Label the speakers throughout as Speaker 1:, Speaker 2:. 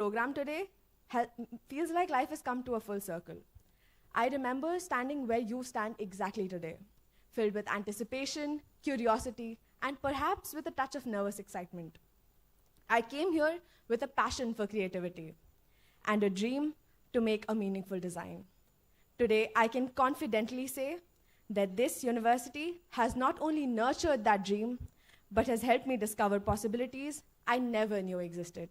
Speaker 1: program today feels like life has come to a full circle. I remember standing where you stand exactly today, filled with anticipation, curiosity, and perhaps with a touch of nervous excitement. I came here with a passion for creativity and a dream to make a meaningful design. Today, I can confidently say that this university has not only nurtured that dream, but has helped me discover possibilities I never knew existed.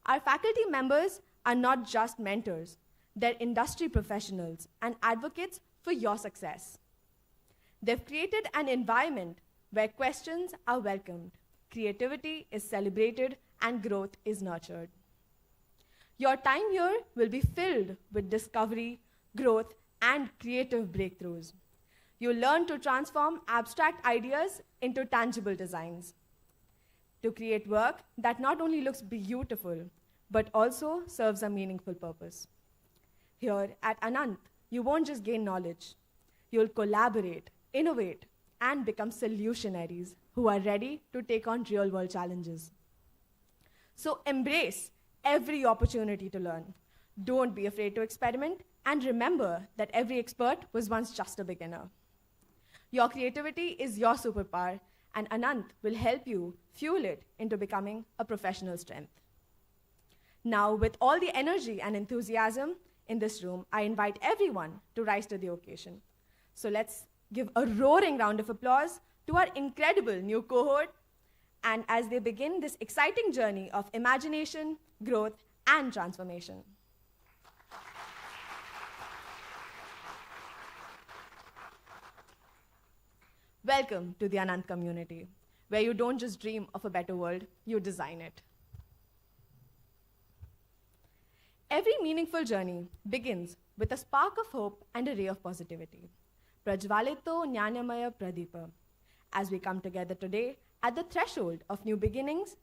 Speaker 1: Our faculty members are not just mentors, they're industry professionals and advocates for your success. They've created an environment where questions are welcomed, creativity is celebrated, and growth is nurtured. Your time here will be filled with discovery, growth, and creative breakthroughs. You'll learn to transform abstract ideas into tangible designs, to create work that not only looks beautiful, but also serves a meaningful purpose. Here at Anant, you won't just gain knowledge. You'll collaborate, innovate, and become solutionaries who are ready to take on real-world challenges. So embrace every opportunity to learn. Don't be afraid to experiment, and remember that every expert was once just a beginner. Your creativity is your superpower, and Anant will help you fuel it into becoming a professional strength. Now, with all the energy and enthusiasm in this room, I invite everyone to rise to the occasion. So let's give a roaring round of applause to our incredible new cohort, and as they begin this exciting journey of imagination, growth, and transformation. Welcome to the Anant community, where you don't just dream of a better world, you design it. Every meaningful journey begins with a spark of hope and a ray of positivity. Prajvalito Jnanamaya Pradipa. As we come together today at the threshold of new beginnings,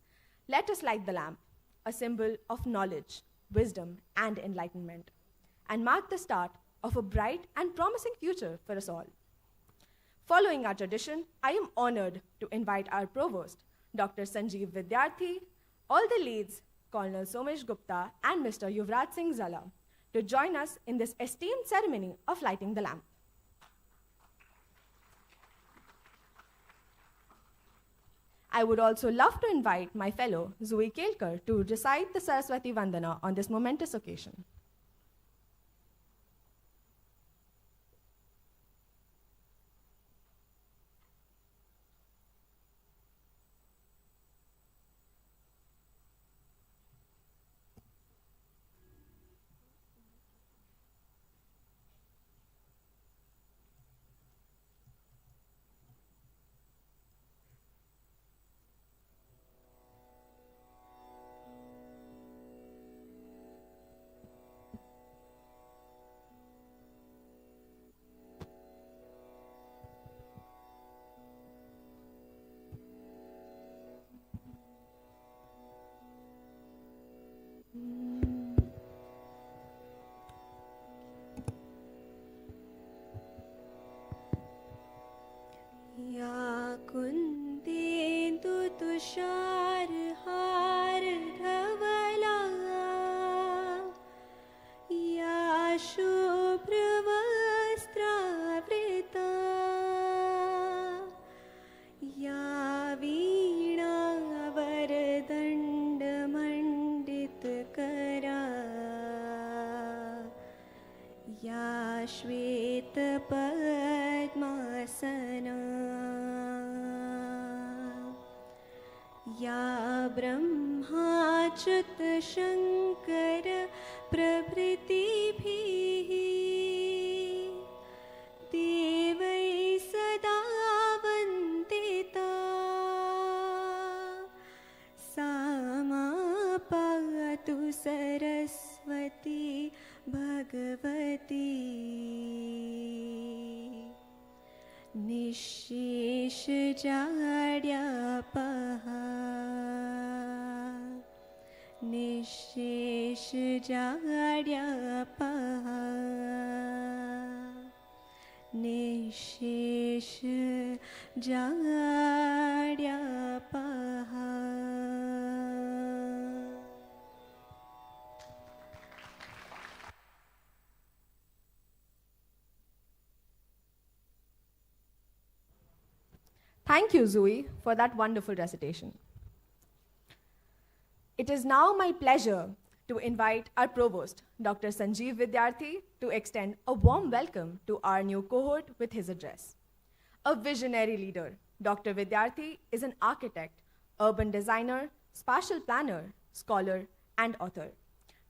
Speaker 1: let us light the lamp, a symbol of knowledge, wisdom, and enlightenment, and mark the start of a bright and promising future for us all. Following our tradition, I am honored to invite our Provost, Dr. Sanjeev Vidyarthi, all the leads, Colonel Somesh Gupta and Mr. Yuvraj Singh Zala, to join us in this esteemed ceremony of lighting the lamp. I would also love to invite my fellow Zui Kelkar to recite the Saraswati Vandana on this momentous occasion.
Speaker 2: या कुन्देन्दु तुषार हार धवला या शुभ्रवस्त्रावृता या वीणा वरदण्डमण्डितकरा या श्वेतपद्मासना या ब्रह्माच्युत शङ्कर प्रभृतिभिः देवैः सदा वन्दिता सा मा पातु Saraswati Bhagwati निःशेषजाड्यापः निःशेषजाड्यापः निःशेषजाड्यापः
Speaker 1: Thank you, Zooey, for that wonderful recitation. It is now my pleasure to invite our Provost, Dr. Sanjeev Vidyarthi, to extend a warm welcome to our new cohort with his address. A visionary leader, Dr. Vidyarthi is an architect, urban designer, spatial planner, scholar, and author.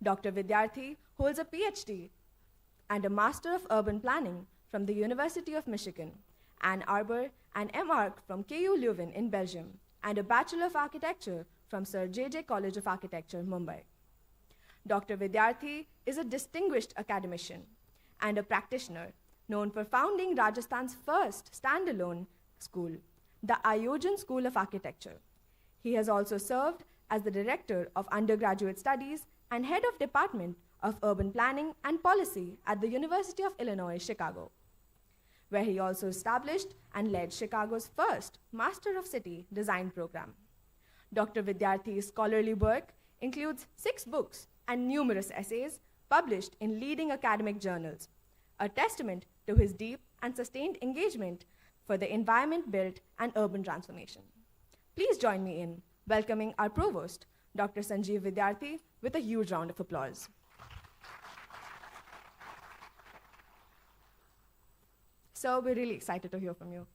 Speaker 1: Dr. Vidyarthi holds a PhD and a Master of Urban Planning from the University of Michigan, Ann Arbor, and MArch from KU Leuven in Belgium, and a Bachelor of Architecture from Sir J.J. College of Architecture, Mumbai. Dr. Vidyarthi is a distinguished academician and a practitioner known for founding Rajasthan's first standalone school, the Ayojan School of Architecture. He has also served as the Director of Undergraduate Studies and Head of Department of Urban Planning and Policy at the University of Illinois, Chicago, where he also established and led Chicago's first Master of City Design program. Dr. Vidyarthi's scholarly work includes 6 books and numerous essays published in leading academic journals, a testament to his deep and sustained engagement for the environment built and urban transformation. Please join me in welcoming our Provost, Dr. Sanjeev Vidyarthi, with a huge round of applause. So we're really excited to hear from you.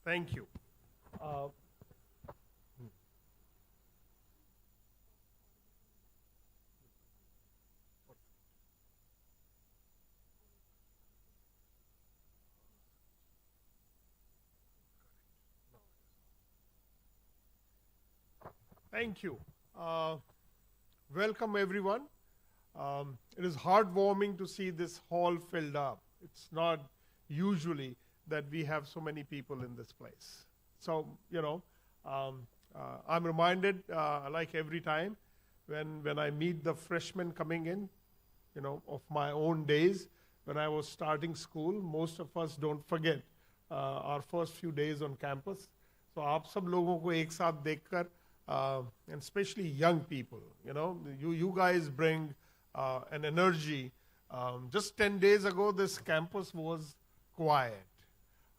Speaker 3: Thank you. Thank you. Welcome, everyone. It is heartwarming to see this hall filled up. It's not usually that we have so many people in this place. So, I'm reminded, like every time, when I meet the freshmen coming in, of my own days when I was starting school. Most of us don't forget our first few days on campus. So, आप सब लोगों को एक साथ देखकर, and especially young people, you guys bring an energy. Just 10 days ago, this campus was quiet.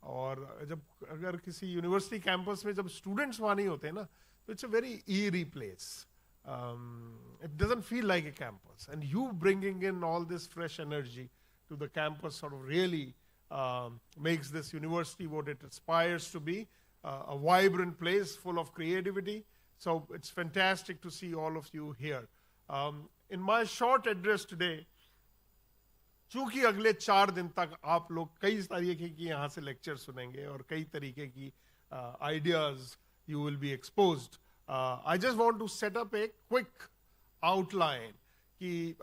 Speaker 3: और जब अगर किसी यूनिवर्सिटी कैंपस में जब स्टूडेंट्स वहाँ नहीं होते ना, तो it's a very eerie place. It doesn't feel like a campus. And you bringing in all this fresh energy to the campus sort of really makes this university what it aspires to be, a vibrant place full of creativity. So it's fantastic to see all of you here. In my short address today, चूंकि अगले 4 दिन तक आप लोग कई तरीके की यहाँ से लेक्चर सुनेंगे और कई तरीके की ideas you will be exposed. I just want to set up a quick outline कि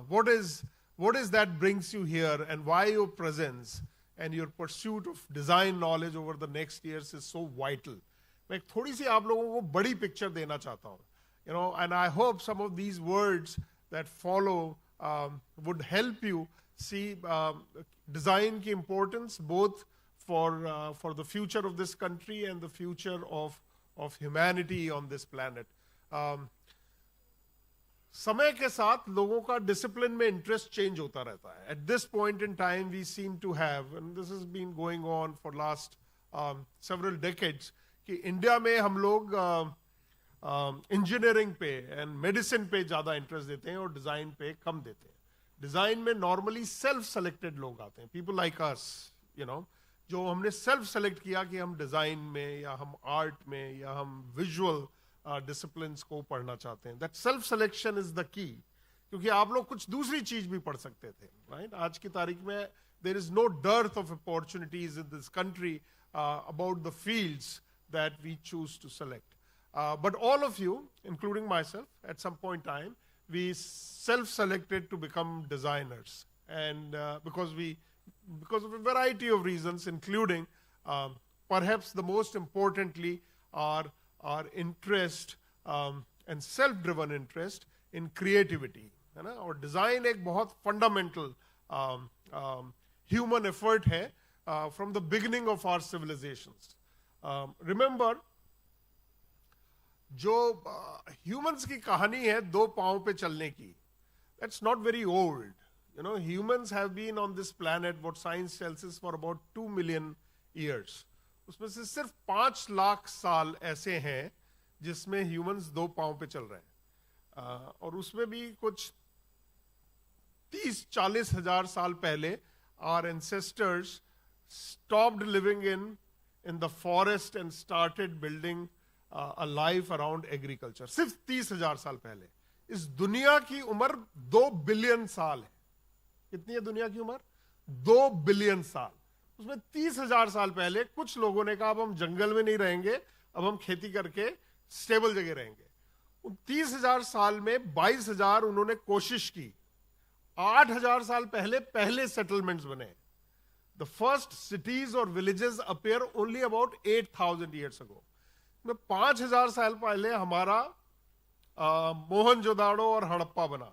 Speaker 3: what is that brings you here and why your presence and your pursuit of design knowledge over the next years is so vital. मैं थोड़ी सी आप लोगों को बड़ी picture देना चाहता हूँ, and I hope some of these words that follow would help you see design की importance both for the future of this country and the future of humanity on this planet. समय के साथ लोगों का discipline में interest change होता रहता है. At this point in time we seem to have, and this has been going on for last several decades, कि इंडिया में हम लोग इंजीनियरिंग पे एंड मेडिसिन पे ज़्यादा इंटरेस्ट देते हैं और डिज़ाइन पे कम देते हैं. डिज़ाइन में नॉर्मली सेल्फ सेलेक्टेड लोग आते हैं, पीपल लाइक अस, जो हमने सेल्फ सेलेक्ट किया कि हम डिज़ाइन में या हम आर्ट में या हम विजुअल डिसिप्लिन्स को पढ़ना चाहते हैं. That self selection is the key, क्योंकि आप लोग कुछ दूसरी चीज भी पढ़ सकते थे, राइट? आज की तारीख में there is no dearth of opportunities in this country about the fields that we choose to select. But all of you, including myself, at some point in time, we self-selected to become designers. And because of a variety of reasons, including perhaps the most importantly, our interest and self-driven interest in creativity. और design एक बहुत fundamental human effort है from the beginning of our civilizations. Remember, जो humans की कहानी है 2 पांव पे चलने की, that's not very old. You know, humans have been on this planet, what science tells us, for about 2 million years. उसमें से सिर्फ 5 लाख साल ऐसे हैं जिसमें ह्यूमंस 2 पांव पे चल रहे हैं, और उसमें भी कुछ 30-40 हजार साल पहले our ancestors stopped living in the forest and started building a life around agriculture. सिर्फ 30,000 साल पहले. इस दुनिया की उम्र 2 बिलियन साल है. कितनी है दुनिया की उम्र? 2 बिलियन साल. उसमें 30,000 साल पहले कुछ लोगों ने कहा अब हम जंगल में नहीं रहेंगे, अब हम खेती करके स्टेबल जगह रहेंगे. उन 30,000 साल में 22,000 उन्होंने कोशिश की. 8,000 साल पहले सेटलमेंट्स बने. The first cities or villages appear only about 8,000 years ago. 5,000 साल पहले हमारा मोहनजोदाड़ो और हड़प्पा बना.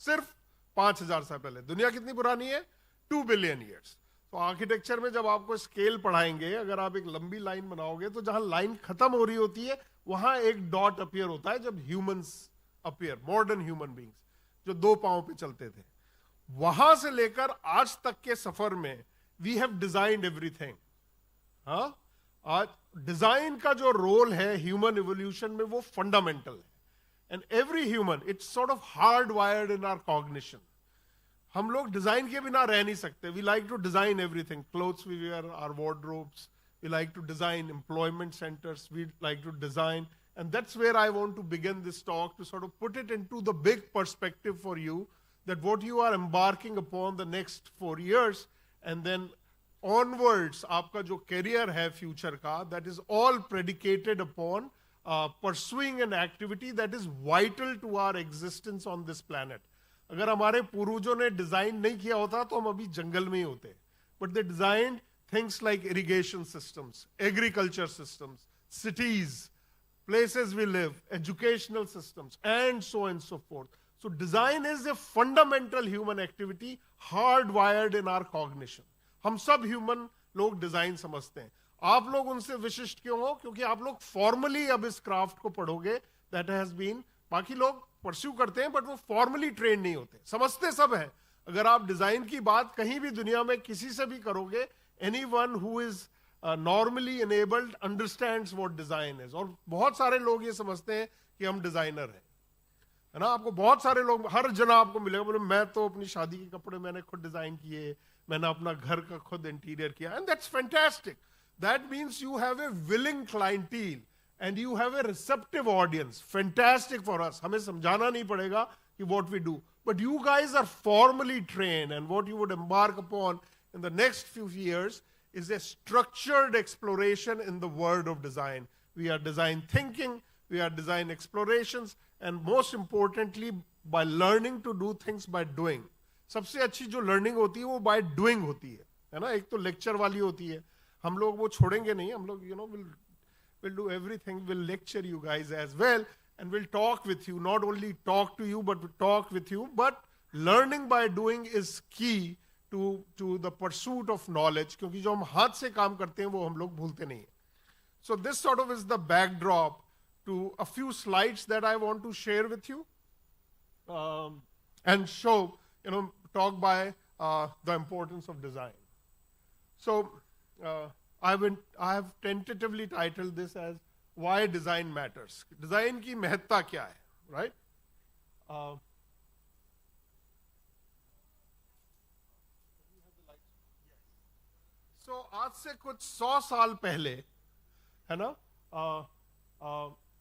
Speaker 3: सिर्फ 5,000 साल पहले. दुनिया कितनी पुरानी है? 2 बिलियन ईयर्स. तो आर्किटेक्चर में जब आपको स्केल पढ़ाएंगे, अगर आप एक लंबी लाइन बनाओगे तो जहां लाइन खत्म हो रही होती है वहां एक डॉट अपीयर होता है जब humans appear, modern human beings जो 2 पांव पे चलते थे. वहां से लेकर आज तक के सफर में वी हैव डिजाइंड एवरीथिंग. हाँ, आज डिजाइन का जो रोल है ह्यूमन इवोल्यूशन में वो फंडामेंटल है. And every human it's sort of hardwired in our cognition. हम लोग डिजाइन के बिना रह नहीं सकते. We like to design everything. Clothes we wear, our wardrobes. We like to design employment centers. We like to design. And that's where I want to begin this talk, to sort of put it into the big perspective for you, that what you are embarking upon the next 4 years, and then onwards, aapka jo career hai future ka, that is all predicated upon pursuing an activity that is vital to our existence on this planet. अगर हमारे पूर्वजों ने design नहीं किया होता तो हम अभी जंगल में ही होते. But they designed things like irrigation systems, agriculture systems, cities, places we live, educational systems, and so on and so forth. So design is a fundamental human activity hardwired in our cognition. हम सब human लोग design समझते हैं. आप लोग उनसे विशिष्ट क्यों हो? क्योंकि आप लोग formally अब इस craft को पढ़ोगे. That has been, बाकी लोग pursue करते हैं but वो formally trained नहीं होते. समझते सब हैं. अगर आप डिजाइन की बात कहीं भी दुनिया में किसी से भी करोगे, anyone who is normally enabled understands what design is. और बहुत सारे लोग ये समझते हैं कि हम डिजाइनर हैं, है ना. आपको बहुत सारे लोग, हर जना आपको मिलेगा बोले मैं तो अपनी शादी के कपड़े मैंने खुद डिजाइन किए, मैंने अपना घर का खुद इंटीरियर किया. And that's fantastic. That means you have a willing clientele and you have a receptive audience. Fantastic for us. हमें समझाना नहीं पड़ेगा कि what we do. But you guys are formally trained, and what you would embark upon in the next few years is a structured exploration in the world of design. We are design thinking, we are design explorations, and most importantly, by learning to do things by doing. सबसे अच्छी जो learning होती है वो by doing होती है ना. एक तो lecture वाली होती है, हम लोग वो छोड़ेंगे नहीं. हम लोग we'll do everything. We'll lecture you guys as well. And we'll talk with you, not only talk to you, but we'll talk with you. But learning by doing is key to the pursuit of knowledge. क्योंकि जो हम हाथ से काम करते हैं वो हम लोग भूलते नहीं हैं. So this sort of is the backdrop to a few slides that I want to share with you, and show, talk by the importance of design. So I have tentatively titled this as Why Design Matters. Design की महत्ता क्या है, right? So आज से कुछ 100 साल पहले, है ना,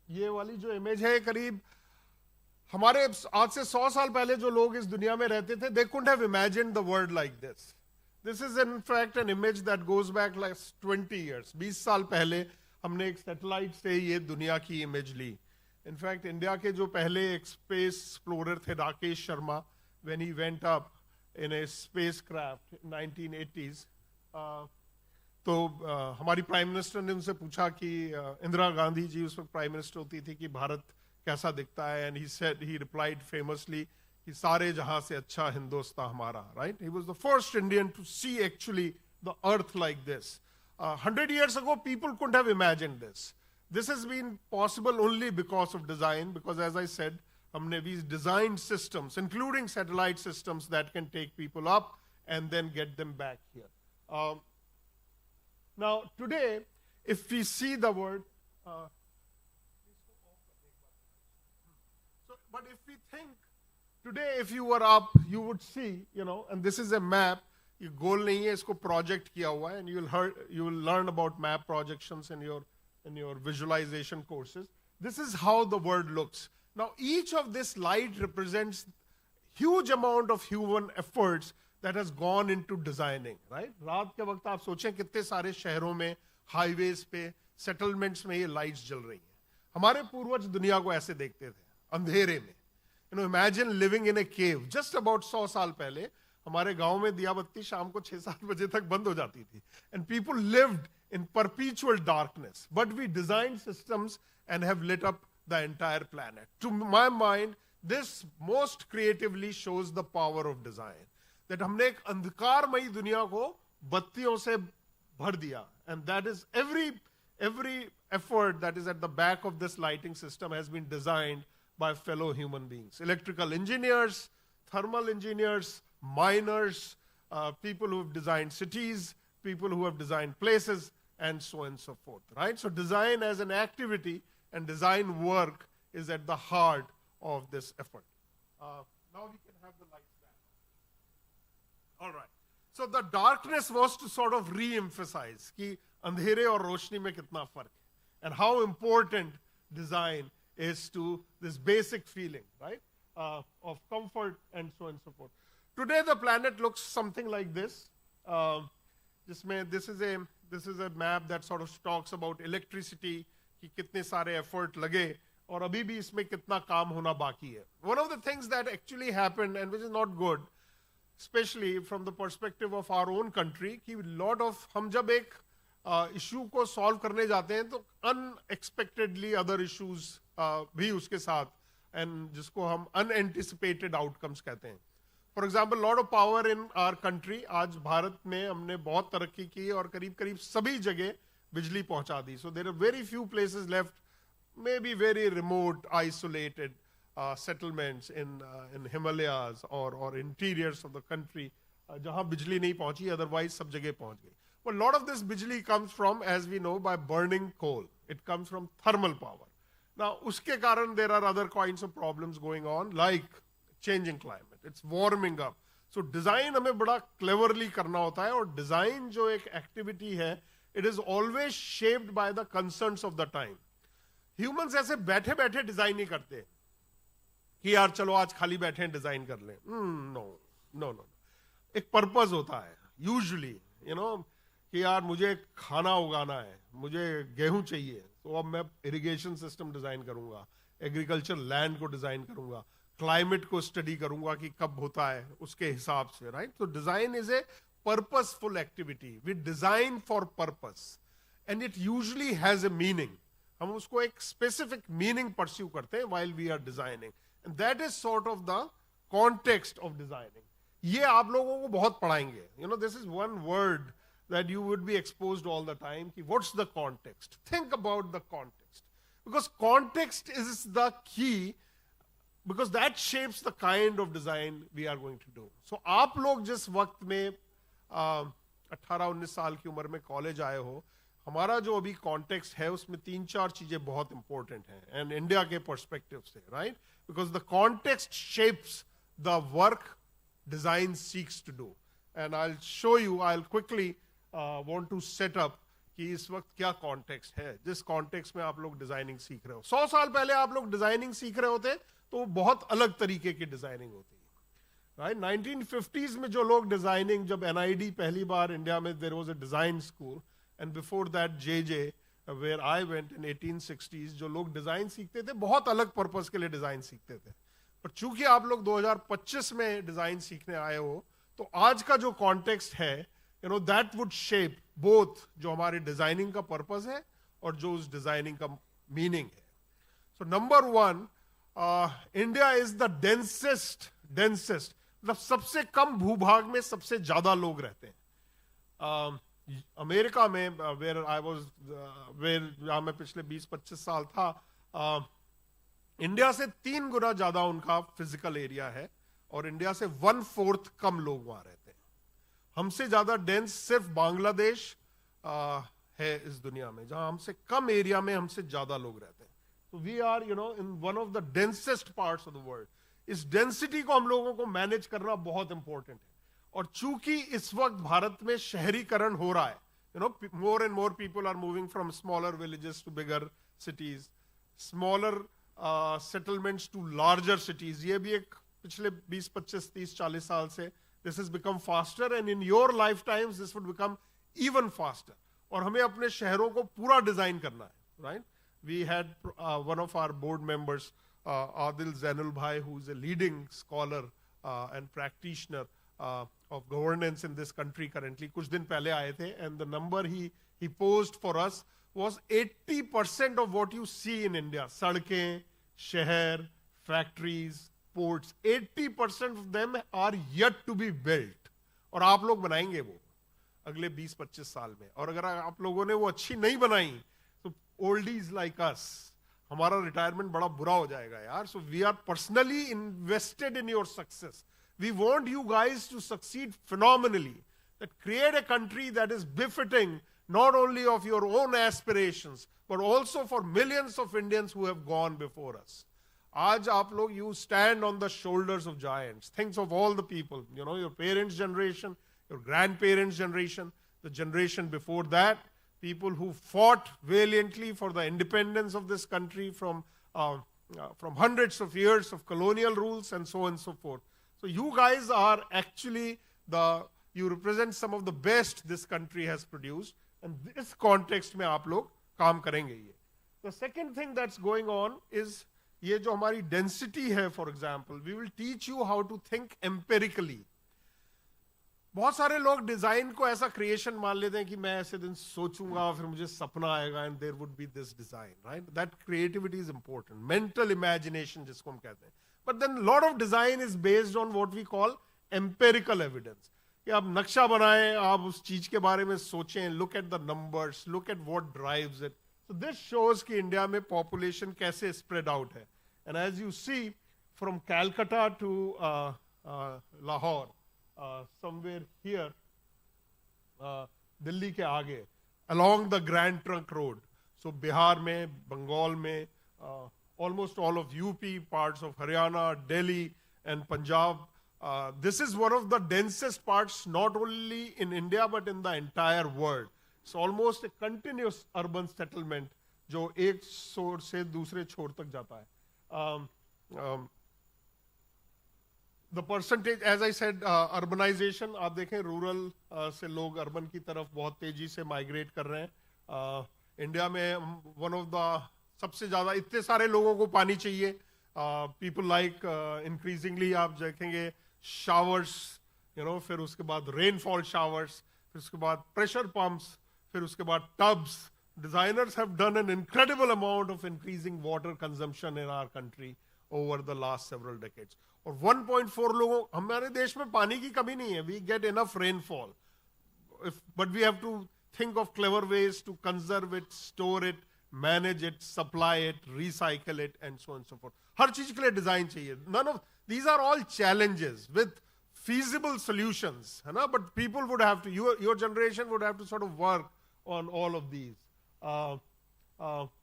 Speaker 3: ये वाली जो इमेज है करीब हमारे आज से 100 साल पहले जो लोग इस दुनिया में रहते थे, they couldn't have imagined the world like this. This is in fact an image that goes back like 20 years. 20 साल पहले हमने एक सैटेलाइट से ये दुनिया की इमेज ली. इनफैक्ट इंडिया के जो पहले एक स्पेस एक्सप्लोरर थे, Rakesh Sharma, when he went up in A space craft 1980s, तो हमारी प्राइम मिनिस्टर ने उनसे पूछा कि इंदिरा गांधी जी उस वक्त प्राइम मिनिस्टर होती थी कि भारत कैसा दिखता है. एंड ही रिप्लाइड फेमसली कि सारे जहां से अच्छा हिंदुस्तान हमारा, right. He was the first Indian to see actually the earth like this. 100 years ago, people couldn't have imagined this. This has been possible only because of design, because as I said, we designed systems, including satellite systems that can take people up and then get them back here. Now, today, if we see the word, but if we think, today if you were up, you would see, and this is a map, ये goal नहीं है, इसको project किया हुआ है, and you will learn about map projections in your visualization courses. This is how the world looks. Now, each of this light represents huge amount of human efforts that has gone into designing, right? रात के वक्त आप सोचें कितने सारे शहरों में, highways पे, settlements में ये lights जल रही हैं. हमारे पूर्वज दुनिया को ऐसे देखते थे, अंधेरे में. Imagine living in a cave. Just about 100 साल पहले हमारे गांव में दिया बत्ती शाम को 6-7 बजे तक बंद हो जाती थी. And people lived in perpetual darkness. But we designed systems and have lit up the entire planet. To my mind, this most creatively shows the power of design. That हमने एक अंधकारमयी दुनिया को बत्तियों से भर दिया. And that is every effort that is at the back of this lighting system has been designed by fellow human beings. Electrical engineers, thermal engineers, miners, people who have designed cities, people who have designed places, and so on and so forth, right? So design as an activity and design work is at the heart of this effort. Now we can have the lights back. All right. So the darkness was to sort of re-emphasize कि अंधेरे और रोशनी में कितना फर्क है, and how important design is to this basic feeling, right, of comfort and so on and so forth. Today the planet looks something like this. This is a map that sort of talks about electricity, कि कितने सारे effort लगे और अभी भी इसमें कितना काम होना बाकी है. One of the things that actually happened and which is not good, especially from the perspective of our own country, कि lot of हम जब एक issue को solve करने जाते हैं तो unexpectedly other issues भी उसके साथ, and जिसको हम unanticipated outcomes कहते हैं. For example, lot of power in our country. आज भारत में हमने बहुत तरक्की की और करीब सभी जगह बिजली पहुंचा दी. So there are very few places left, maybe very remote, isolated settlements in Himalayas or interiors of the country जहां बिजली नहीं पहुंची, otherwise सब जगह पहुंच गई. But a lot of this बिजली comes from, as we know, by burning coal. It comes from thermal power. Now, उसके कारण there are other kinds of problems going on, like changing climate. It's warming up. So design हमें बड़ा cleverly करना होता है, और design जो एक activity है, it is always shaped by the concerns of the time. Humans ऐसे बैठे बैठे डिजाइन नहीं करते कि यार चलो आज खाली बैठे हैं डिजाइन कर लें. No. एक पर्पस होता है यूजुअली, कि यार मुझे खाना उगाना है, मुझे गेहूं चाहिए, तो अब मैं इरिगेशन सिस्टम डिजाइन करूंगा, एग्रीकल्चर लैंड को डिजाइन करूंगा, क्लाइमेट को स्टडी करूंगा कि कब होता है उसके हिसाब से, राइट? तो design is a purposeful activity. We design for purpose and it usually has a meaning. हम उसको एक स्पेसिफिक मीनिंग परस्यू करते हैं while we are designing, and that is sort of the context of designing. ये आप लोगों को बहुत पढ़ाएंगे. This is one word that you would be exposed all the time. What's the context? Think about the context. Because context is the key, because that shapes the kind of design we are going to do. So आप लोग जिस वक्त में 18-19 साल की उम्र में college आए हो, हमारा जो अभी कॉन्टेक्स्ट है उसमें 3-4 चीजें बहुत इंपॉर्टेंट हैं, एंड इंडिया के पर्सपेक्टिव से, right? Because the context shapes the work design seeks to do. And I show you, I quickly want to set up कि इस वक्त क्या कॉन्टेक्स्ट है, जिस कॉन्टेक्स्ट में आप लोग डिजाइनिंग सीख रहे हो. 100 साल पहले आप लोग डिजाइनिंग सीख रहे होते तो बहुत अलग तरीके की डिजाइनिंग होती है, राइट? 1950s में जो लोग डिजाइनिंग, जब NID पहली बार इंडिया में, there was a design school, and before that JJ where I went in 1860s, जो लोग डिजाइन सीखते थे बहुत अलग पर्पस के लिए डिजाइन सीखते थे. पर चूंकि आप लोग 2025 में डिजाइन सीखने आए हो, तो आज का जो कॉन्टेक्स्ट है, that would shape both जो हमारे डिजाइनिंग का पर्पस है और जो उस डिजाइनिंग का मीनिंग है. So number one, India is the densest, मतलब सबसे कम भूभाग में सबसे ज्यादा लोग रहते हैं. अमेरिका में जहाँ मैं पिछले 20-25 साल था, इंडिया से 3 गुना ज्यादा उनका फिजिकल एरिया है और इंडिया से 1/4 कम लोग वहां रहते हैं. हमसे ज्यादा डेंस सिर्फ बांग्लादेश है इस दुनिया में, जहां हमसे कम एरिया में हमसे ज्यादा लोग रहते हैं. तो we are in one of the densest parts of the world. इस डेंसिटी को हम लोगों को मैनेज करना बहुत इंपॉर्टेंट है. और चूंकि इस वक्त भारत में शहरीकरण हो रहा है, more and more people are moving from smaller villages to bigger cities, smaller settlements to larger cities. ये भी एक पिछले 20, 25, 30, 40 साल से this has become faster and in your lifetimes this would become even faster. और हमें अपने शहरों को पूरा डिजाइन करना है, right? We had one of our board members, Adil Zainul Bhai, who is a leading scholar and practitioner of governance in this country currently. कुछ दिन पहले आए थे, and the number he posed for us was 80% of what you see in India. सड़कें, शहर, factories, ports, 80% of them are yet to be built. और आप लोग बनाएंगे वो अगले 20-25 साल में. और अगर आप लोगों ने वो अच्छी नहीं बनाई तो oldies like us, हमारा रिटायरमेंट बड़ा बुरा हो जाएगा यार. So we are personally invested in your success. We want you guys to succeed phenomenally. That create a country that is befitting not only of your own aspirations, but also for millions of Indians who have gone before us. आज आप लोग, you stand on the shoulders of giants. Think of all the people, your parents' generation, your grandparents' generation, the generation before that, people who fought valiantly for the independence of this country from hundreds of years of colonial rules and so on and so forth. So you guys are actually you represent some of the best this country has produced, and this context में आप लोग काम करेंगे ये. The second thing that's going on is ये जो हमारी density है, for example, we will teach you how to think empirically. बहुत सारे लोग डिजाइन को ऐसा क्रिएशन मान लेते हैं कि मैं ऐसे दिन सोचूंगा फिर मुझे सपना आएगा and there would be this design, right? That creativity is important. Mental imagination जिसको हम कहते हैं. But then a lot of design is based on what we call empirical evidence. कि आप नक्शा बनाएं, आप उस चीज के बारे में सोचें, look at the numbers, look at what drives it. So this shows कि इंडिया में population कैसे spread out है. And as you see, from Calcutta to Lahore, somewhere here, Delhi के आगे, along the Grand Trunk Road. So Bihar में, बंगाल में, almost all of UP, parts of Haryana, Delhi, and Punjab. This is one of the densest parts, not only in India, but in the entire world. It's almost a continuous urban settlement, जो एक छोर से दूसरे छोर तक जाता है. The percentage, as I said, urbanization, आप देखें rural से लोग urban की तरफ बहुत तेजी से migrate कर रहे हैं. इंडिया में one of the सबसे ज्यादा, इतने सारे लोगों को पानी चाहिए. People like increasingly आप देखेंगे showers, फिर उसके बाद rainfall showers, फिर उसके बाद pressure pumps, फिर उसके बाद tubs. Designers have done an incredible amount of increasing water consumption in our country over the last several decades. और 1.4 लोगों, हमारे देश में पानी की कमी नहीं है. We get enough rainfall. But we have to think of clever ways to conserve it, store it, manage it, supply it, recycle it, and so on and so forth. हर चीज के लिए डिजाइन चाहिए. These are all challenges with feasible solutions, है ना? But people would have to, your generation would have to sort of work on all of these.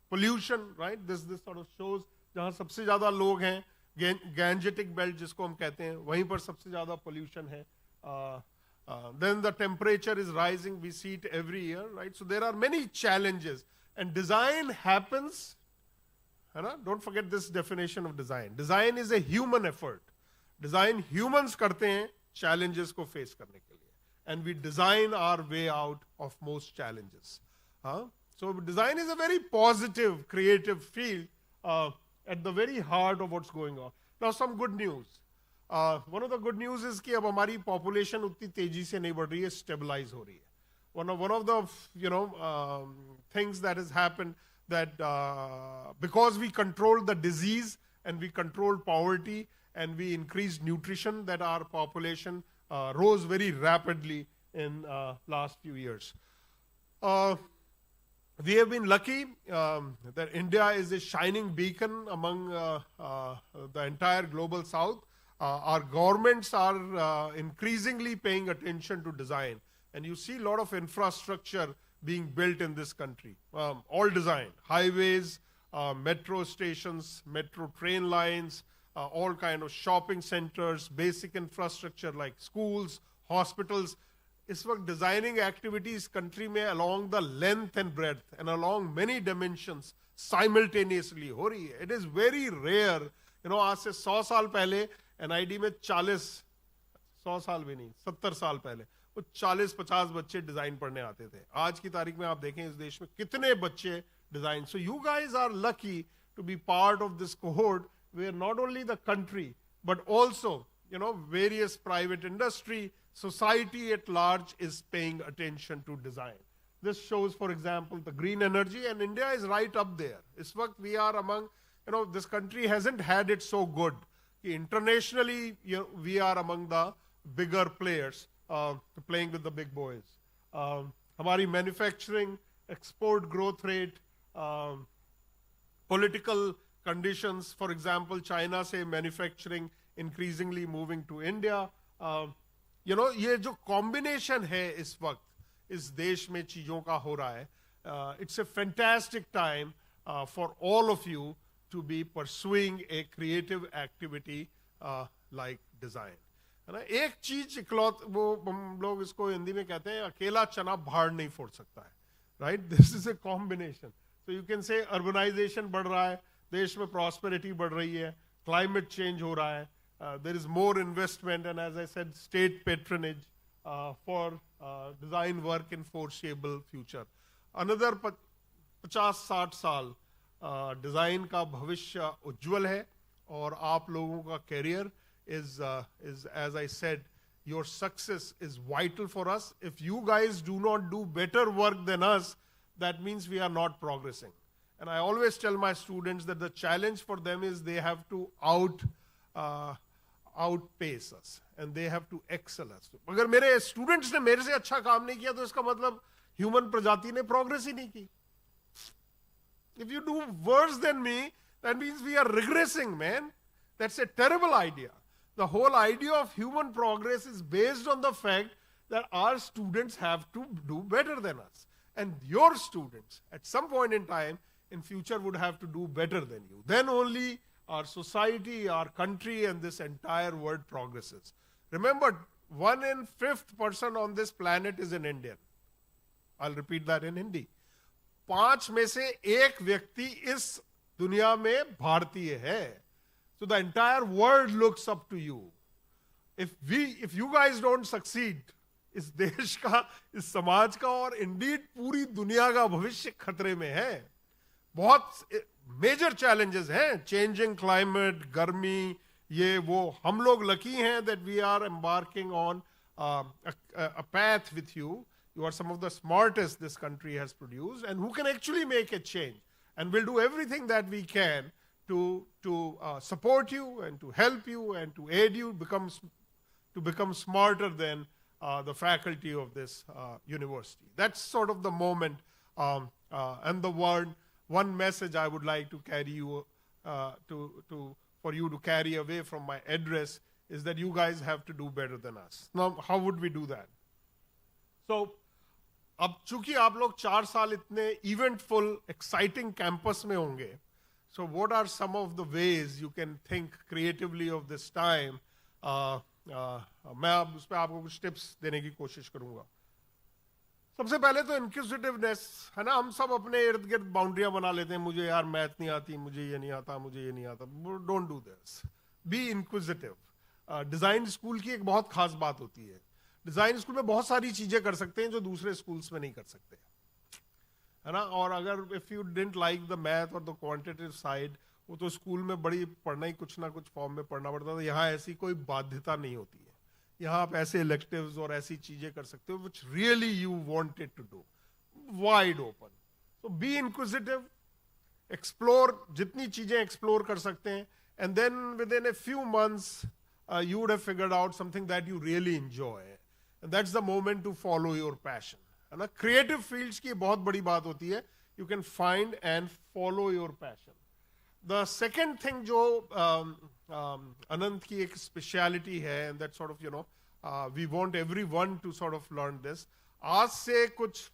Speaker 3: Pollution, right? This sort of shows जहाँ सबसे ज्यादा लोग हैं, Gangetic belt जिसको हम कहते हैं, वहीं पर सबसे ज्यादा pollution है. Then the temperature is rising. We see it every year, right? So there are many challenges. And design happens, don't forget this definition of design. Design is a human effort. Design humans करते हैं challenges को face करने के लिए. And we design our way out of most challenges. So design is a very positive, creative field at the very heart of what's going on. Now some good news. One of the good news is कि अब हमारी population उतनी तेजी से नहीं बढ़ रही है, stabilize हो रही है. One of the things that has happened, that because we controlled the disease and we controlled poverty and we increased nutrition, that our population rose very rapidly in last few years. we have been lucky that India is a shining beacon among the entire global south. Our governments are increasingly paying attention to design. And you see a lot of infrastructure being built in this country. All design, highways, metro stations, metro train lines, all kind of shopping centers, basic infrastructure like schools, hospitals. इस वक्त designing activities country में along the length and breadth and along many dimensions simultaneously हो रही है. It is very rare. आज से 100 साल पहले एनआईडी में 100 साल भी नहीं, 70 साल पहले वो 40-50 बच्चे डिजाइन पढ़ने आते थे. आज की तारीख में आप देखें इस देश में कितने बच्चे design. So you guys are lucky to be part of this cohort where not only the country but also various private industry, society at large is paying attention to design. This shows, for example, the green energy, and India is right up there. This वक्त we are among, this country hasn't had it so good. Internationally, we are among the bigger players, playing with the big boys. हमारी manufacturing, export growth rate, political conditions, for example, China say manufacturing increasingly moving to India. ये जो combination है इस वक्त इस देश में चीजों का हो रहा है, it's a fantastic time for all of you to be pursuing a creative activity like design. है ना? एक चीज वो हम लोग इसको हिंदी में कहते हैं अकेला चना भाड़ नहीं फोड़ सकता है. Right? This is a combination. So you can say urbanization बढ़ रहा है, देश में prosperity बढ़ रही है, climate change हो रहा है. There is more investment and, as I said, state patronage for design work in foreseeable future. Another 50-60 साल डिजाइन का भविष्य उज्जवल है और आप लोगों का career is as I said, your success is vital for us. If you guys do not do better work than us, that means we are not progressing. And I always tell my students that the challenge for them is they have to outpace us and they have to excel us. अगर मेरे students ने मेरे से अच्छा काम नहीं किया तो इसका मतलब ह्यूमन प्रजाति ने प्रोग्रेस ही नहीं की. If you do worse than me, that means we are regressing, man. That's a terrible idea. The whole idea of human progress is based on the fact that our students have to do better than us. And your students, at some point in time, in future would have to do better than you. Then only our society, our country, and this entire world progresses. Remember, 1 in 5th person on this planet is an Indian. I'll repeat that in Hindi. 5 में से 1 व्यक्ति इस दुनिया में भारतीय है. So the entire world looks up to you. If you guys don't succeed, इस देश का, इस समाज का और indeed पूरी दुनिया का भविष्य खतरे में है. बहुत मेजर चैलेंजेस हैं, चेंजिंग क्लाइमेट, गर्मी, ये वो. हम लोग लकी हैं that we are embarking on a path with you. You are some of the smartest this country has produced and who can actually make a change. And we'll do everything that we can to support you and to help you and to aid you to become smarter than the faculty of this university. That's sort of the moment and the one message I would like to carry you for you to carry away from my address is that you guys have to do better than us. Now, how would we do that? So, अब चूंकि आप लोग 4 साल इतने eventful, exciting campus में होंगे, so what are some of the ways you can think creatively of this time? मैं अब उस पर आपको कुछ टिप्स देने की कोशिश करूंगा. सबसे पहले तो इंक्विजिटिवनेस है ना. हम सब अपने इर्द गिर्द बाउंड्रियां बना लेते हैं. मुझे यार मैथ नहीं आती, मुझे ये नहीं आता, मुझे ये नहीं आता. Don't do this. Be inquisitive. Design school की एक बहुत खास बात होती है, डिजाइन स्कूल में बहुत सारी चीजें कर सकते हैं जो दूसरे स्कूल्स में नहीं कर सकते, है ना. और अगर if you didn't like the math और द क्वांटिटेटिव साइड, वो तो स्कूल में बड़ी पढ़ना ही कुछ ना कुछ फॉर्म में पढ़ना पड़ता था. यहाँ ऐसी कोई बाध्यता नहीं होती है. यहाँ आप ऐसे इलेक्टिव्स और ऐसी चीजें कर सकते हो which really you wanted to do. Wide open. So be inquisitive, explore जितनी चीजें एक्सप्लोर कर सकते हैं, and then within a few months you would have figured out something that you really enjoy. And that's the moment to follow your passion. है ना. Creative fields की बहुत बड़ी बात होती है you can find and follow your passion. The second thing जो अनंत की एक स्पेशलिटी है, and that sort of we want everyone to sort of learn this. आज से कुछ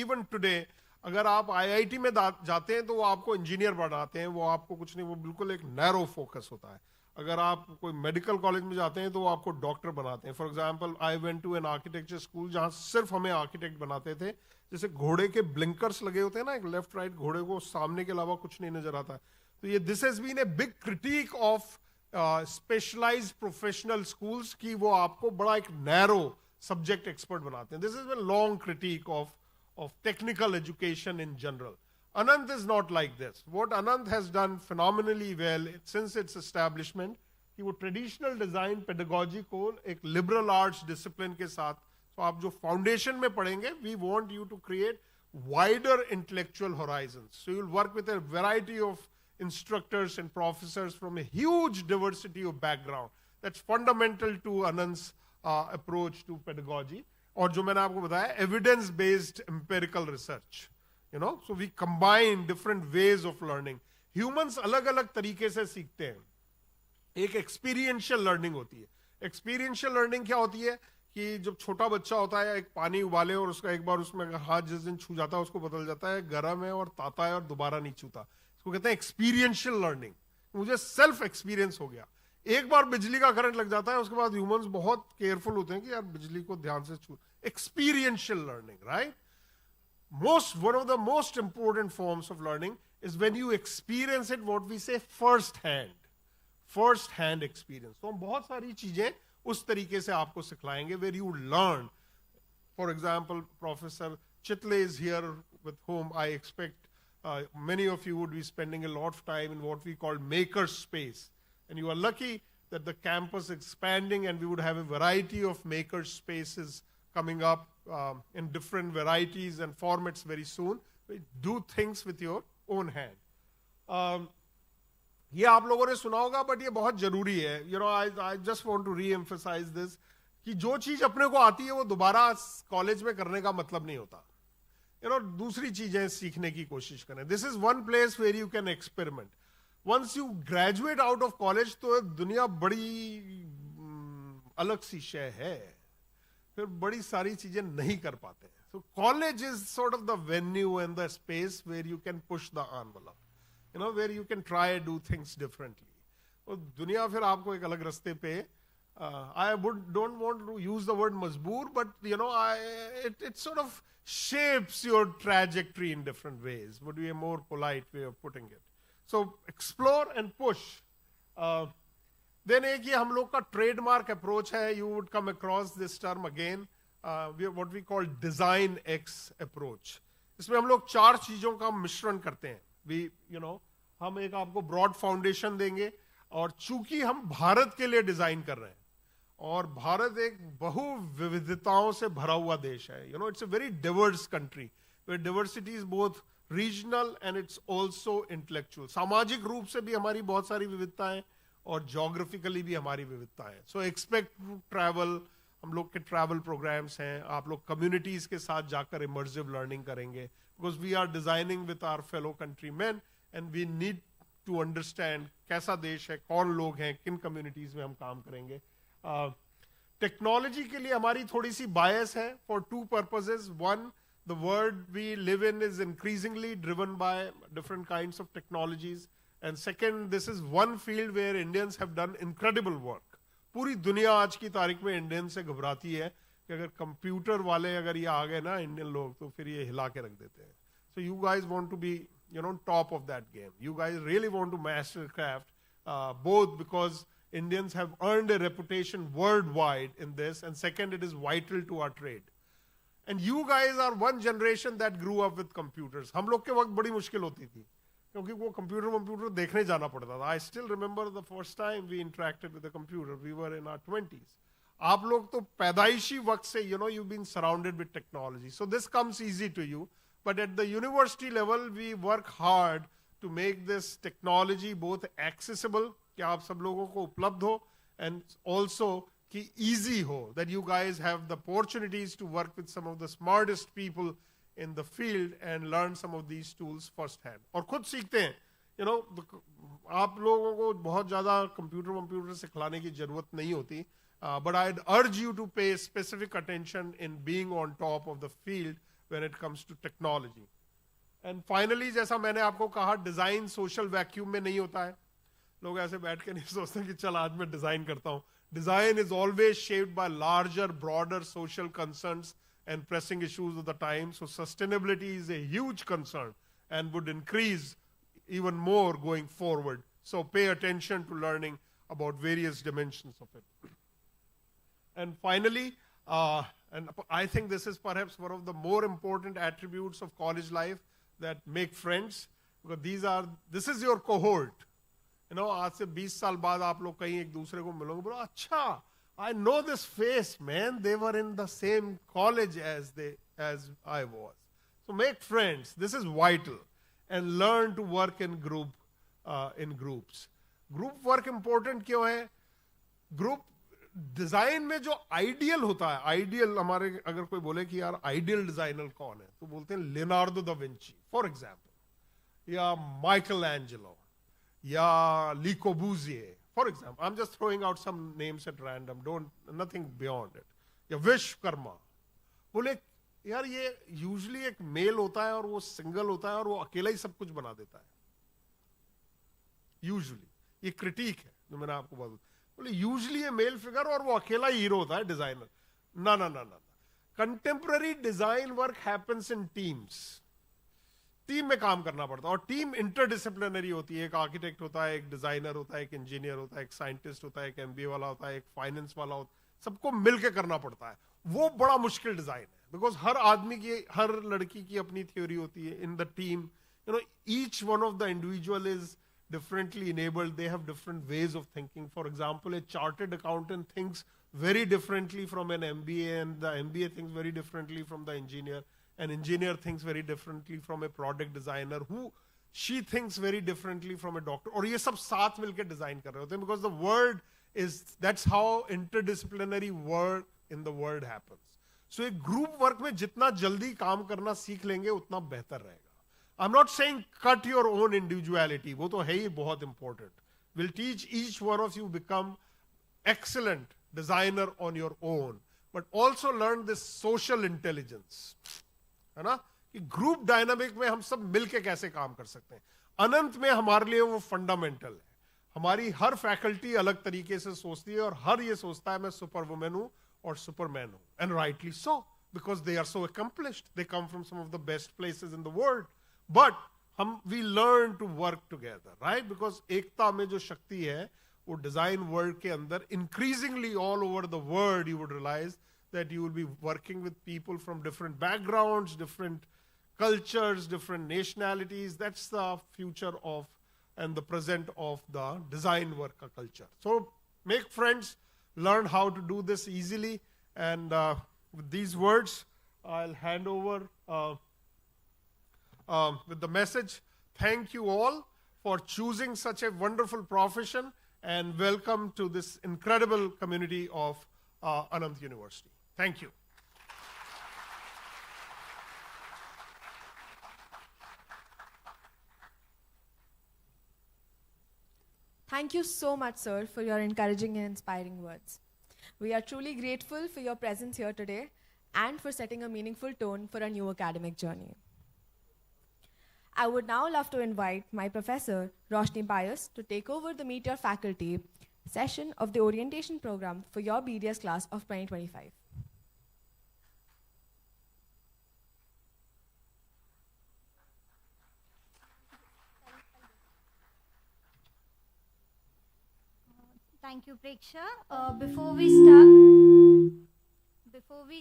Speaker 3: even today अगर आप आईआईटी में जाते हैं तो वो आपको इंजीनियर बनाते हैं, वो आपको कुछ नहीं, वो बिल्कुल एक नैरो फोकस होता है. अगर आप कोई मेडिकल कॉलेज में जाते हैं तो वो आपको डॉक्टर बनाते हैं. For example I went to an architecture school जहां सिर्फ हमें आर्किटेक्ट बनाते थे. जैसे घोड़े के ब्लिंकर्स लगे होते हैं ना, एक लेफ्ट राइट घोड़े को सामने के अलावा कुछ नहीं नजर आता. तो ये this has been a big critic of specialised professional schools की वो आपको बड़ा एक नैरो सब्जेक्ट एक्सपर्ट बनाते हैं. This is a long critic of technical education in general. Anant is not like this. What Anant has done phenomenally well since its establishment, कि वो traditional design pedagogy को एक लिबरल आर्ट्स डिसिप्लिन के साथ, तो आप जो फाउंडेशन में पढ़ेंगे, we want you to create wider intellectual horizons. So you will work with a variety of instructors and professors from a huge diversity of background. That's fundamental to Anant's approach to pedagogy. और जो मैंने आपको बताया, evidence based empirical research, you know, so we combine different ways of learning. Humans अलग अलग तरीके से सीखते हैं. एक एक्सपीरियंशियल लर्निंग होती है. एक्सपीरियंशियल लर्निंग क्या होती है कि जब छोटा बच्चा होता है, एक पानी उबाले और उसका एक बार उसमें हाथ जिस दिन छू जाता है उसको बदल जाता है, गर्म है और ताता है और दोबारा नहीं छूता. इसको कहते हैं एक्सपीरियंशियल लर्निंग. मुझे सेल्फ एक्सपीरियंस हो गया. एक बार बिजली का करंट लग जाता है, उसके बाद ह्यूमंस बहुत केयरफुल होते हैं कि यार बिजली को ध्यान से छू. Experiential learning, right? One of the most important forms of learning is when you experience it, what we say first hand experience. तो हम बहुत सारी चीजें उस तरीके से आपको सिखलाएंगे, where you learn. For example, professor Chitale is here with whom I expect many of you would be spending a lot of time in what we call maker space. And you are lucky that the campus is expanding and we would have a variety of maker spaces coming up in different varieties and formats very soon. Do things with your own hand. ये आप लोगों ने सुना होगा, but ये बहुत जरूरी है. You know, I just want to re-emphasize this कि जो चीज अपने को आती है वो दोबारा कॉलेज में करने का मतलब नहीं होता. You know, दूसरी चीजें सीखने की कोशिश करें. This is one place where you can experiment. Once you graduate out of college, तो दुनिया बड़ी अलग सी शय है. फिर बड़ी सारी चीजें नहीं कर पाते. So college is sort of the venue and the space where you can push the envelope. You know, where you can try do things differently. तो दुनिया फिर आपको एक अलग रास्ते पे, I don't want to use the word मजबूर, but you know, it sort of shapes your trajectory in different ways. Would be a more polite way of putting it. So explore and push. Then एक ये हम लोग का trademark approach है. You would come across this term again. What we call design X approach. इसमें हम लोग चार चीजों का मिश्रण करते हैं. हम एक आपको ब्रॉड फाउंडेशन देंगे, और चूंकि हम भारत के लिए डिजाइन कर रहे हैं, और भारत एक बहु विविधताओं से भरा हुआ देश है. It's a very diverse country, where diversity is both regional and it's also intellectual. सामाजिक रूप से भी हमारी बहुत सारी विविधताएं और ज्योग्राफिकली भी हमारी विविधताएं. सो एक्सपेक्ट टू ट्रैवल. हम लोग के ट्रैवल प्रोग्राम्स हैं. आप लोग कम्युनिटीज के साथ जाकर इमर्सिव लर्निंग करेंगे, because we are designing with our fellow countryman and we need to understand कैसा देश है, कौन लोग हैं, किन कम्युनिटीज में हम काम करेंगे. टेक्नोलॉजी के लिए हमारी थोड़ी सी बायस है for two purposes. One, the world we live in is increasingly driven by different kinds of technologies, and second, this is one field where Indians have done incredible work. पूरी दुनिया आज की तारीख में इंडियन से घबराती है कि अगर कंप्यूटर वाले अगर ये आ गए ना इंडियन लोग, तो फिर ये हिला के रख देते हैं. So you guys want to be top of that game. You guys really want to master craft, both because Indians have earned a reputation worldwide in this, and second, it is vital to our trade. And you guys are one generation that grew up with computers. हम लोग के वक्त बड़ी मुश्किल होती थी, क्योंकि वो कंप्यूटर देखने जाना पड़ता था. I still remember the first time we interacted with a computer. We were in our 20s. आप लोग तो पैदाइशी वक्त से, you've been surrounded with technology. So this comes easy to you. But at the university level, we work hard to make this technology both accessible, कि आप सब लोगों को उपलब्ध हो, and also कि easy हो, that you guys have the opportunities to work with some of the smartest people in the field and learn some of these tools firsthand. और खुद सीखते हैं. You know, आप लोगों को बहुत ज़्यादा कंप्यूटर सिखलाने की ज़रूरत नहीं होती. But I'd urge you to pay specific attention in being on top of the field when it comes to technology. And finally, जैसा मैंने आपको कहा, डिज़ाइन सोशल वैक्यूम में नहीं होता है. लोग ऐसे बैठ के नहीं सोचते कि चल आज मैं डिज़ाइन करता हूँ. Design is always shaped by larger, broader social concerns and pressing issues of the time. So sustainability is a huge concern and would increase even more going forward. So pay attention to learning about various dimensions of it. And finally, and I think this is perhaps one of the more important attributes of college life, that make friends, because this is your cohort. You know, आज से 20 साल बाद आप लोग कहीं एक दूसरे को मिलोगे, बोलो अच्छा, I know this face, man. They were in the same college as I was. So make friends. This is vital, and learn to work in groups. Group work important क्यों है? Group डिजाइन में जो ideal होता है, ideal हमारे अगर कोई बोले कि यार आइडियल डिजाइनर कौन है, तो बोलते हैं Leonardo da Vinci for example, या माइकल एंजेलो, या Le Corbusier for example. I am just throwing out some names at random, don't nothing beyond it. या विश्वकर्मा. बोले यार ये यूजुअली एक मेल होता है और वो सिंगल होता है और वो अकेला ही सब कुछ बना देता है. यूजुअली ये क्रिटिक है जो मैंने आपको बोला. बोले यूजुअली ये मेल फिगर और वो अकेला हीरो होता है डिजाइनर. ना ना ना ना. Contemporary design work happens in teams. Team में काम करना पड़ता है, और टीम इंटरडिसिप्लिनरी होती है. एक आर्किटेक्ट होता है, एक डिजाइनर होता है, एक इंजीनियर होता है, एक साइंटिस्ट होता है, एक एमबीए वाला होता है, एक फाइनेंस वाला होता है. सबको मिलकर करना पड़ता है. वो बड़ा मुश्किल डिजाइन है, बिकॉज हर आदमी की, हर लड़की की अपनी थ्योरी होती है in the team. You know, each one of the individual is differently enabled. They have different ways of thinking. For example, a chartered accountant thinks very differently from an MBA, and the MBA thinks very differently from the engineer. An engineer thinks very differently from a product designer, she thinks very differently from a doctor. और ये सब साथ मिलकर design कर रहे होते हैं, because the word is, that's how interdisciplinary work in the world happens. So एक group work में जितना जल्दी काम करना सीख लेंगे उतना बेहतर रहेगा. I'm not saying cut your own individuality. वो तो है ही बहुत important. Will teach each one of you become excellent designer on your own, but also learn this social intelligence. है ना, कि ग्रुप डायनामिक में हम सब मिलके कैसे काम कर सकते हैं. अनंत में हमारे लिए वो फंडामेंटल है. हमारी हर फैकल्टी अलग तरीके से सोचती है, और हर ये सोचता है मैं सुपर वुमेन हूं और सुपरमैन हूं. And rightly so, because they are so accomplished. They come from some of the best places in the world. But we learn to work together, right? Because एकता में जो शक्ति है वो डिजाइन वर्ल्ड के अंदर, increasingly all over the world you would realize that you will be working with people from different backgrounds, different cultures, different nationalities. That's the future of and the present of the design worker culture. So make friends, learn how to do this easily, and with these words I'll hand over with the message. Thank you all for choosing such a wonderful profession, and welcome to this incredible community of Anand University. Thank you.
Speaker 1: Thank you so much, sir, for your encouraging and inspiring words. We are truly grateful for your presence here today and for setting a meaningful tone for our new academic journey. I would now love to invite my professor, Roshni Bias, to take over the Meet Your Faculty session of the orientation program for your BDes class of 2025.
Speaker 4: Thank you, Preksha. Before we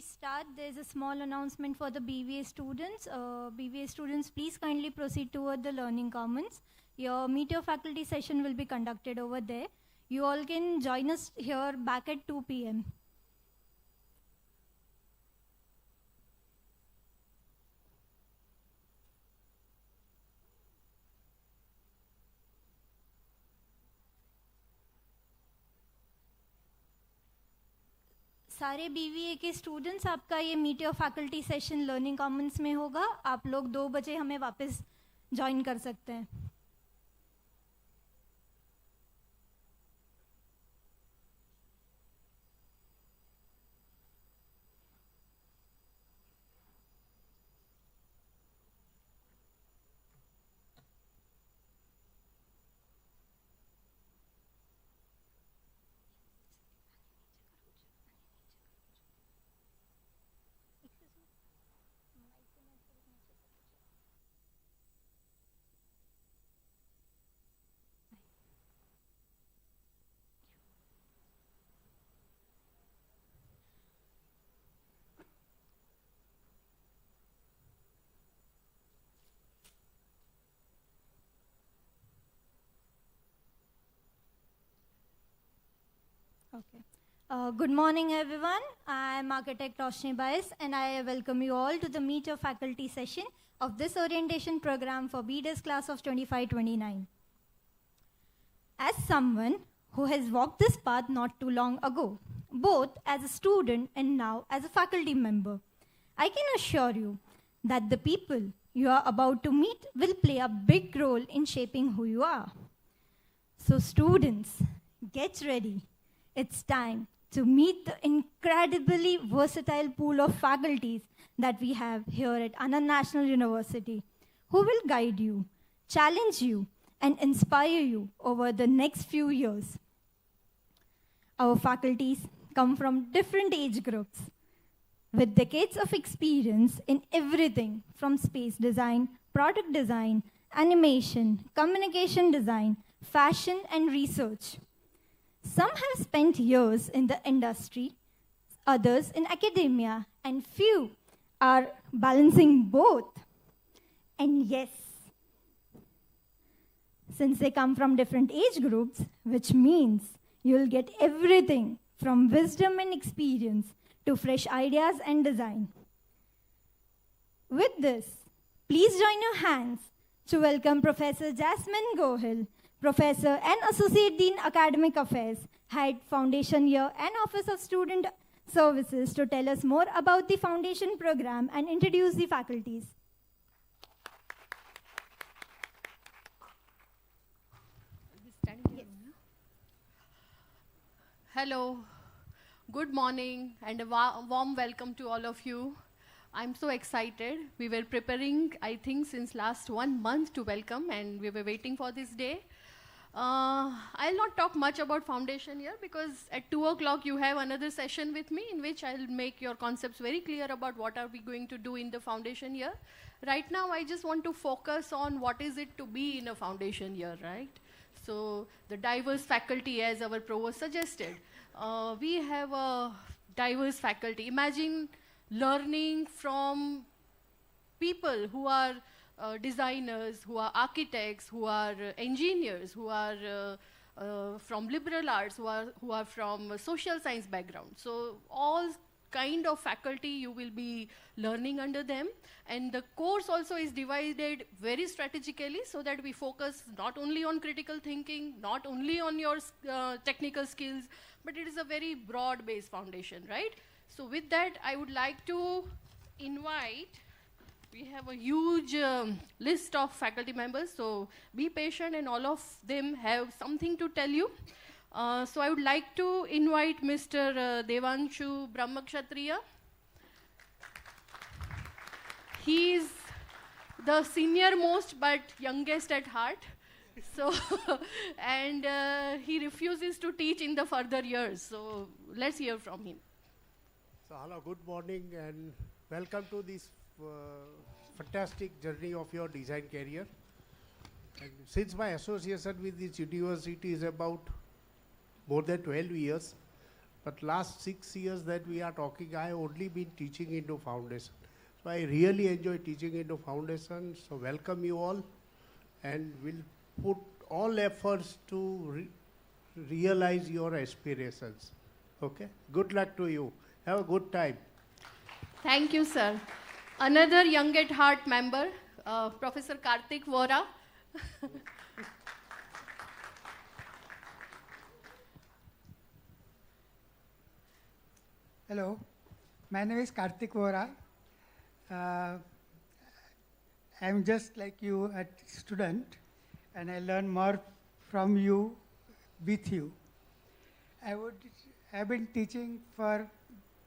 Speaker 4: start, there's a small announcement for the BVA students. BVA students, please kindly proceed toward the Learning Commons. Your Meet Your Faculty session will be conducted over there. You all can join us here back at 2 p.m. सारे BVA के students, आपका ये meet your faculty session learning commons में होगा. आप लोग 2 बजे हमें वापस ज्वाइन कर सकते हैं. Okay. Good morning, everyone. I am Architect Roshni Bais, and I welcome you all to the Meet Your Faculty session of this orientation program for BDes class of 25-29. As someone who has walked this path not too long ago, both as a student and now as a faculty member, I can assure you that the people you are about to meet will play a big role in shaping who you are. So students, get ready. It's time to meet the incredibly versatile pool of faculties that we have here at Anand National University, who will guide you, challenge you, and inspire you over the next few years. Our faculties come from different age groups, with decades of experience in everything from space design, product design, animation, communication design, fashion, and research. Some have spent years in the industry, others in academia, and few are balancing both. And yes, since they come from different age groups, which means you'll get everything from wisdom and experience to fresh ideas and design. With this, please join your hands to welcome Professor Jasmine Gohil, Professor and Associate Dean Academic Affairs, Head Foundation Year and Office of Student Services, to tell us more about the foundation program and introduce the faculties.
Speaker 5: Hello, good morning, and a warm welcome to all of you. I'm so excited. We were preparing, I think, since last 1 month to welcome, and we were waiting for this day. I'll not talk much about foundation here because at 2 o'clock you have another session with me in which I'll make your concepts very clear about what are we going to do in the foundation year. Right now, I just want to focus on what is it to be in a foundation year, right? So the diverse faculty, as our provost suggested, we have a diverse faculty. Imagine learning from people who are designers, who are architects, who are engineers, who are from liberal arts, who are from social science background. So all kind of faculty you will be learning under them. And the course also is divided very strategically so that we focus not only on critical thinking, not only on your technical skills, but it is a very broad-based foundation, right? So with that, I would like to invite, we have a huge list of faculty members, so be patient and all of them have something to tell you. So I would like to invite Mr. Devanshu Brahmakshatriya. He is the senior most but youngest at heart. So, and he refuses to teach in the further years. So let's hear from him.
Speaker 6: So hello, good morning and welcome to this fantastic journey of your design career. And since my association with this university is about more than 12 years, but last 6 years that we are talking, I have only been teaching into foundation. So I really enjoy teaching into foundation. So welcome you all, and we'll put all efforts to realize your aspirations. Okay? Good luck to you. Have a good time.
Speaker 5: Thank you, sir. Another young at heart member, Professor Karthik Vora.
Speaker 7: Hello, my name is Karthik Vora. I'm just like you, a student, and I learn more from you, with you. I've been teaching for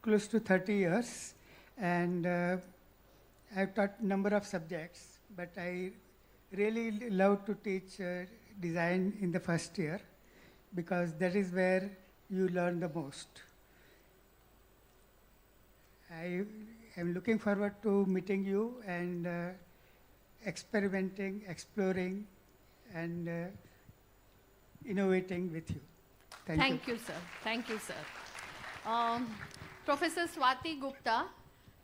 Speaker 7: close to 30 years, and I've taught number of subjects, but I really love to teach design in the first year, because that is where you learn the most. I am looking forward to meeting you and experimenting, exploring, and innovating with you.
Speaker 5: Thank you, sir. Thank you, sir. Professor Swati Gupta,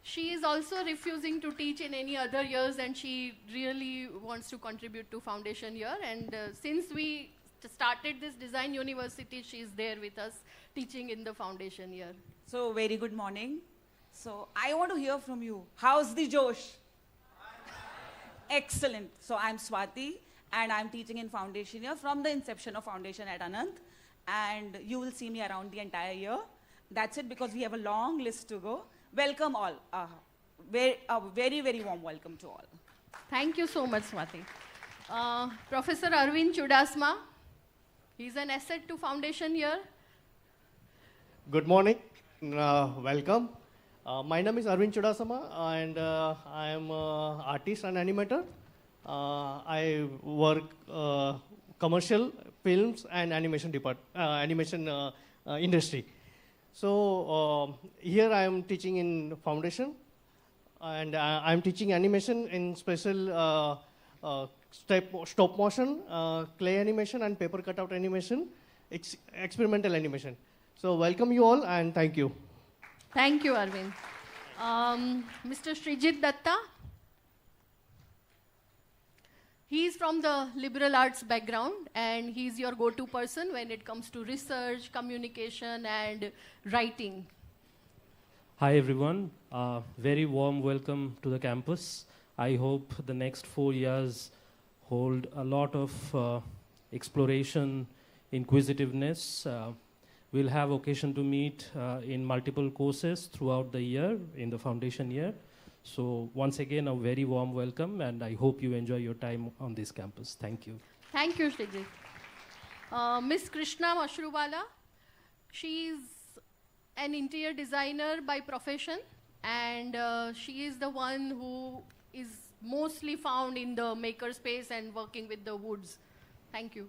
Speaker 5: she is also refusing to teach in any other years, and she really wants to contribute to foundation year. And since we started this design university, she is there with us teaching in the foundation year.
Speaker 8: So very good morning. So I want to hear from you. How's the Josh? Excellent. So I'm Swati and I'm teaching in foundation year from the inception of foundation at Anant. And you will see me around the entire year. That's it, because we have a long list to go. Welcome all. A very, very warm welcome to all.
Speaker 5: Thank you so much, Swati. Professor Arvind Chudasma, he's an asset to foundation year.
Speaker 9: Good morning. Welcome. My name is Arvind Chudasama, and I am an artist and animator. I work commercial films and animation industry. So here I am teaching in foundation, and I am teaching animation in special stop motion, clay animation, and paper cutout animation, experimental animation. So welcome you all, and thank you.
Speaker 5: Thank you, Arvind. Mr. Srijit Datta. He's from the liberal arts background, and he's your go-to person when it comes to research, communication, and writing.
Speaker 10: Hi, everyone. Very warm welcome to the campus. I hope the next 4 years hold a lot of exploration, inquisitiveness. We'll have occasion to meet in multiple courses throughout the year, in the foundation year. So once again, a very warm welcome, and I hope you enjoy your time on this campus. Thank you.
Speaker 5: Thank you, Srijit. Miss Krishna Mashrubala, she's an interior designer by profession, and she is the one who is mostly found in the makerspace and working with the woods. Thank you.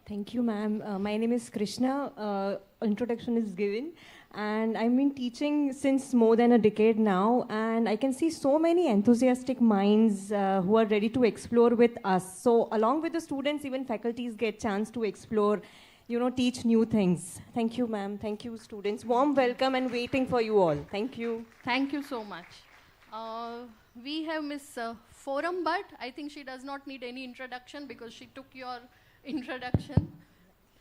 Speaker 11: Thank you, ma'am. My name is Krishna. Introduction is given. And I've been teaching since more than a decade now. And I can see so many enthusiastic minds who are ready to explore with us. So along with the students, even faculties get chance to explore, teach new things. Thank you, ma'am. Thank you, students. Warm welcome and waiting for you all. Thank you.
Speaker 5: Thank you so much. We have Miss Forum Bhatt. I think she does not need any introduction because she took your introduction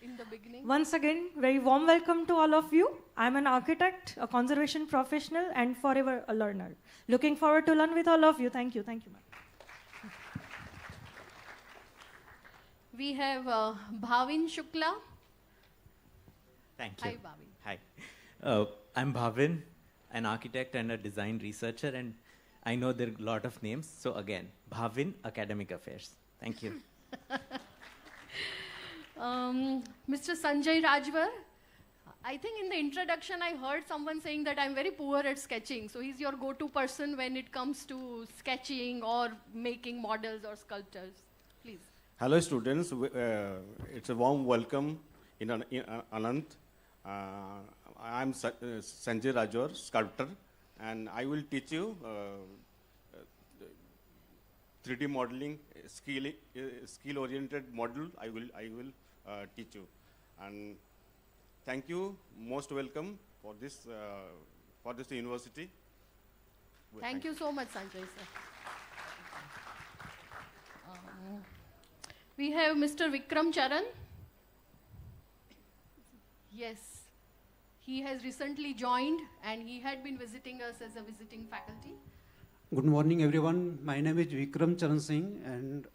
Speaker 5: in the beginning.
Speaker 12: Once again, very warm welcome to all of you. I'm an architect, a conservation professional, and forever a learner. Looking forward to learn with all of you. Thank you. Thank you, ma'am.
Speaker 5: We have Bhavin Shukla.
Speaker 13: Thank you.
Speaker 5: Hi, Bhavin.
Speaker 13: Hi. I'm Bhavin, an architect and a design researcher, and I know there are a lot of names. So again, Bhavin, Academic Affairs. Thank you.
Speaker 5: Mr. Sanjay Rajwar, I think in the introduction I heard someone saying that I'm very poor at sketching. So he's your go-to person when it comes to sketching or making models or sculptures. Please.
Speaker 14: Hello students, it's a warm welcome in Anant. I'm Sanjay Rajwar, sculptor, and I will teach you 3D modeling, skill-oriented model. I will teach you, and thank you. Most welcome for this university.
Speaker 5: Thank you so much, Sanjay sir. We have Mr. Vikram Charan. Yes, he has recently joined, and he had been visiting us as a visiting faculty.
Speaker 15: Good morning, everyone. My name is Vikram Charan Singh, and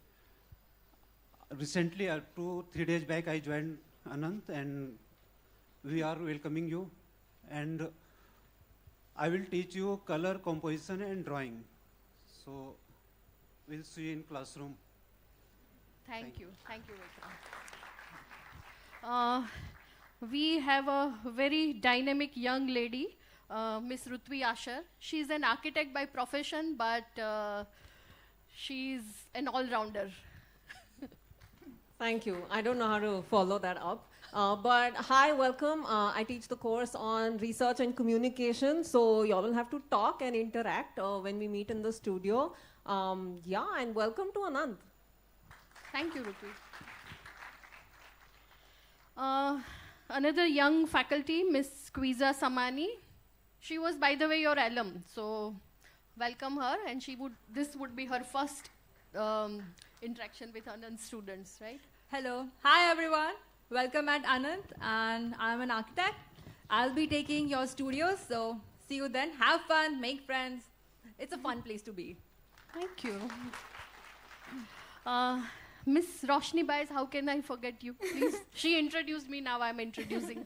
Speaker 15: recently, 2-3 days back, I joined Anant, and we are welcoming you. And I will teach you color composition and drawing. So we'll see you in classroom.
Speaker 5: Thank you. Thank you, Vikram. We have a very dynamic young lady, Miss Rutvi Asher. She's an architect by profession, but she's an all-rounder.
Speaker 16: Thank you. I don't know how to follow that up. But hi, welcome. I teach the course on research and communication. So you all will have to talk and interact when we meet in the studio. Yeah, and welcome to Anand.
Speaker 5: Thank you, Rutvi. Another young faculty, Miss Squeeza Samani. She was, by the way, your alum. So welcome her, and this would be her first interaction with Anand students, right?
Speaker 17: Hello. Hi, everyone. Welcome at Anand, and I'm an architect. I'll be taking your studios, so see you then. Have fun, make friends. It's a fun place to be.
Speaker 5: Thank you. Miss Roshni Bais, how can I forget you? Please. She introduced me, now I'm introducing.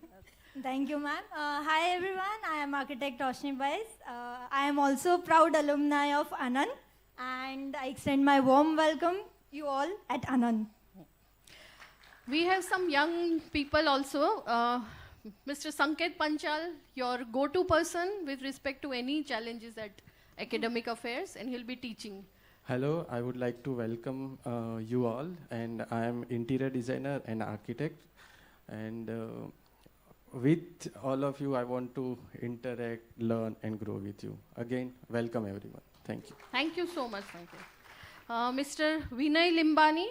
Speaker 4: Thank you, ma'am. Hi, everyone. I am architect Roshni Bais. I am also proud alumni of Anand, and I extend my warm welcome you all at Anand.
Speaker 5: We have some young people also. Mr. Sanket Panchal, your go-to person with respect to any challenges at academic affairs, and he'll be teaching.
Speaker 18: Hello, I would like to welcome you all, and I am interior designer and architect, and with all of you I want to interact, learn and grow with you. Again, welcome everyone. Thank you.
Speaker 5: Thank you so much, Sanket. Mr. Vinay Limbani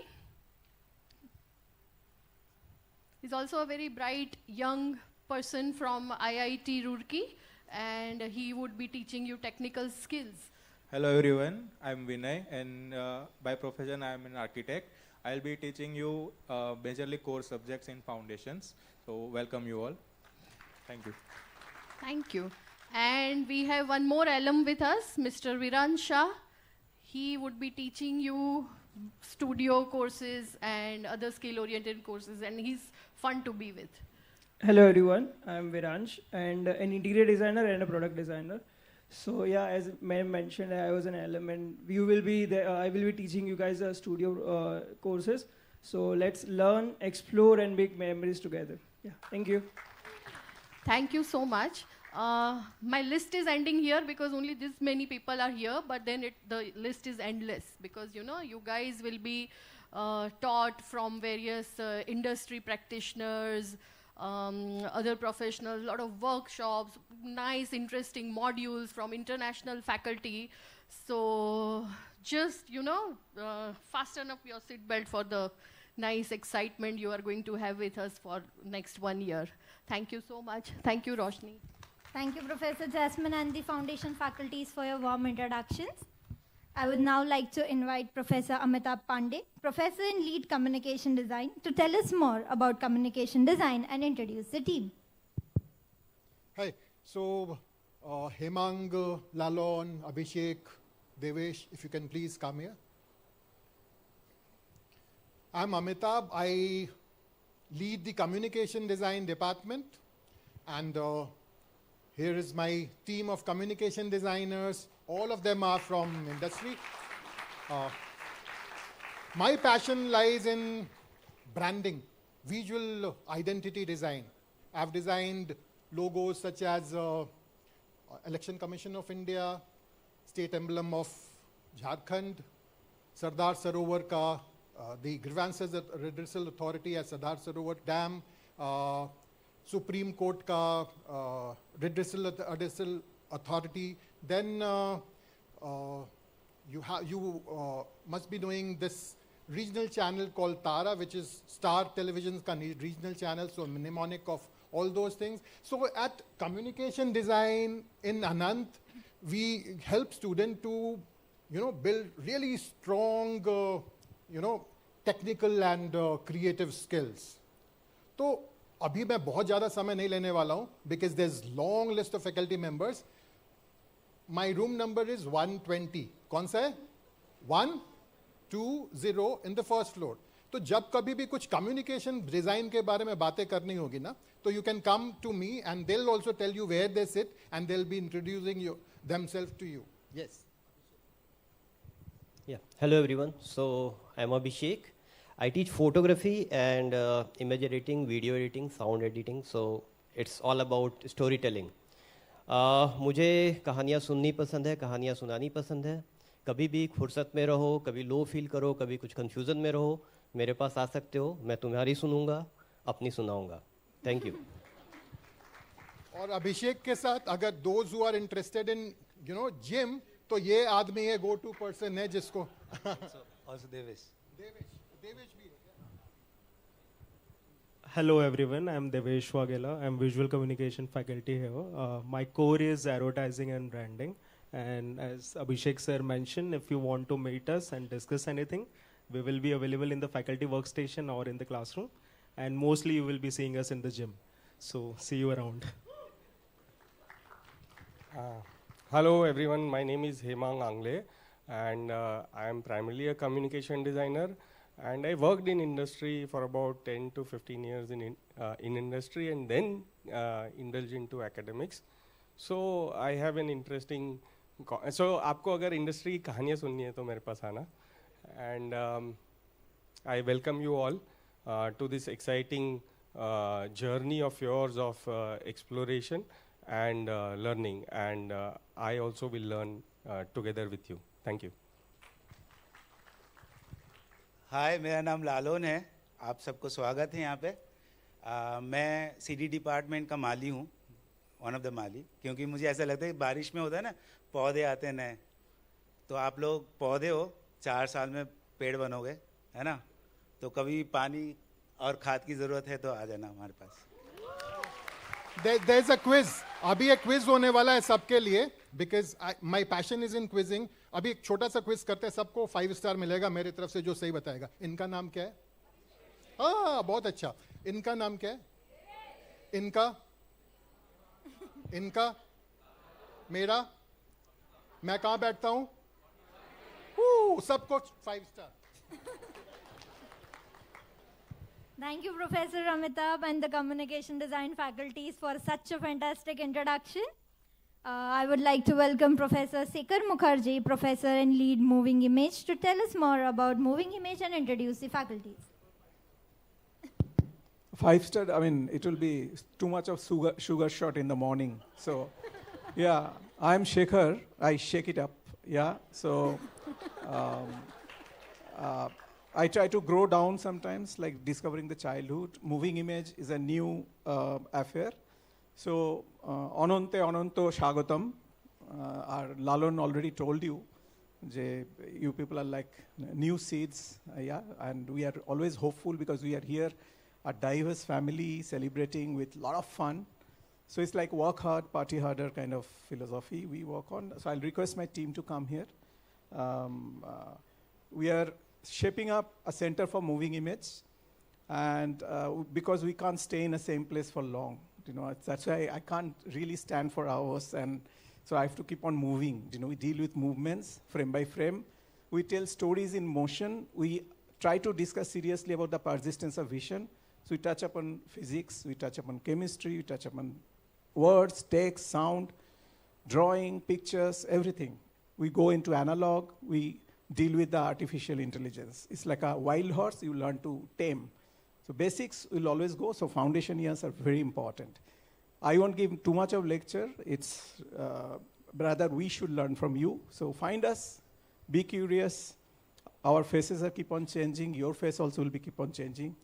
Speaker 5: is also a very bright young person from IIT Roorkee, and he would be teaching you technical skills.
Speaker 19: Hello everyone, I'm Vinay, and by profession I am an architect. I'll be teaching you majorly core subjects in foundations. So welcome you all. Thank you.
Speaker 5: Thank you. And we have one more alum with us, Mr. Viran Shah. He would be teaching you studio courses and other skill-oriented courses, and he's fun to be with.
Speaker 20: Hello everyone, I'm Viransh, and an interior designer and a product designer. So yeah, as ma'am mentioned, I was an alum, and you will be there. I will be teaching you guys studio courses. So let's learn, explore, and make memories together. Yeah, thank you.
Speaker 5: Thank you so much. My list is ending here because only this many people are here, but then the list is endless because you guys will be taught from various industry practitioners, other professionals, a lot of workshops, nice interesting modules from international faculty. So just fasten up your seatbelt for the nice excitement you are going to have with us for next 1 year. Thank you so much. Thank you, Roshni.
Speaker 4: Thank you, Professor Jasmine and the Foundation faculties for your warm introductions. I would now like to invite Professor Amitabh Pandey, Professor in Lead Communication Design, to tell us more about communication design and introduce the team.
Speaker 21: Hi. So, Hemang, Lalon, Abhishek, Devesh, if you can please come here. I'm Amitabh. I lead the communication design department, and here is my team of communication designers. All of them are from industry. My passion lies in branding, visual identity design. I've designed logos such as Election Commission of India, state emblem of Jharkhand, Sardar Sarovar ka, the Grievances Redressal Authority at Sardar Sarovar Dam, Supreme Court ka Redressal Authority. Then you must be knowing this regional channel called Tara, which is Star Television's regional channel, so mnemonic of all those things. So at communication design in Anand, we help students to build really strong technical and creative skills. तो अभी मैं बहुत ज़्यादा समय नहीं लेने वाला हूँ because there's long list of faculty members. My room number is 120. कौन सा है? 120 in the first floor. तो जब कभी भी कुछ कम्युनिकेशन डिजाइन के बारे में बातें करनी होगी ना, तो you can come to me and they will also tell you where they sit and they will be introducing you themselves to you.
Speaker 2: Yes. Yeah. Hello everyone. So I'm Abhishek. I teach photography and image editing, video editing, sound editing. So it's all about storytelling. मुझे कहानियाँ सुननी पसंद है, कहानियाँ सुनानी पसंद है. कभी भी फुर्सत में रहो, कभी लो फील करो, कभी कुछ कंफ्यूजन में रहो, मेरे पास आ सकते हो. मैं तुम्हारी सुनूंगा, अपनी सुनाऊंगा. Thank you.
Speaker 21: और अभिषेक के साथ अगर those who are interested in gym, तो ये आदमी है, गो टू पर्सन है जिसको
Speaker 22: also Devesh.
Speaker 21: देवेश भी है.
Speaker 22: Hello everyone, I'm Devesh Wagela. I'm visual communication faculty here. My core is advertising and branding. And as Abhishek sir mentioned, if you want to meet us and discuss anything, we will be available in the faculty workstation or in the classroom. And mostly you will be seeing us in the gym. So see you around.
Speaker 18: Hello everyone, my name is Hemang Angle and I am primarily a communication designer, and I worked in industry for about 10 to 15 years in industry, and then indulged into academics. So I have an interesting, so आपको अगर industry की कहानियाँ सुननी है तो मेरे पास आना. And I welcome you all to this exciting journey of yours of exploration and learning, and I also will learn together with you. Thank you.
Speaker 22: हाय, मेरा नाम लालोन है. आप सबको स्वागत है यहाँ पे. मैं सीडी डिपार्टमेंट का माली हूँ, वन ऑफ द माली, क्योंकि मुझे ऐसा लगता है कि बारिश में होता है ना, पौधे आते हैं नए, तो आप लोग पौधे हो, 4 साल में पेड़ बनोगे, है ना. तो कभी पानी और खाद की ज़रूरत है तो आ जाना हमारे पास.
Speaker 21: There's a quiz. अभी एक क्विज होने वाला है सबके लिए, because my passion is in quizzing. अभी एक छोटा सा क्विज करते हैं, सबको 5 स्टार मिलेगा मेरे तरफ से जो सही बताएगा. इनका नाम क्या है? हाँ, बहुत अच्छा. इनका नाम क्या है? इनका मेरा, मैं कहाँ बैठता हूँ? सबको 5 star.
Speaker 4: Thank you, Professor Amitabh and the Communication Design faculties for such a fantastic introduction. I would like to welcome Professor Sekar Mukherjee, Professor and Lead Moving Image, to tell us more about moving image and introduce the faculties.
Speaker 23: 5 star, I mean, it will be too much of sugar shot in the morning. So, yeah, I'm Shekhar. I shake it up. Yeah, so I try to grow down sometimes, like discovering the childhood. Moving image is a new affair. So, Anante Ananto Shagatam, our Lalon already told you, you people are like new seeds, yeah, and we are always hopeful because we are here, a diverse family celebrating with a lot of fun. So it's like work hard, party harder kind of philosophy we work on. So I'll request my team to come here. We are shaping up a center for moving image, and because we can't stay in the same place for long, that's why I can't really stand for hours, and so I have to keep on moving. We deal with movements frame by frame. We tell stories in motion. We try to discuss seriously about the persistence of vision. So we touch upon physics, we touch upon chemistry, we touch upon words, text, sound, drawing, pictures, everything. We go into analog, we deal with the artificial intelligence. It's like a wild horse you learn to tame. So basics will always go, so foundation years are very important. I won't give too much of lecture, it's rather we should learn from you. So find us, be curious. Our faces are keep on changing, your face also will be keep on changing.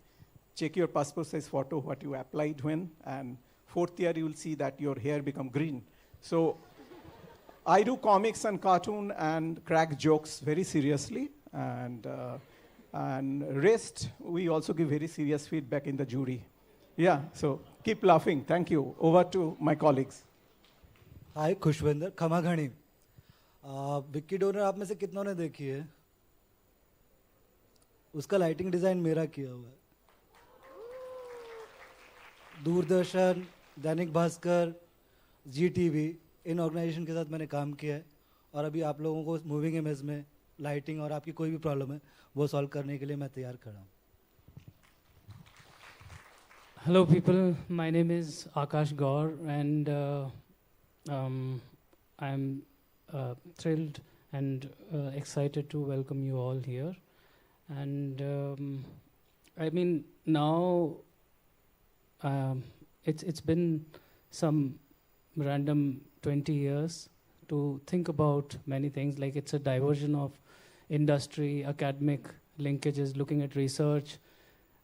Speaker 23: Check your passport size photo, what you applied when, and 4th year you will see that your hair become green. So I do comics and cartoon and crack jokes very seriously, and rest, we also give very serious feedback in the jury. Yeah, so keep laughing. Thank you. Over to my colleagues.
Speaker 22: Hi, Khushwinder, Khama Ghani. Vicky donor आप में से कितनों ने देखी है? उसका lighting design मेरा किया हुआ है. दूरदर्शन, दैनिक भास्कर, जीटीवी, इन ऑर्गेनाइजेशन के साथ मैंने काम किया है, और अभी आप लोगों को मूविंग इमेज में लाइटिंग और आपकी कोई भी प्रॉब्लम है वो सॉल्व करने के लिए मैं तैयार खड़ा हूँ.
Speaker 1: Hello, people. My name is Akash Gaur, and I'm thrilled and excited to welcome you all here. And I mean, now it's been some random 20 years to think about many things. Like, it's a diversion of industry, academic linkages, looking at research,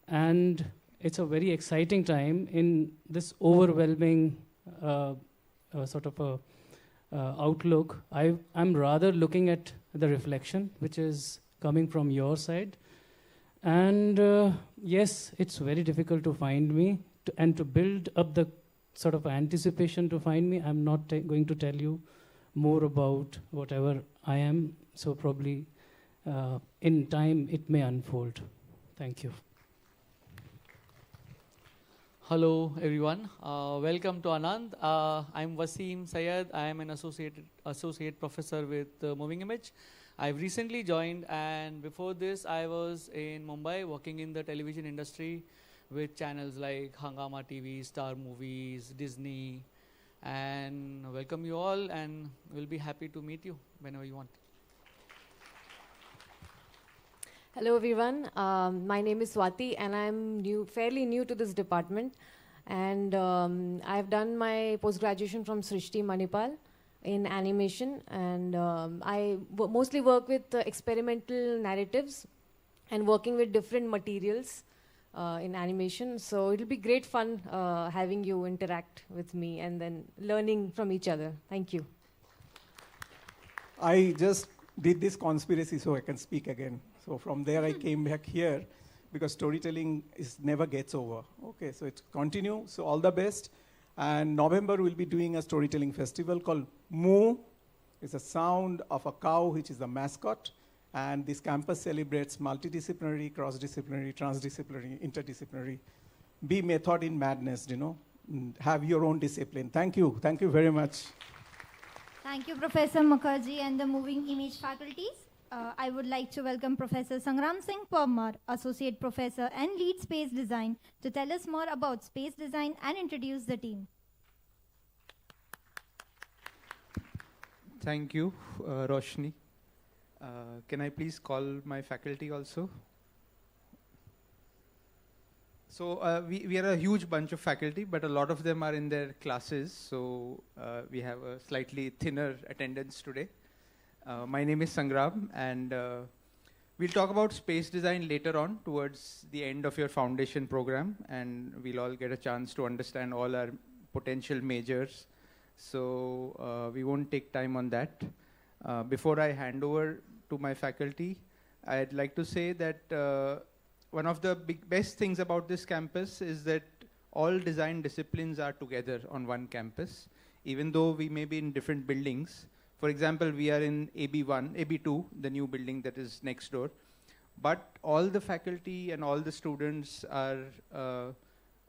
Speaker 1: and it's a very exciting time in this overwhelming sort of a outlook. I'm rather looking at the reflection which is coming from your side. And yes, it's very difficult to find me, and to build up the sort of anticipation to find me, I'm not going to tell you more about whatever I am, so probably in time it may unfold. Thank you.
Speaker 3: Hello, everyone. Welcome to Anand. I'm Wasim Sayed. I am an associate professor with Moving Image. I've recently joined, and before this, I was in Mumbai working in the television industry with channels like Hangama TV, Star Movies, Disney, and welcome you all, and we'll be happy to meet you whenever you want.
Speaker 6: Hello everyone, my name is Swati and I'm fairly new to this department, and I've done my post-graduation from Srishti Manipal in animation, and I mostly work with experimental narratives and working with different materials in animation, so it'll be great fun having you interact with me and then learning from each other. Thank you.
Speaker 23: I just did this conspiracy so I can speak again. So from there I came back here because storytelling never gets over. Okay, so it's continue. So all the best. And November we'll be doing a storytelling festival called Moo. It's a sound of a cow, which is the mascot. And this campus celebrates multidisciplinary, cross-disciplinary, transdisciplinary, interdisciplinary. Be method in madness, have your own discipline. Thank you. Thank you very much.
Speaker 4: Thank you, Professor Mukherjee and the Moving Image faculties. I would like to welcome Professor Sangram Singh Parmar, Associate Professor and Lead Space Design, to tell us more about space design and introduce the team.
Speaker 19: Thank you, Roshni. Can I please call my faculty also? So we are a huge bunch of faculty, but a lot of them are in their classes, so we have a slightly thinner attendance today. My name is Sangram, and we'll talk about space design later on towards the end of your foundation program, and we'll all get a chance to understand all our potential majors. So we won't take time on that. Before I hand over to my faculty, I'd like to say that one of the best things about this campus is that all design disciplines are together on one campus, even though we may be in different buildings. For example, we are in AB2, the new building that is next door. But all the faculty and all the students are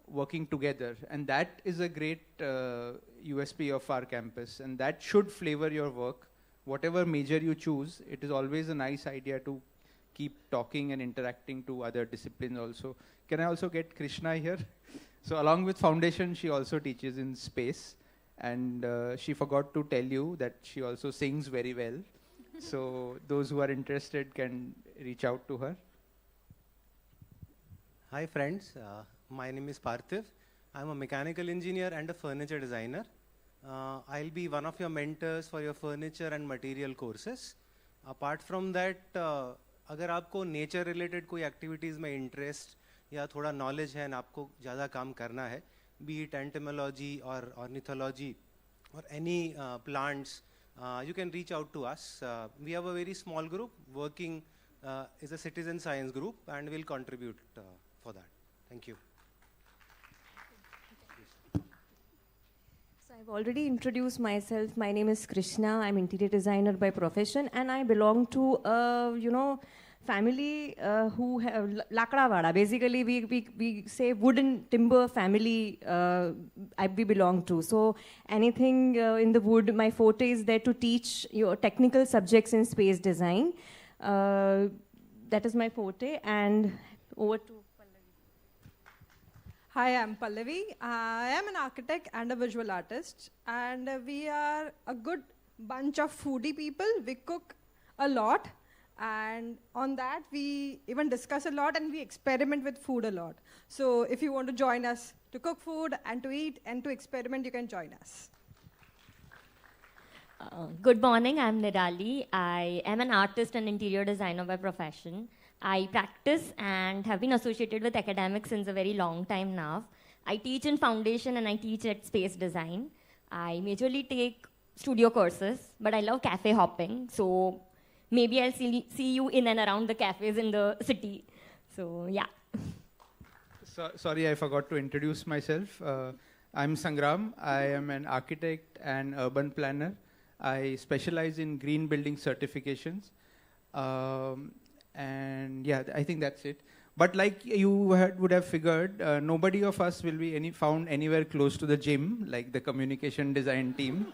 Speaker 19: working together. And that is a great USP of our campus. And that should flavor your work. Whatever major you choose, it is always a nice idea to keep talking and interacting to other disciplines also. Can I also get Krishna here? So along with foundation, she also teaches in space. And she forgot to tell you that she also sings very well. So those who are interested can reach out to her.
Speaker 24: Hi friends, my name is Parthiv. I'm a mechanical engineer and a furniture designer. I'll be one of your mentors for your furniture and material courses. Apart from that, अगर आपको nature related कोई activities में interest या थोड़ा knowledge है ना आपको ज़्यादा काम करना है, be it entomology or ornithology or any plants, you can reach out to us. We have a very small group working as a citizen science group, and we'll contribute for that. Thank you.
Speaker 11: So I've already introduced myself. My name is Krishna. I'm interior designer by profession, and I belong to family who have Lakdawada. Basically, we say wooden timber family we belong to. So anything in the wood, my forte is there to teach your technical subjects in space design. That is my forte, and over to
Speaker 7: Hi, I'm Pallavi. I am an architect and a visual artist, and we are a good bunch of foodie people. We cook a lot, and on that we even discuss a lot and we experiment with food a lot. So if you want to join us to cook food and to eat and to experiment, you can join us.
Speaker 8: Good morning, I'm Nirali. I am an artist and interior designer by profession. I practice and have been associated with academics since a very long time now. I teach in foundation and I teach at Space Design. I majorly take studio courses, but I love cafe hopping. So maybe I'll see you in and around the cafes in the city. So yeah.
Speaker 19: Sorry, I forgot to introduce myself. I'm Sangram. I am an architect and urban planner. I specialize in green building certifications. And yeah, I think that's it. But like you would have figured, nobody of us will be found anywhere close to the gym, like the communication design team.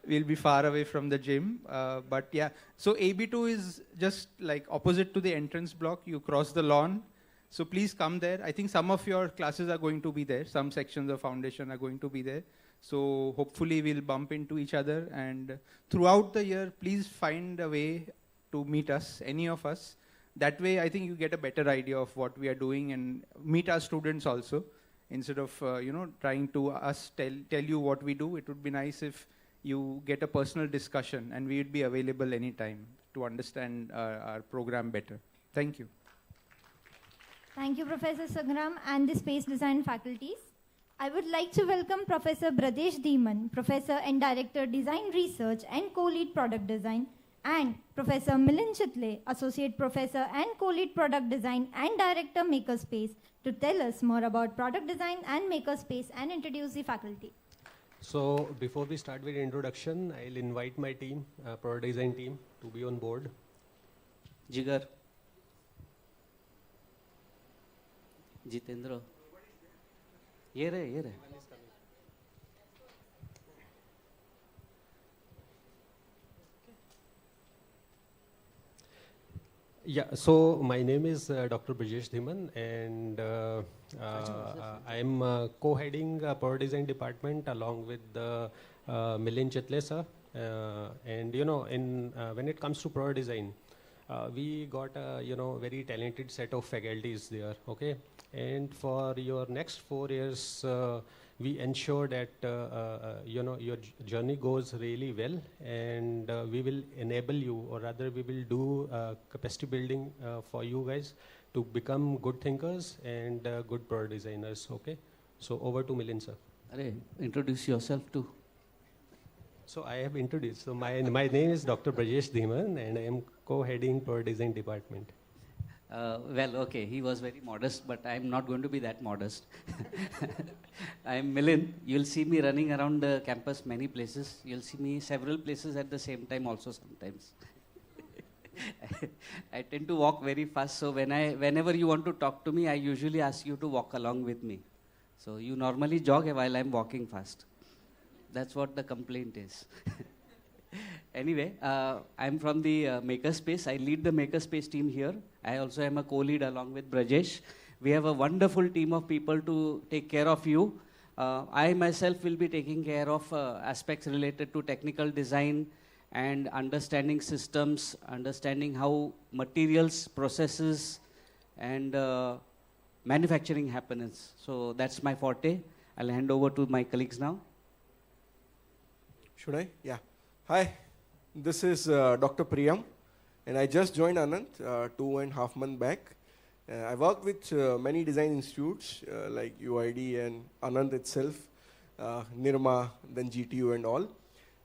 Speaker 19: We'll be far away from the gym. But yeah, so AB2 is just like opposite to the entrance block. You cross the lawn. So please come there. I think some of your classes are going to be there. Some sections of foundation are going to be there. So hopefully we'll bump into each other. And throughout the year, please find a way to meet us, any of us. That way, I think you get a better idea of what we are doing and meet our students also. Instead of trying to tell you what we do, it would be nice if you get a personal discussion and we would be available anytime to understand our program better. Thank you.
Speaker 4: Thank you, Professor Sangram and the Space Design faculties. I would like to welcome Professor Bradesh Dhiman, Professor and Director Design Research and Co-Lead Product Design, and Professor Milind Chitle, Associate Professor and Co-Lead Product Design and Director Makerspace, to tell us more about product design and Makerspace and introduce the faculty.
Speaker 9: So before we start with introduction, I'll invite my team, product design team, to be on board.
Speaker 10: Jigar. Jitendra. Ye re.
Speaker 9: Yeah, so my name is Dr. Brajesh Dhiman, and I'm co-heading product design department along with Milind Chitle sir. And when it comes to product design, we got a very talented set of faculties there. Okay, and for your next 4 years, we ensure that your journey goes really well, and we will enable you, or rather we will do capacity building for you guys to become good thinkers and good product designers. Okay, so over to Milind sir.
Speaker 10: Introduce yourself too.
Speaker 9: So I have introduced. So my name is Dr. Brajesh Dhiman, and I am co-heading product design department.
Speaker 10: Well, okay, he was very modest, but I'm not going to be that modest. I'm Milind. You'll see me running around the campus many places. You'll see me several places at the same time also sometimes. I tend to walk very fast, so whenever you want to talk to me, I usually ask you to walk along with me. So you normally jog while I'm walking fast. That's what the complaint is. Anyway, I'm from the Makerspace. I lead the Makerspace team here. I also am a co-lead along with Brajesh. We have a wonderful team of people to take care of you. I myself will be taking care of aspects related to technical design and understanding systems, understanding how materials, processes, and manufacturing happens. So that's my forte. I'll hand over to my colleagues now.
Speaker 25: Should I? Yeah. Hi, this is Dr. Priyam, and I just joined Anant 2.5 months back. I worked with many design institutes like UID and Anant itself, Nirma, then GTU and all.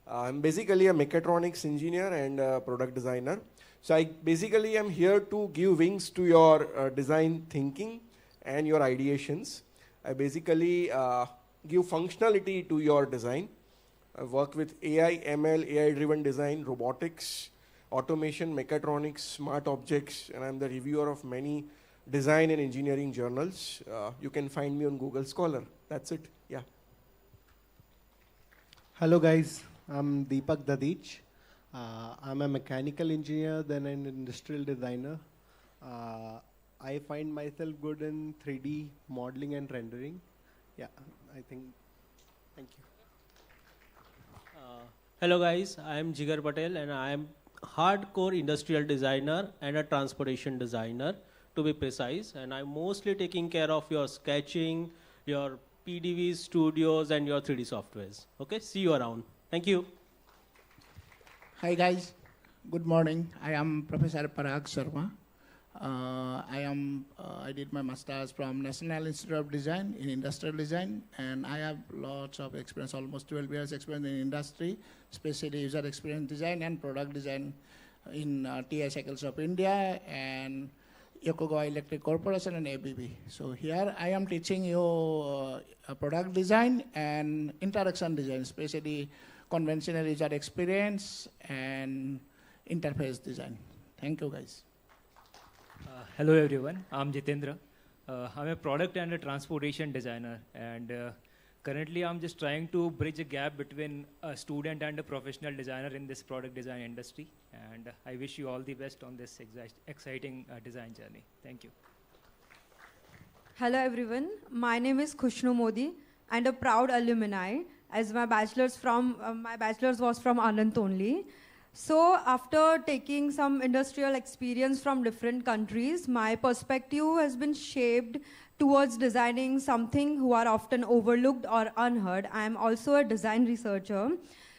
Speaker 25: I'm basically a mechatronics engineer and a product designer. So I basically am here to give wings to your design thinking and your ideations. I basically give functionality to your design. I work with AI, ML, AI-driven design, robotics, automation, mechatronics, smart objects, and I'm the reviewer of many design and engineering journals. You can find me on Google Scholar. That's it. Yeah.
Speaker 26: Hello, guys. I'm Deepak Dadich. I'm a mechanical engineer, then an industrial designer. I find myself good in 3D modeling and rendering. Yeah, I think, thank you.
Speaker 12: Hello guys, I am Jigar Patel and I am hardcore industrial designer and a transportation designer to be precise, and I'm mostly taking care of your sketching, your PDV studios and your 3D softwares. Okay, see you around. Thank you.
Speaker 13: Hi guys, good morning. I am Professor Parag Sharma. I did my master's from National Institute of Design in Industrial Design, and I have lots of experience, almost 12 years experience in industry, especially user experience design and product design in TI Cycles of India and Yokogawa Electric Corporation and ABB. So here I am teaching you product design and interaction design, especially conventional user experience and interface design. Thank you guys.
Speaker 14: Hello everyone, I'm Jitendra. I'm a product and a transportation designer, and currently I'm just trying to bridge a gap between a student and a professional designer in this product design industry, and I wish you all the best on this exciting design journey. Thank you.
Speaker 15: Hello everyone, my name is Khushnu Modi and a proud alumni, as my bachelor's was from Anand only. So after taking some industrial experience from different countries, my perspective has been shaped towards designing something who are often overlooked or unheard. I am also a design researcher.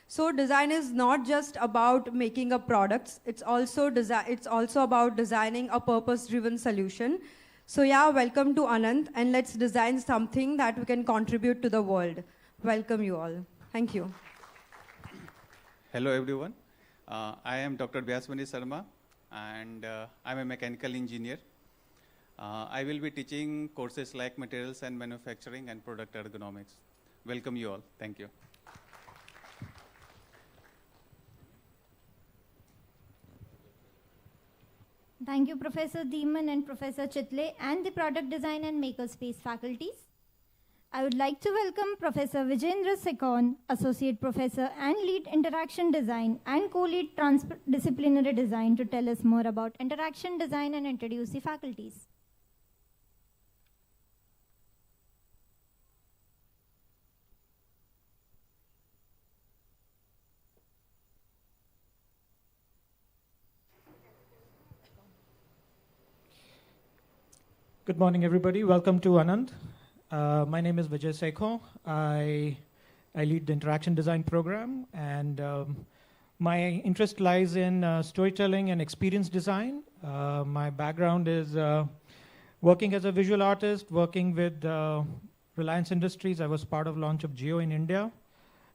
Speaker 15: So design is not just about making a product, it's also about designing a purpose-driven solution. So yeah, welcome to Anand, and let's design something that we can contribute to the world. Welcome you all. Thank you.
Speaker 16: Hello everyone. I am Dr. Vyasmani Sharma, and I'm a mechanical engineer. I will be teaching courses like materials and manufacturing and product ergonomics. Welcome you all. Thank you.
Speaker 4: Thank you, Professor Deeman and Professor Chitle and the Product Design and Makerspace faculties. I would like to welcome Professor Vijendra Sekon, Associate Professor and Lead Interaction Design and Co-Lead Transdisciplinary Design, to tell us more about interaction design and introduce the faculties.
Speaker 17: Good morning, everybody. Welcome to Anand. My name is Vijay Sekho. I lead the interaction design program, and my interest lies in storytelling and experience design. My background is working as a visual artist, working with Reliance Industries. I was part of launch of Jio in India.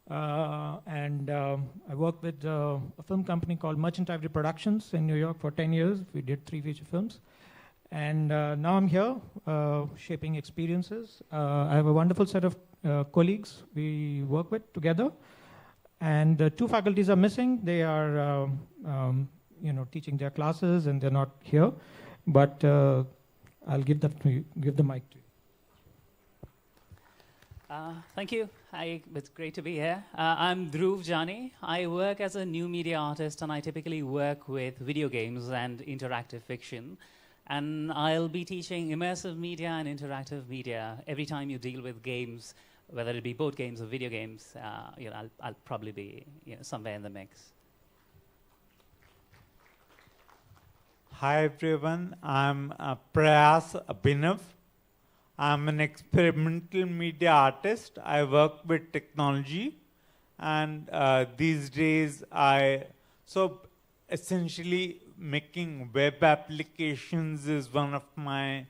Speaker 17: And I worked with a film company called Merchant Ivory Productions in New York for 10 years. We did 3 feature films. And now I'm here shaping experiences. I have a wonderful set of colleagues we work with together. And 2 faculties are missing. They are teaching their classes and they're not here. But I'll give the mic to you.
Speaker 27: Thank you. It's great to be here. I'm Dhruv Jani. I work as a new media artist, and I typically work with video games and interactive fiction. And I'll be teaching immersive media and interactive media. Every time you deal with games, whether it be board games or video games, I'll probably be somewhere in the mix.
Speaker 28: Hi everyone, I'm Prayas Abhinav. I'm an experimental media artist. I work with technology, and these days essentially making web applications is one of my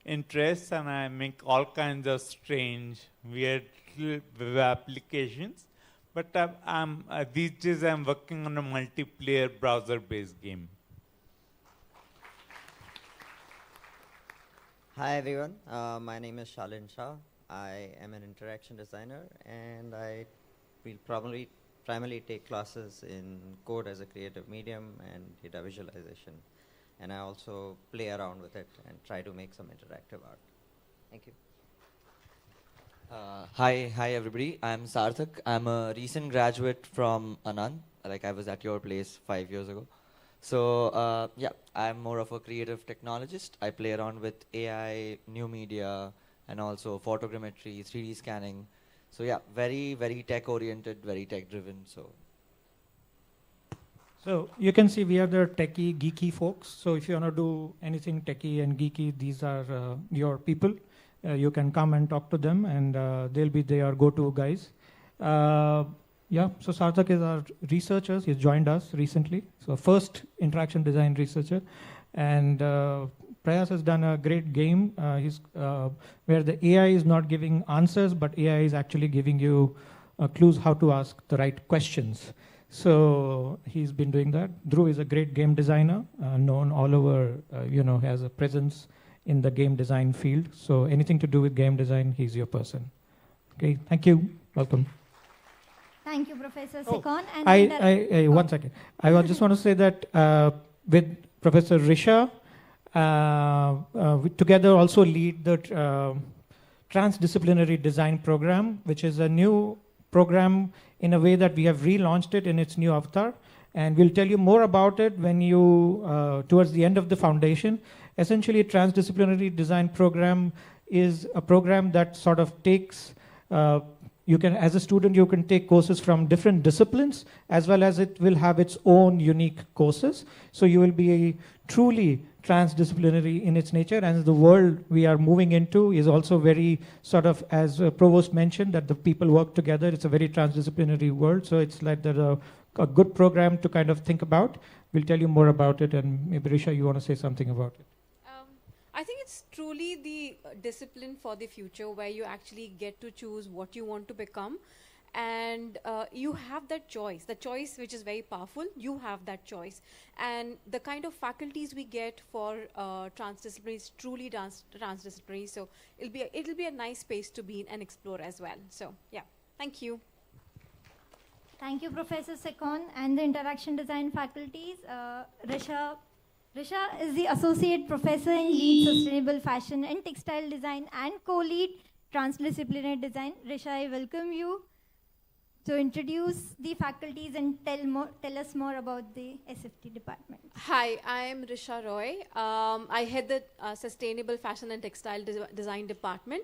Speaker 28: interests, and I make all kinds of strange, weird web applications. But these days I'm working on a multiplayer browser-based game.
Speaker 29: Hi everyone, my name is Shalin Shah. I am an interaction designer, and I will primarily take classes in code as a creative medium and data visualization. And I also play around with it and try to make some interactive art. Thank you.
Speaker 30: Hi everybody. I'm Sarthak. I'm a recent graduate from Anand. I was at your place 5 years ago.
Speaker 29: So yeah, I'm more of a creative technologist. I play around with AI, new media, and also photogrammetry, 3D scanning. So yeah, very, very tech oriented, very tech driven.
Speaker 17: So you can see we are the techie, geeky folks. So if you want to do anything techie and geeky, these are your people. You can come and talk to them, and they'll be their go-to guys. Yeah, so Sarthak is our researcher. He's joined us recently. So first interaction design researcher. And Prayas has done a great game where the AI is not giving answers, but AI is actually giving you clues how to ask the right questions. So he's been doing that. Dhruv is a great game designer, known all over, has a presence in the game design field. So anything to do with game design, he's your person. Okay, thank you. Welcome.
Speaker 4: Thank you, Professor
Speaker 17: Oh,
Speaker 4: Sekon. And
Speaker 17: one second. I just want to say that with Professor Risha, we together also lead the transdisciplinary design program, which is a new program in a way that we have relaunched it in its new avatar. And we'll tell you more about it when towards the end of the foundation. Essentially, a transdisciplinary design program is a program that sort of takes as a student, you can take courses from different disciplines, as well as it will have its own unique courses. So you will be truly transdisciplinary in its nature, and the world we are moving into is also very sort of, as Provost mentioned, that the people work together. It's a very transdisciplinary world, so it's like a good program to kind of think about. We'll tell you more about it, and maybe Risha, you want to say something about it?
Speaker 1: I think it's truly the discipline for the future, where you actually get to choose what you want to become, and you have that choice. The choice, which is very powerful, you have that choice. And the kind of faculties we get for transdisciplinary is truly transdisciplinary. So it'll be a nice space to be in and explore as well. So yeah, thank you.
Speaker 4: Thank you, Professor Sekon and the interaction design faculties. Risha is the Associate Professor in Lead Sustainable Fashion and Textile Design and Co-Lead Transdisciplinary Design. Risha, I welcome you to introduce the faculties and tell us more about the SFT department.
Speaker 1: Hi, I am Risha Roy. I head the Sustainable Fashion and Textile Design Department.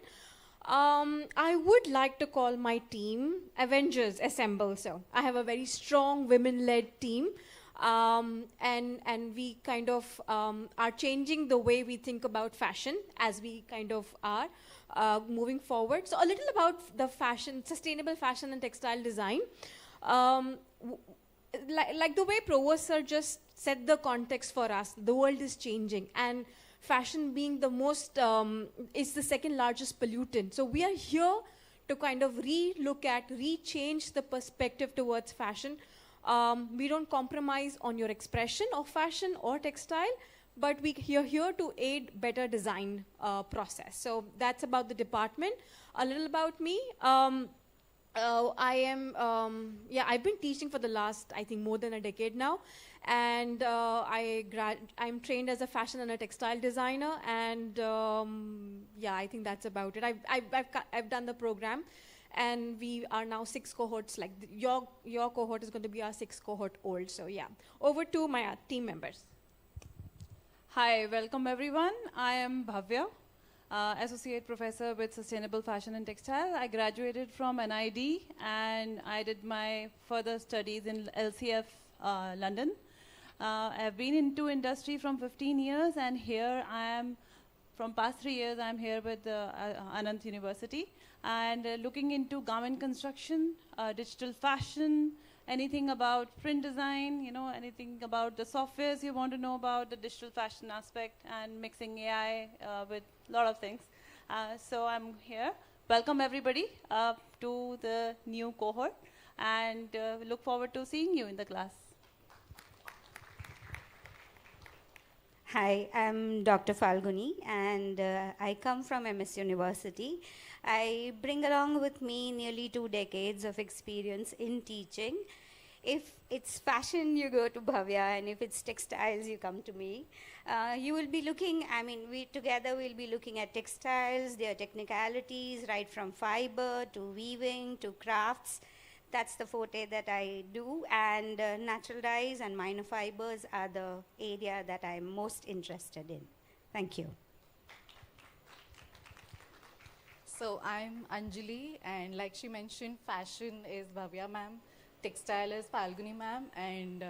Speaker 1: I would like to call my team Avengers Assemble. So I have a very strong women-led team. And we kind of are changing the way we think about fashion as we kind of are moving forward. So a little about the sustainable fashion and textile design. Like the way Provost sir just set the context for us, the world is changing, and fashion being is the second largest pollutant. So we are here to kind of rechange the perspective towards fashion. We don't compromise on your expression of fashion or textile, but we are here to aid better design process. So that's about the department. A little about me. I've been teaching for the last, I think, more than a decade now. And I'm trained as a fashion and a textile designer. And I think that's about it. I've done the program. And we are now 6 cohorts, like your cohort is going to be our 6th cohort old. So yeah, over to my team members.
Speaker 2: Hi, welcome everyone. I am Bhavya, Associate Professor with Sustainable Fashion and Textile. I graduated from NID and I did my further studies in LCF London. I've been into industry from 15 years, and here I am, from past 3 years, I'm here with Anand University. And looking into garment construction, digital fashion, anything about print design, anything about the softwares you want to know about, the digital fashion aspect, and mixing AI with a lot of things. So I'm here. Welcome everybody to the new cohort, and we look forward to seeing you in the class.
Speaker 3: Hi, I'm Dr. Falguni, and I come from MS University. I bring along with me nearly 2 decades of experience in teaching. If it's fashion, you go to Bhavya, and if it's textiles, you come to me. You will be looking, we together will be looking at textiles, their technicalities, right from fiber to weaving to crafts. That's the forte that I do, and natural dyes and minor fibers are the area that I'm most interested in. Thank you.
Speaker 5: So I'm Anjali, and like she mentioned, fashion is Bhavya ma'am, textile is Falguni ma'am, and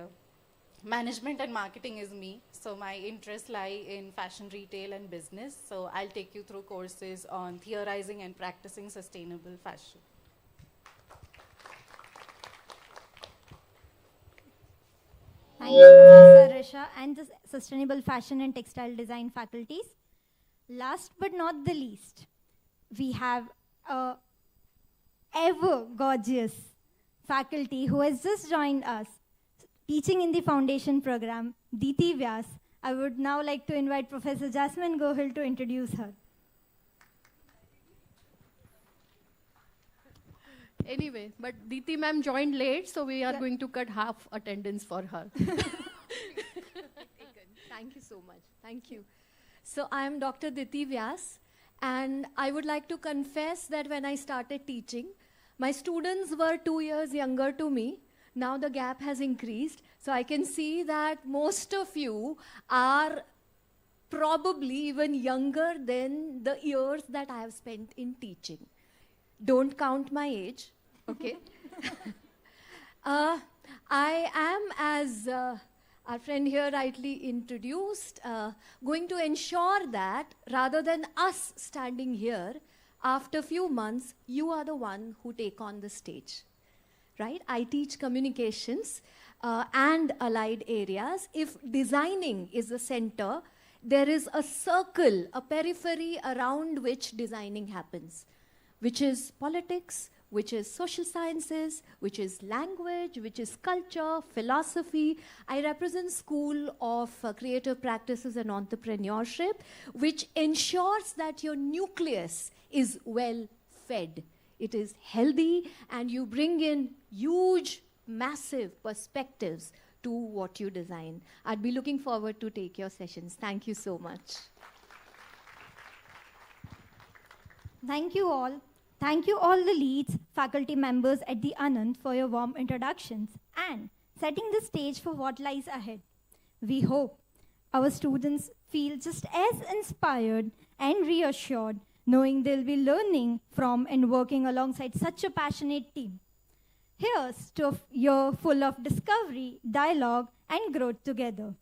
Speaker 5: management and marketing is me. So my interests lie in fashion retail and business. So I'll take you through courses on theorizing and practicing sustainable fashion.
Speaker 4: Thank you, Professor Risha and the Sustainable Fashion and Textile Design faculties. Last but not the least, we have a ever gorgeous faculty who has just joined us, teaching in the foundation program, Diti Vyas. I would now like to invite Professor Jasmine Gohil to introduce her.
Speaker 6: Anyway, but Diti ma'am joined late, so we are going to cut half attendance for her.
Speaker 7: Thank you so much. Thank you. So I am Dr. Diti Vyas, and I would like to confess that when I started teaching, my students were 2 years younger to me. Now the gap has increased, so I can see that most of you are probably even younger than the years that I have spent in teaching. Don't count my age, okay? I am, as our friend here rightly introduced, going to ensure that rather than us standing here, after a few months, you are the one who take on the stage, right? I teach communications and allied areas. If designing is the center, there is a circle, a periphery around which designing happens, which is politics, which is social sciences, which is language, which is culture, philosophy. I represent School of Creative Practices and Entrepreneurship, which ensures that your nucleus is well fed. It is healthy, and you bring in huge, massive perspectives to what you design. I'd be looking forward to take your sessions. Thank you so much.
Speaker 4: Thank you all. Thank you all the leads, faculty members at the Anand for your warm introductions and setting the stage for what lies ahead. We hope our students feel just as inspired and reassured knowing they'll be learning from and working alongside such a passionate team. Here's to a year full of discovery, dialogue, and growth together.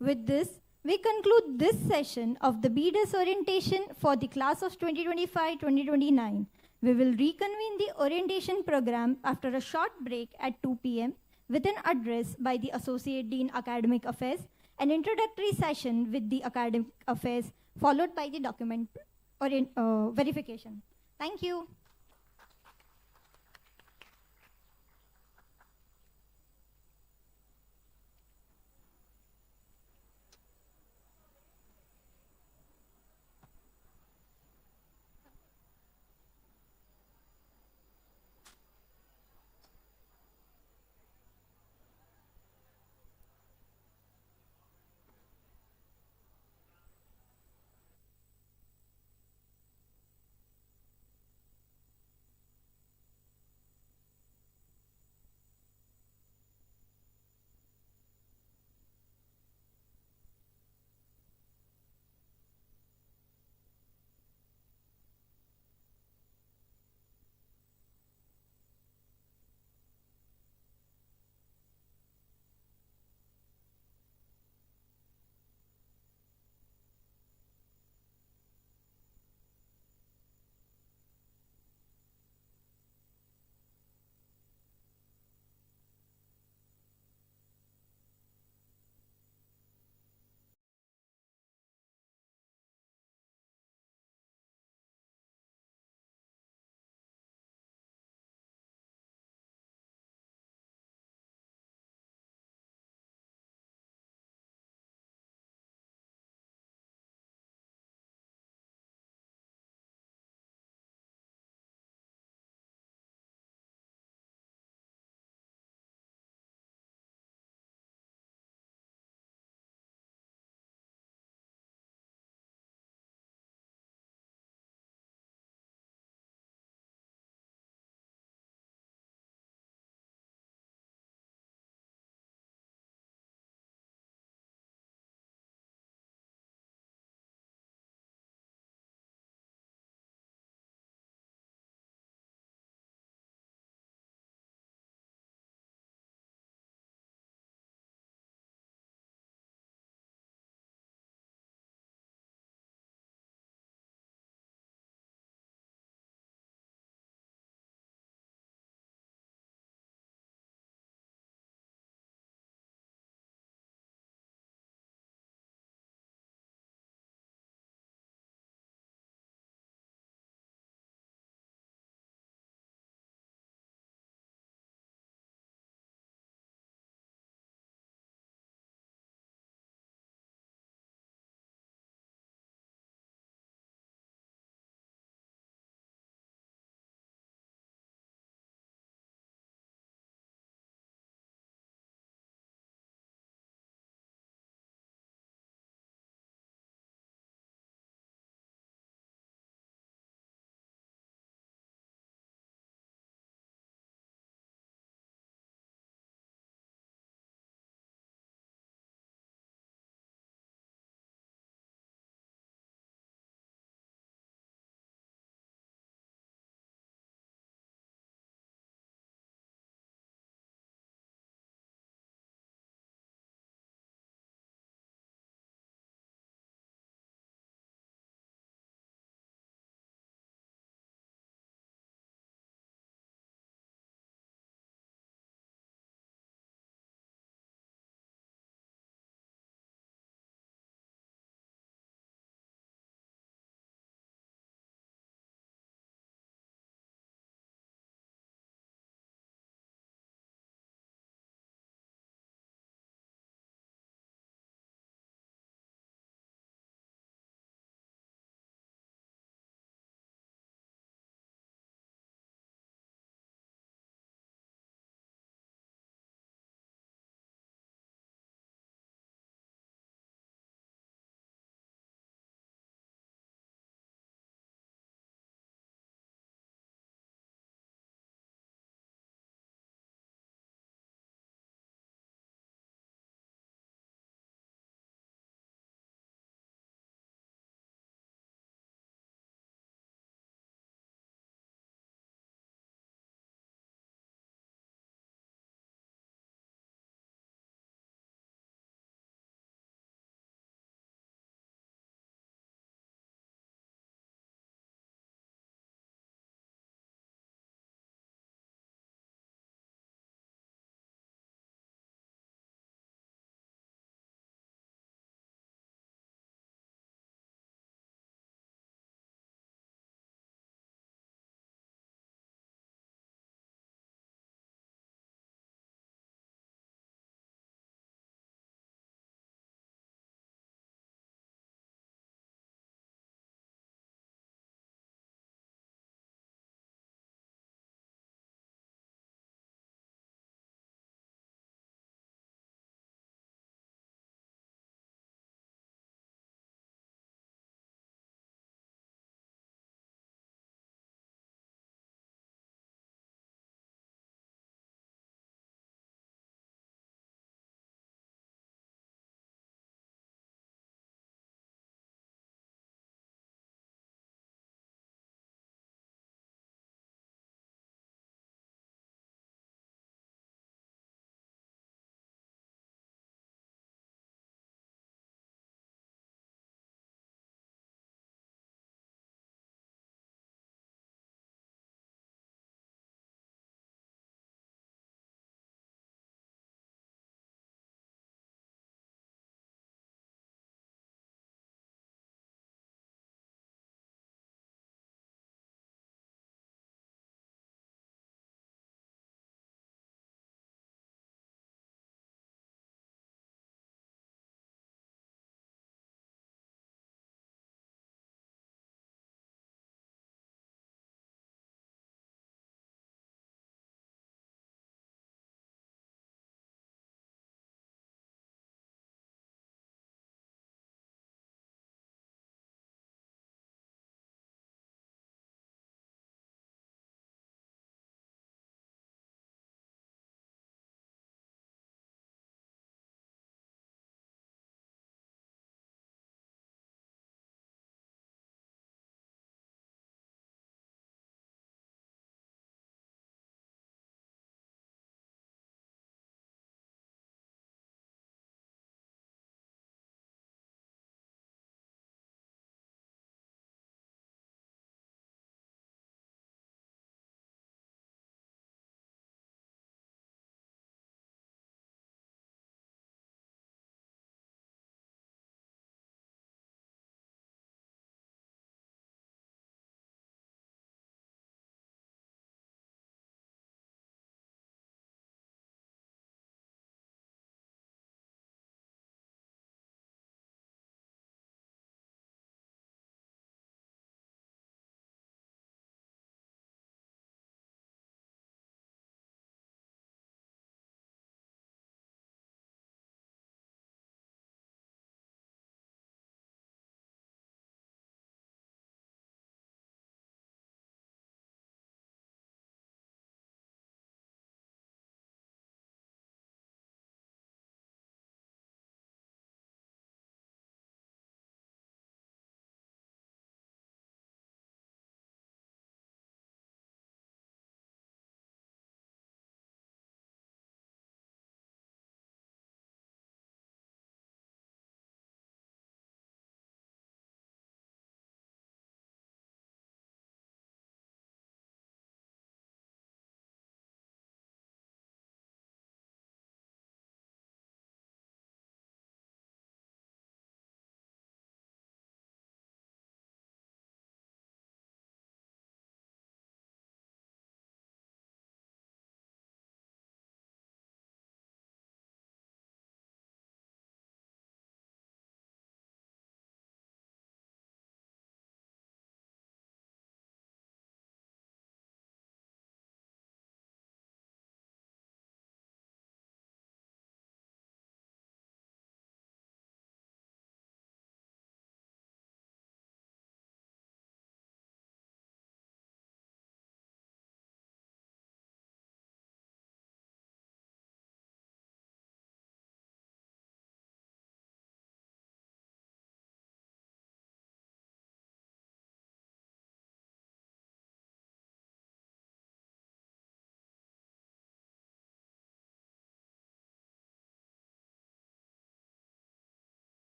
Speaker 4: With this, we conclude this session of the BDes orientation for the class of 2025-2029. We will reconvene the orientation program after a short break at 2 p.m. with an address by the Associate Dean Academic Affairs, an introductory session with the Academic Affairs, followed by the document verification. Thank you.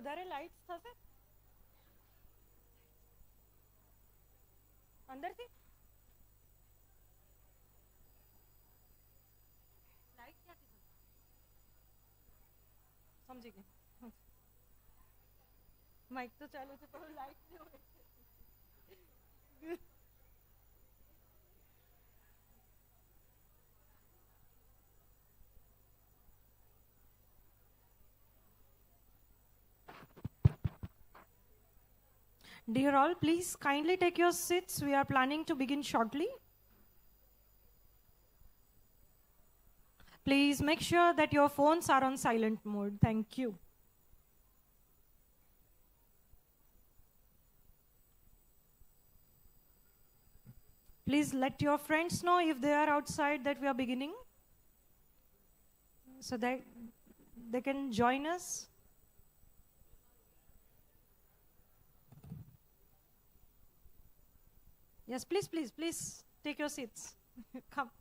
Speaker 8: વધારે lights થશે અંદરથી light ક્યાંથી સમજી ગઈ Mike તો ચાલુ છે પણ લાઇટ નહીં હોય Dear all, please kindly take your seats. We are planning to begin shortly. Please make sure that your phones are on silent mode. Thank you. Please let your friends know if they are outside that we are beginning, so that they can join us. Yes, please take your seats. Come.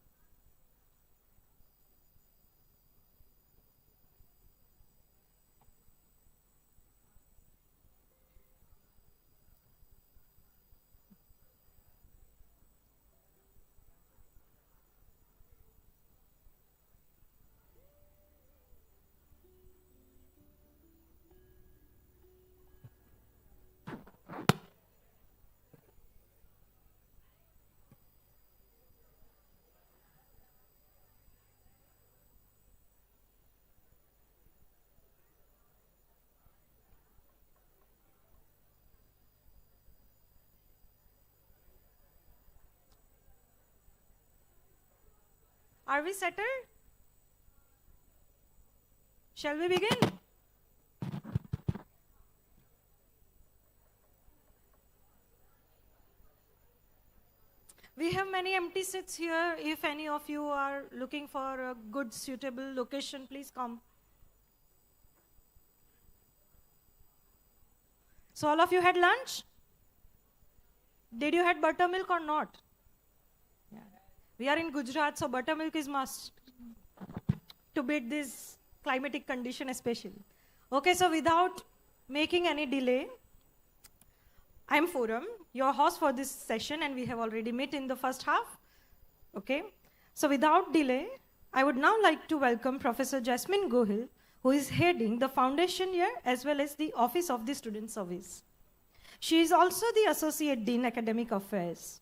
Speaker 8: Are we settled? Shall we begin? We have many empty seats here. If any of you are looking for a good, suitable location, please come. So all of you had lunch? Did you had buttermilk or not? Yeah. We are in Gujarat, so buttermilk is must to beat this climatic condition especially. Okay, so without making any delay, I'm Forum, your host for this session, and we have already met in the first half. Okay, so without delay, I would now like to welcome Professor Jasmine Gohil, who is heading the foundation year as well as the Office of the Student Service. She is also the Associate Dean Academic Affairs.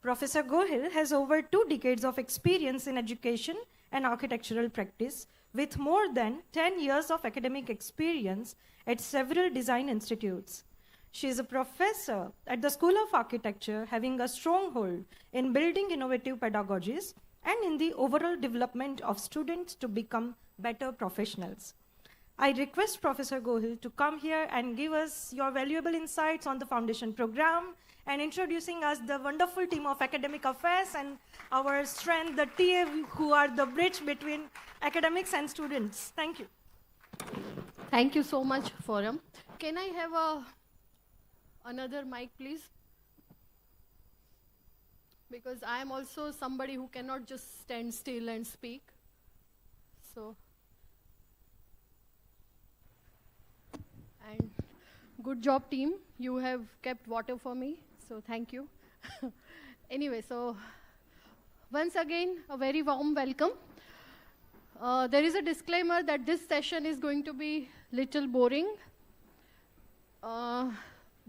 Speaker 8: Professor Gohil has over 2 decades of experience in education and architectural practice, with more than 10 years of academic experience at several design institutes. She is a professor at the School of Architecture, having a stronghold in building innovative pedagogies and in the overall development of students to become better professionals. I request Professor Gohil to come here and give us your valuable insights on the foundation program and introducing us the wonderful team of academic affairs and our strength, the TA who are the bridge between academics and students. Thank you.
Speaker 6: Thank you so much, Forum. Can I have another mic, please? Because I am also somebody who cannot just stand still and speak. So, and good job, team. You have kept water for me, so thank you. Anyway, so once again, a very warm welcome. There is a disclaimer that this session is going to be little boring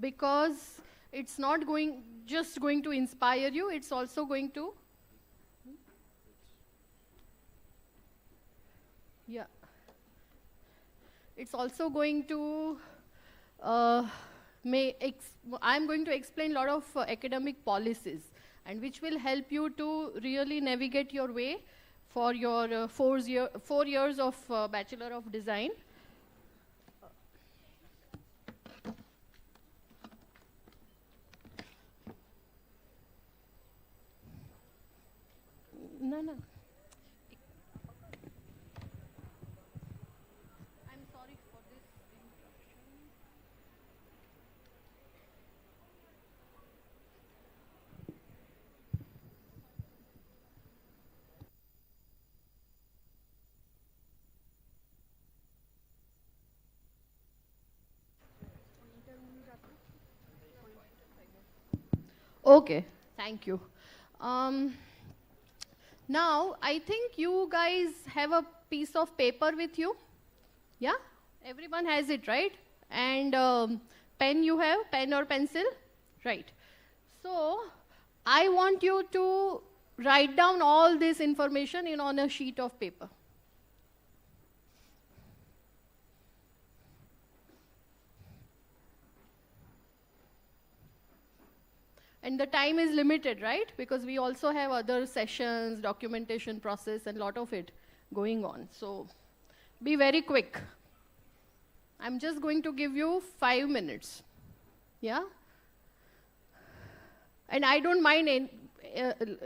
Speaker 6: because it's not just going to inspire you, it's also going to it's also going to I'm going to explain a lot of academic policies, and which will help you to really navigate your way for your 4 years of Bachelor of Design. No. I'm sorry for this interruption. Okay, thank you. Now, I think you guys have a piece of paper with you. Yeah? Everyone has it, right? And pen you have, pen or pencil? Right. So, I want you to write down all this information on a sheet of paper. And the time is limited, right? Because we also have other sessions, documentation process, and a lot of it going on. So be very quick. I'm just going to give you 5 minutes. Yeah? And I don't mind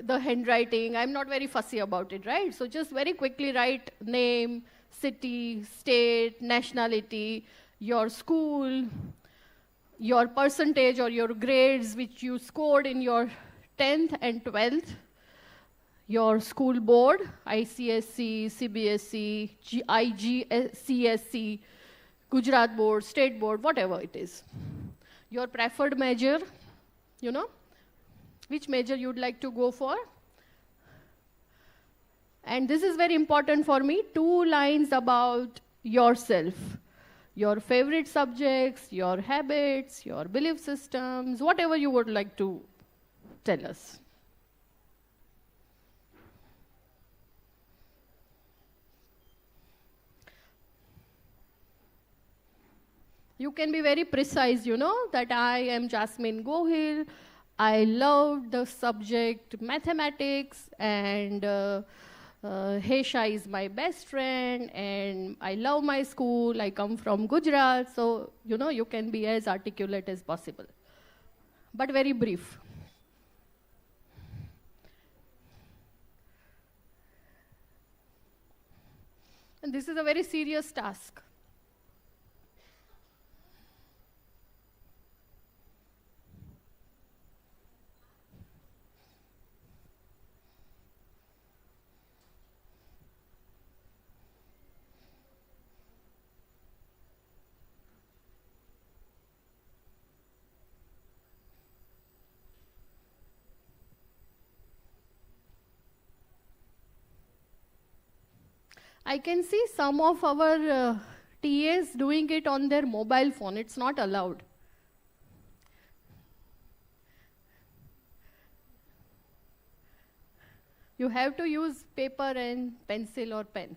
Speaker 6: the handwriting. I'm not very fussy about it, right? So just very quickly write name, city, state, nationality, your school, your percentage or your grades which you scored in your 10th and 12th, your school board, ICSC, CBSC, IGCSC, Gujarat board, state board, whatever it is. Your preferred major, which major you'd like to go for. And this is very important for me, 2 lines about yourself. Your favorite subjects, your habits, your belief systems, whatever you would like to tell us. You can be very precise, that I am Jasmine Gohil. I love the subject mathematics, and Hesha is my best friend, and I love my school. I come from Gujarat. So, you can be as articulate as possible, but very brief. And this is a very serious task. I can see some of our TAs doing it on their mobile phone. It's not allowed. You have to use paper and pencil or pen.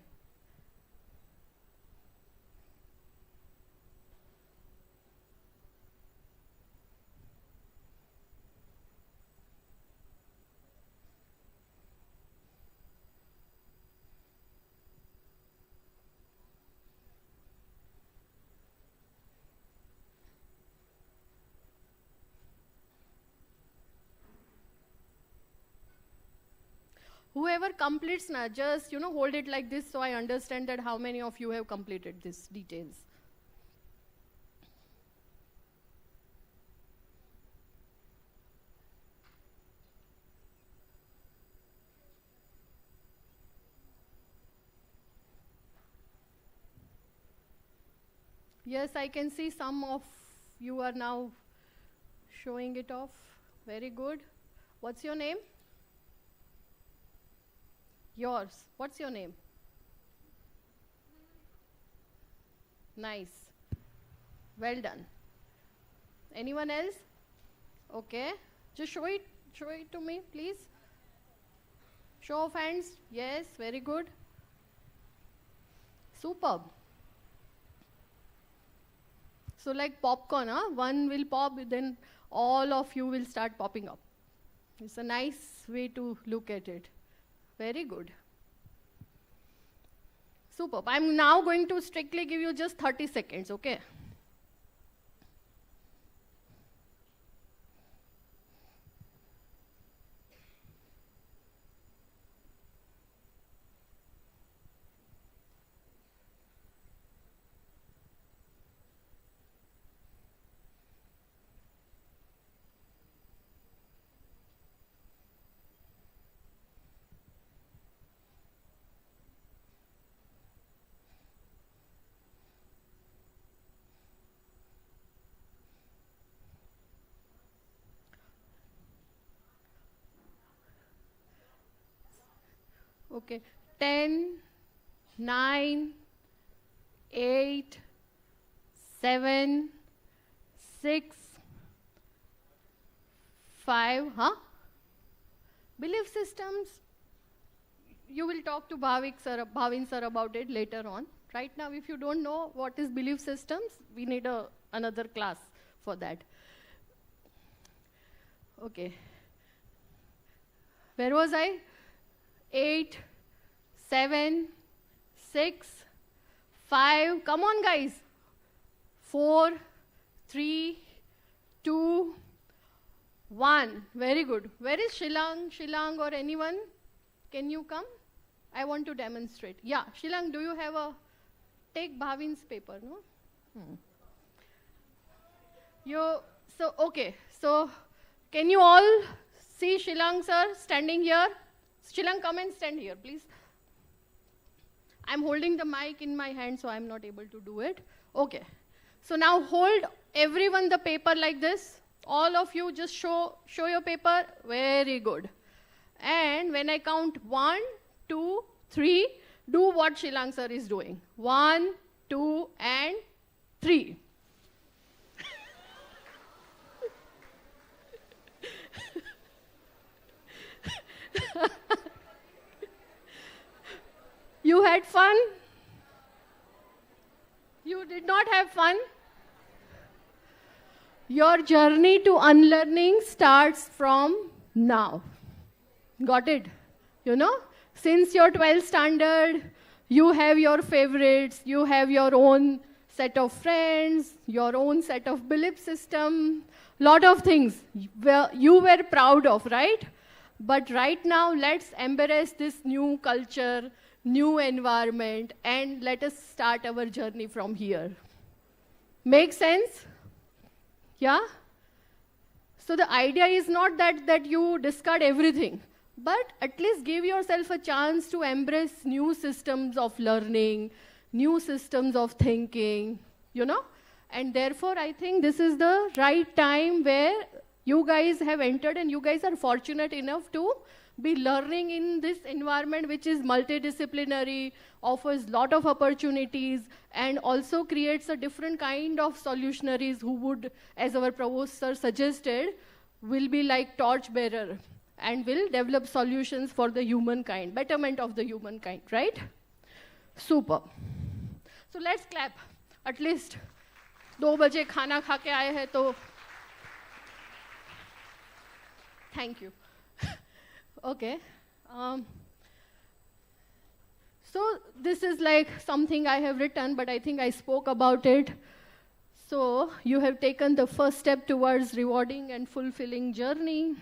Speaker 6: Whoever completes, just hold it like this so I understand that how many of you have completed these details. Yes, I can see some of you are now showing it off. Very good. What's your name? Yours. What's your name? Nice. Well done. Anyone else? Okay. Just show it to me, please. Show of hands. Yes, very good. Superb. So like popcorn, one will pop, then all of you will start popping up. It's a nice way to look at it. Very good. Superb. I'm now going to strictly give you just 30 seconds, okay? Okay. 10, 9, 8, 7, 6, 5, Belief systems, you will talk to Bhavin sir about it later on. Right now, if you don't know what is belief systems, we need another class for that. Okay. Where was I? 8, 7, 6, 5. Come on, guys. 4, 3, 2, 1. Very good. Where is Shilang? Shilang or anyone? Can you come? I want to demonstrate. Yeah, Shilang, do you have take Bhavin's paper, no? Okay. So, can you all see Shilang sir standing here? Shilang, come and stand here, please. I'm holding the mic in my hand, so I'm not able to do it. Okay. So now hold everyone the paper like this. All of you just show your paper. Very good. And when I count 1, 2, 3, do what Shilang sir is doing. 1, 2, and 3. You had fun? You did not have fun? Your journey to unlearning starts from now. Got it? You know, since your 12th standard, you have your favorites, you have your own set of friends, your own set of belief system, lot of things you were proud of, right? But right now, let's embrace this new culture, new environment, and let us start our journey from here. Make sense? Yeah? So the idea is not that you discard everything, but at least give yourself a chance to embrace new systems of learning, new systems of thinking, you know? And therefore, I think this is the right time where you guys have entered, and you guys are fortunate enough to be learning in this environment which is multidisciplinary, offers lot of opportunities, and also creates a different kind of solutionaries who would, as our Provost sir suggested, will be like torchbearer and will develop solutions for the humankind, betterment of the humankind, right? Super. So let's clap. At least 2 बजे खाना खा के आए हैं तो thank you. Okay. So this is like something I have written, but I think I spoke about it. So you have taken the first step towards rewarding and fulfilling journey.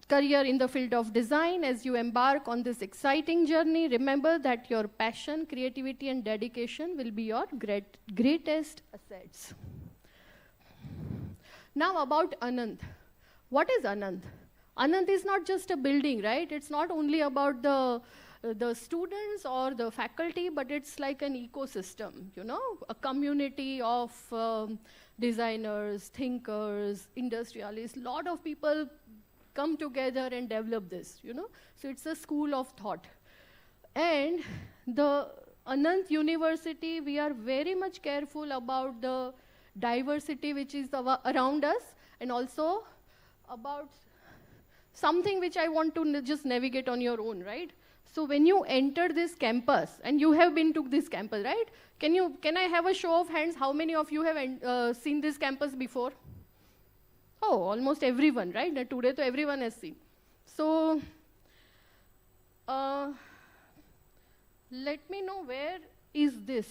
Speaker 6: Career in the field of design. As you embark on this exciting journey, remember that your passion, creativity, and dedication will be your greatest assets. Now about Anand. What is Anand? Anand is not just a building, right? It's not only about the students or the faculty, but it's like an ecosystem, you know, a community of designers, thinkers, industrialists. A lot of people come together and develop this, you know. So it's a school of thought. And the Anand University, we are very much careful about the diversity which is around us, and also about something which I want to just navigate on your own, right? So when you enter this campus, and you have been to this campus, right? Can I have a show of hands? How many of you have seen this campus before? Oh, almost everyone, right? Today, to everyone has seen. So let me know, where is this?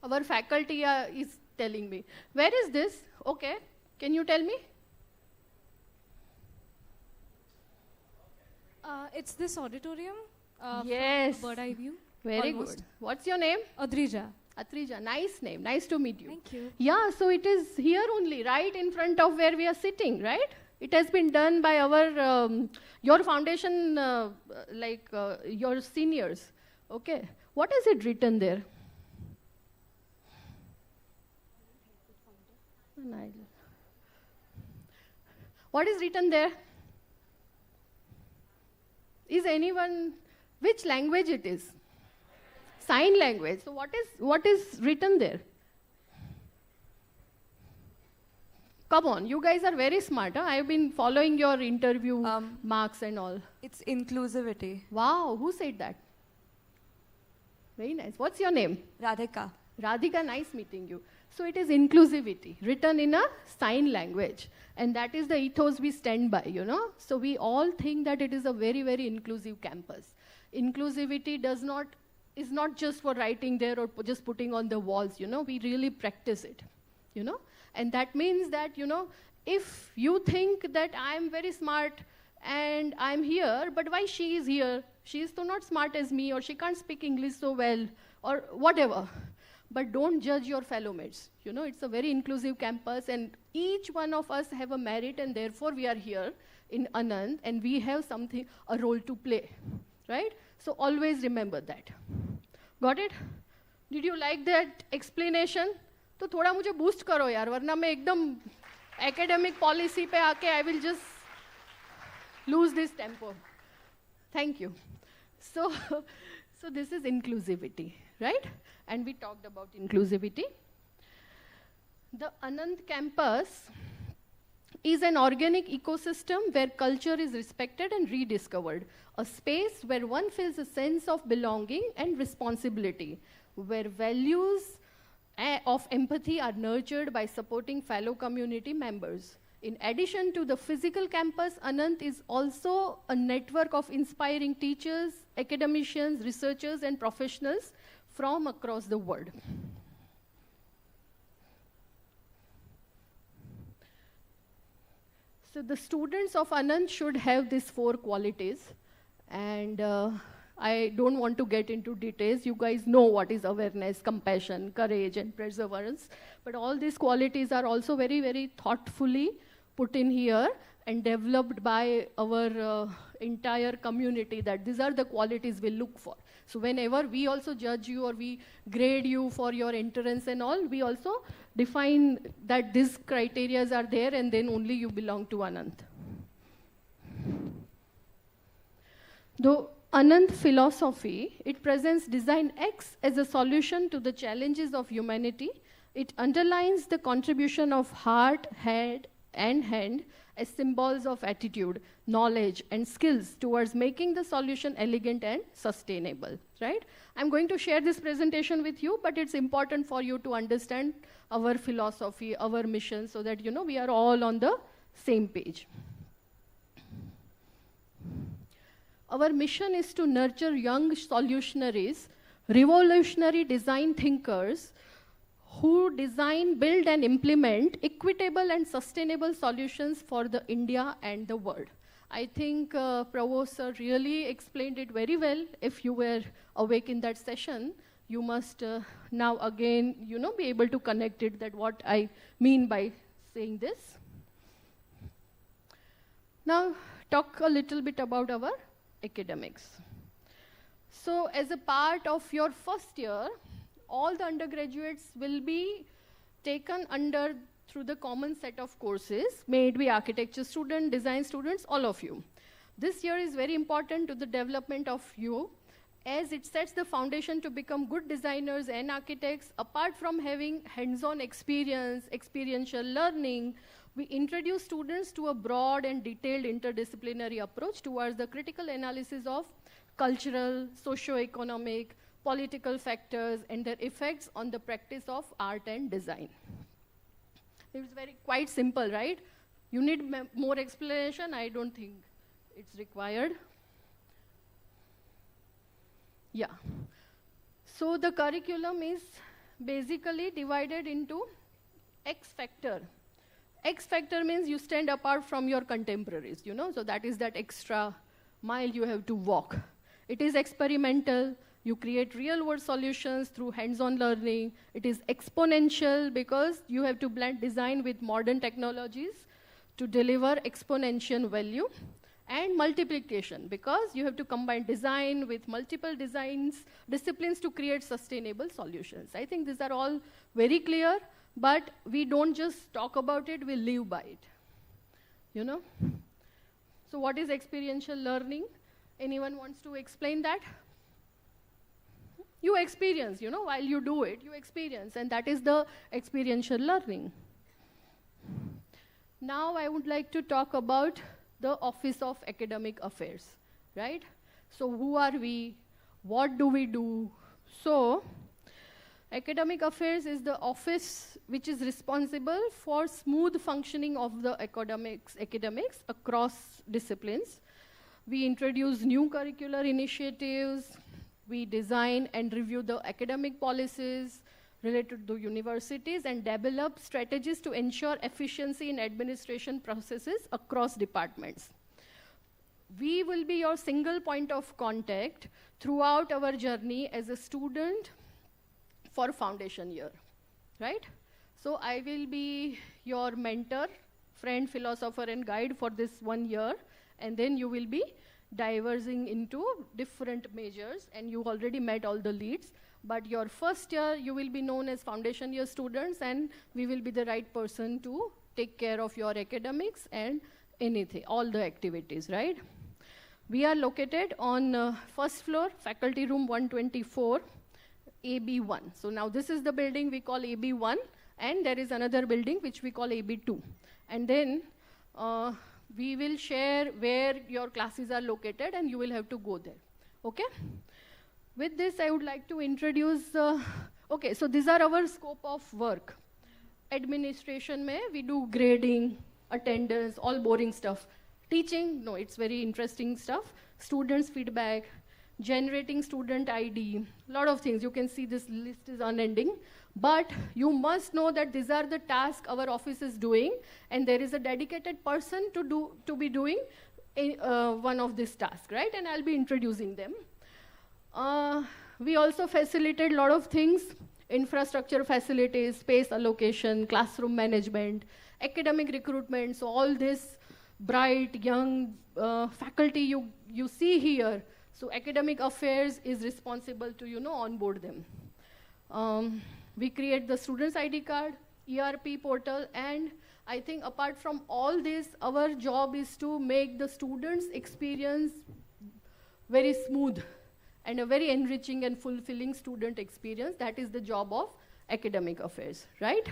Speaker 6: Our faculty is telling me. Where is this? Okay. Can you tell me?
Speaker 9: It's this auditorium.
Speaker 6: Yes.
Speaker 9: Bird eye view.
Speaker 6: Very
Speaker 9: Almost.
Speaker 6: good. What's your name?
Speaker 9: Adrija.
Speaker 6: Atrija. Nice name. Nice to meet you.
Speaker 9: Thank you.
Speaker 6: Yeah, so it is here only, right in front of where we are sitting, right? It has been done by our, your foundation, your seniors. Okay. What is it written there? What is written there? Is anyone, which language it is? Sign language. So what is written there? Come on, you guys are very smart. Huh? I have been following your interview marks and all.
Speaker 10: It's inclusivity.
Speaker 6: Wow, who said that? Very nice. What's your name?
Speaker 10: Radhika.
Speaker 6: Radhika, nice meeting you. So it is inclusivity, written in a sign language. And that is the ethos we stand by, you know. So we all think that it is a very, very inclusive campus. Inclusivity is not just for writing there or just putting on the walls, you know. We really practice it, you know. And that means that, you know, if you think that I'm very smart and I'm here, but why she is here? She is so not smart as me, or she can't speak English so well, or whatever. But don't judge your fellow mates. You know, it's a very inclusive campus, and each one of us have a merit, and therefore we are here in Anand, and we have a role to play, right? So always remember that. Got it? Did you like that explanation? तो थोड़ा मुझे boost करो यार, वरना मैं एकदम academic policy पे आके I will just lose this tempo. Thank you. So this is inclusivity, right? And we talked about inclusivity. The Anand campus is an organic ecosystem where culture is respected and rediscovered. A space where one feels a sense of belonging and responsibility, where values of empathy are nurtured by supporting fellow community members. In addition to the physical campus, Anand is also a network of inspiring teachers, academicians, researchers, and professionals from across the world. So the students of Anand should have these 4 qualities, and I don't want to get into details. You guys know what is awareness, compassion, courage, and perseverance. But all these qualities are also very, very thoughtfully put in here and developed by our entire community, that these are the qualities we look for. So whenever we also judge you or we grade you for your entrance and all, we also define that these criteria are there, and then only you belong to Anand. Though Anand philosophy, it presents Design X as a solution to the challenges of humanity. It underlines the contribution of heart, head, and hand as symbols of attitude, knowledge, and skills towards making the solution elegant and sustainable, right? I'm going to share this presentation with you, but it's important for you to understand our philosophy, our mission, so that, you know, we are all on the same page. Our mission is to nurture young solutionaries, revolutionary design thinkers, who design, build, and implement equitable and sustainable solutions for the India and the world. I think Provost sir really explained it very well. If you were awake in that session, you must now again, you know, be able to connect it, that what I mean by saying this. Now, talk a little bit about our academics. So as a part of your first year, all the undergraduates will be taken under through the common set of courses, may it be architecture student, design students, all of you. This year is very important to the development of you, as it sets the foundation to become good designers and architects. Apart from having hands-on experience, experiential learning, we introduce students to a broad and detailed interdisciplinary approach towards the critical analysis of cultural, socio-economic, political factors and their effects on the practice of art and design. It's quite simple, right? You need more explanation? I don't think it's required. Yeah. So the curriculum is basically divided into X factor. X factor means you stand apart from your contemporaries, you know, so that is that extra mile you have to walk. It is experimental. You create real-world solutions through hands-on learning. It is exponential because you have to blend design with modern technologies to deliver exponential value. And multiplication, because you have to combine design with multiple disciplines to create sustainable solutions. I think these are all very clear, but we don't just talk about it, we live by it. You know? So what is experiential learning? Anyone wants to explain that? You experience, you know, while you do it, you experience, and that is the experiential learning. Now I would like to talk about the Office of Academic Affairs, right? So who are we? What do we do? So, Academic Affairs is the office which is responsible for smooth functioning of the academics across disciplines. We introduce new curricular initiatives. We design and review the academic policies related to universities and develop strategies to ensure efficiency in administration processes across departments. We will be your single point of contact throughout our journey as a student for foundation year, right? So I will be your mentor, friend, philosopher, and guide for this 1 year, and then you will be diverging into different majors, and you already met all the leads. But your first year, you will be known as foundation year students, and we will be the right person to take care of your academics and anything, all the activities, right? We are located on first floor, faculty room 124, AB1. So now this is the building we call AB1, and there is another building which we call AB2. And then we will share where your classes are located, and you will have to go there, okay? With this, I would like to introduce, okay, so these are our scope of work. Administration mein, we do grading, attendance, all boring stuff. Teaching, no, it's very interesting stuff. Students' feedback, generating student ID, a lot of things. You can see this list is unending. But you must know that these are the tasks our office is doing, and there is a dedicated person to be doing one of these tasks, right? And I'll be introducing them. We also facilitate a lot of things: infrastructure facilities, space allocation, classroom management, academic recruitment. So all this bright, young faculty you see here, so academic affairs is responsible to, you know, onboard them. We create the student's ID card, ERP portal, and I think apart from all this, our job is to make the students' experience very smooth and a very enriching and fulfilling student experience. That is the job of academic affairs, right?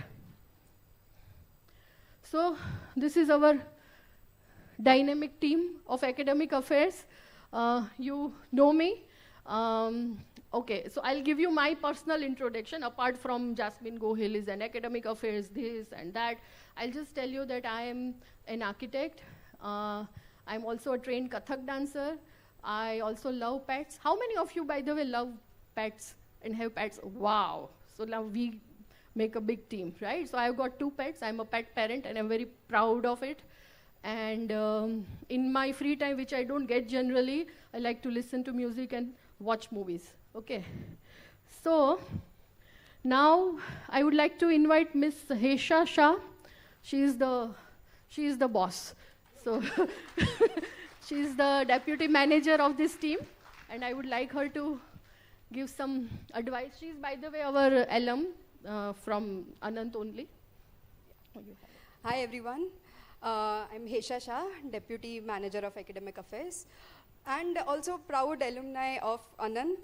Speaker 6: So this is our dynamic team of academic affairs. You know me. Okay, so I'll give you my personal introduction. Apart from Jasmine Gohil is an academic affairs, this and that, I'll just tell you that I am an architect. I'm also a trained Kathak dancer. I also love pets. How many of you, by the way, love pets and have pets? Wow. So now we make a big team, right? So I've got 2 pets. I'm a pet parent, and I'm very proud of it. And in my free time, which I don't get generally, I like to listen to music and watch movies. Okay. So now I would like to invite Miss Hesha Shah. She is the boss. So she's the deputy manager of this team, and I would like her to give some advice. She's, by the way, our alum from Anant only.
Speaker 10: Hi, everyone. I'm Hesha Shah, Deputy Manager of Academic Affairs, and also proud alumni of Anant,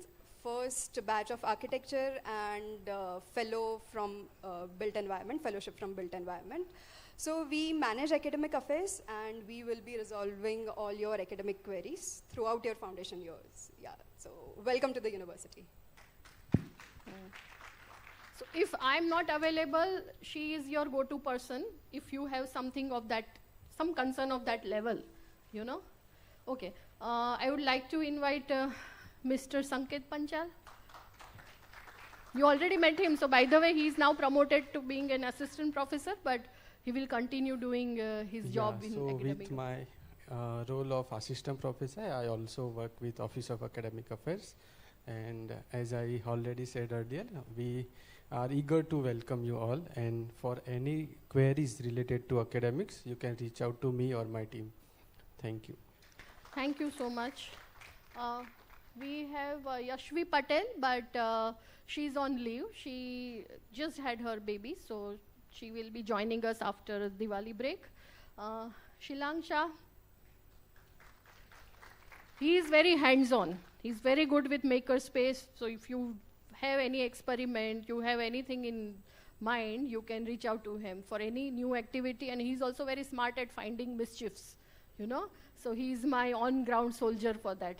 Speaker 10: first batch of architecture and fellow from Built Environment, fellowship from Built Environment. So we manage academic affairs, and we will be resolving all your academic queries throughout your foundation years. Yeah, so welcome to the university.
Speaker 6: So if I'm not available, she is your go-to person if you have something of that, some concern of that level, you know? Okay, I would like to invite Mr. Sanket Panchal. You already met him, so by the way, he is now promoted to being an assistant professor, but he will continue doing his job in academic.
Speaker 11: With my role of assistant professor, I also work with Office of Academic Affairs. And as I already said earlier, we are eager to welcome you all. And for any queries related to academics, you can reach out to me or my team. Thank you.
Speaker 6: Thank you so much. We have Yashvi Patel, but she's on leave. She just had her baby, so she will be joining us after Diwali break. Shilang Shah. he is very hands-on. He's very good with makerspace. So if you have any experiment, you have anything in mind, you can reach out to him for any new activity. And he's also very smart at finding mischiefs, you know. So he's my on-ground soldier for that.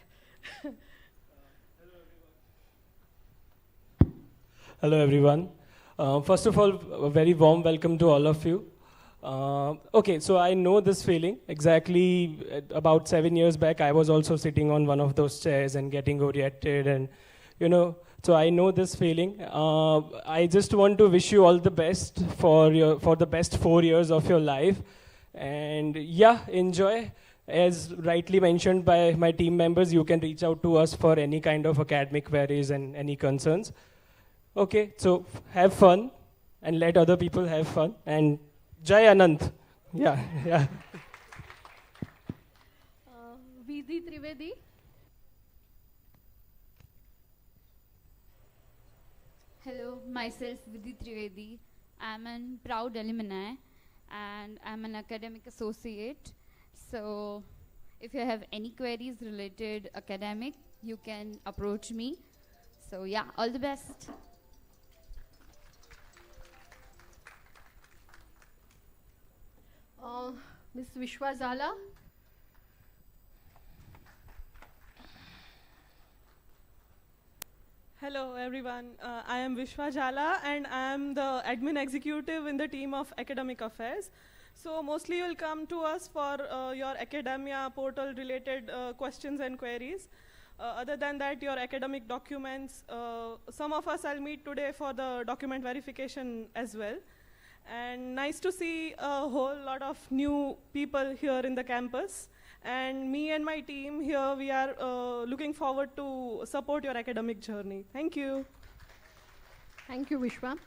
Speaker 12: Hello, everyone. First of all, a very warm welcome to all of you. Okay, so I know this feeling. Exactly about 7 years back, I was also sitting on one of those chairs and getting oriented, and so I know this feeling. I just want to wish you all the best for the best 4 years of your life, and yeah, enjoy. As rightly mentioned by my team members, you can reach out to us for any kind of academic queries and any concerns. Okay, so have fun and let other people have fun, and Jai Anand. Yeah, yeah.
Speaker 6: VD Trivedi.
Speaker 18: Hello, myself Vidhi Trivedi. I'm a proud alumni and I'm an academic associate. So if you have any queries related academic, you can approach me. So yeah, all the best.
Speaker 6: Ms. Vishwa Zala.
Speaker 19: Hello everyone, I am Vishwa Jala and I am the admin executive in the team of academic affairs. So mostly you will come to us for your academia portal related questions and queries. Other than that, your academic documents, some of us I'll meet today for the document verification as well. And nice to see a whole lot of new people here in the campus. And me and my team here, we are looking forward to support your academic journey. Thank you.
Speaker 6: Thank you, Vishwa.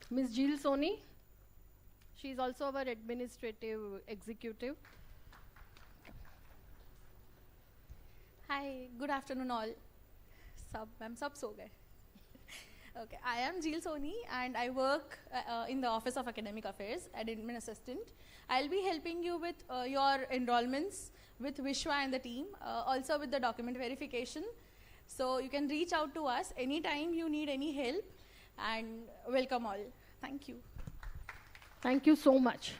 Speaker 6: Ms. Jill Soni. She is also our administrative executive.
Speaker 20: Hi, good afternoon all. I'm sub so gaye. Okay, I am Jill Soni and I work in the Office of Academic Affairs as admin assistant. I'll be helping you with your enrollments with Vishwa and the team, also with the document verification. So you can reach out to us anytime you need any help, and welcome all. Thank you.
Speaker 6: Thank you so much.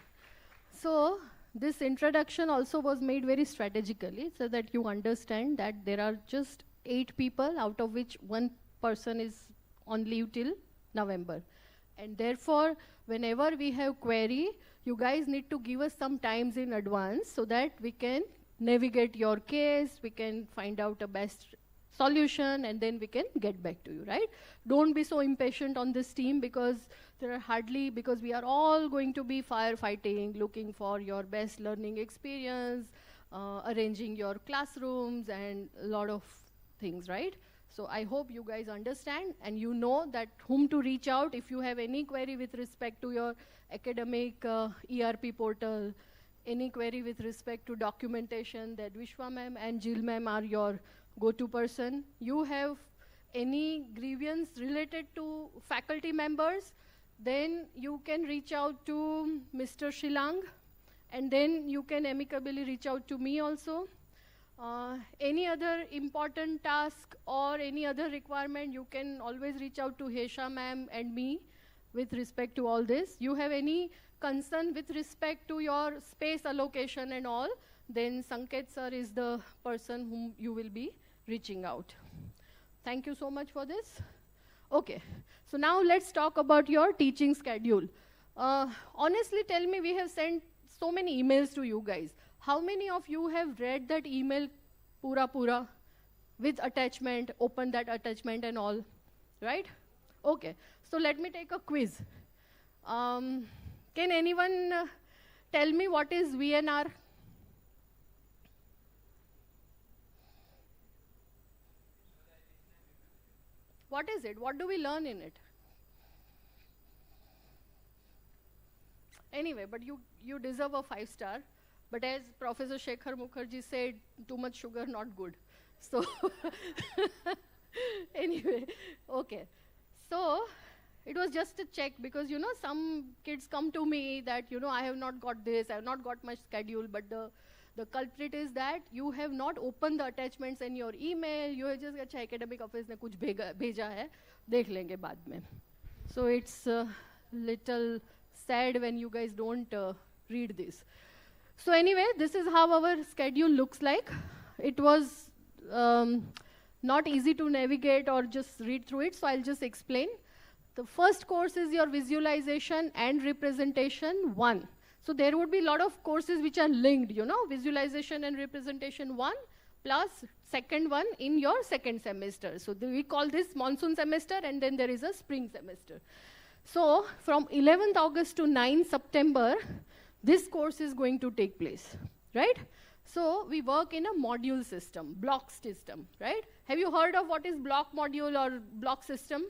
Speaker 6: So this introduction also was made very strategically so that you understand that there are just 8 people, out of which 1 person is on leave till November. And therefore, whenever we have query, you guys need to give us some times in advance so that we can navigate your case, we can find out a best solution, and then we can get back to you, right? Don't be so impatient on this team because because we are all going to be firefighting, looking for your best learning experience, arranging your classrooms, and a lot of things, right? So I hope you guys understand and you know that whom to reach out if you have any query with respect to your academic ERP portal, any query with respect to documentation, that Vishwa ma'am and Jill ma'am are your go-to person. You have any grievance related to faculty members, then you can reach out to Mr. Shilang, and then you can amicably reach out to me also. Any other important task or any other requirement, you can always reach out to Hesha ma'am and me with respect to all this. You have any concern with respect to your space allocation and all, then Sanket sir is the person whom you will be reaching out. Thank you so much for this. Okay, so now let's talk about your teaching schedule. Honestly, tell me, we have sent so many emails to you guys. How many of you have read that email pura with attachment, open that attachment and all, right? Okay, so let me take a quiz. Can anyone tell me what is VNR? What is it? What do we learn in it? Anyway, but you deserve a 5-star. But as Professor Shekhar Mukherjee said, too much sugar, not good. So, anyway, okay. So, it was just a check because, you know, some kids come to me that, you know, I have not got this, I have not got my schedule, but The culprit is that you have not opened the attachments in your email. You have just अच्छा academic office ने कुछ भेजा है, देख लेंगे बाद में. So it's a little sad when you guys don't read this. So anyway, this is how our schedule looks like. It was not easy to navigate or just read through it, so I'll just explain. The first course is your visualization and representation 1. So there would be a lot of courses which are linked, you know, visualization and representation 1 plus second one in your second semester. So we call this monsoon semester, and then there is a spring semester. So from 11th August to 9th September, this course is going to take place, right? So we work in a module system, block system, right? Have you heard of what is block module or block system?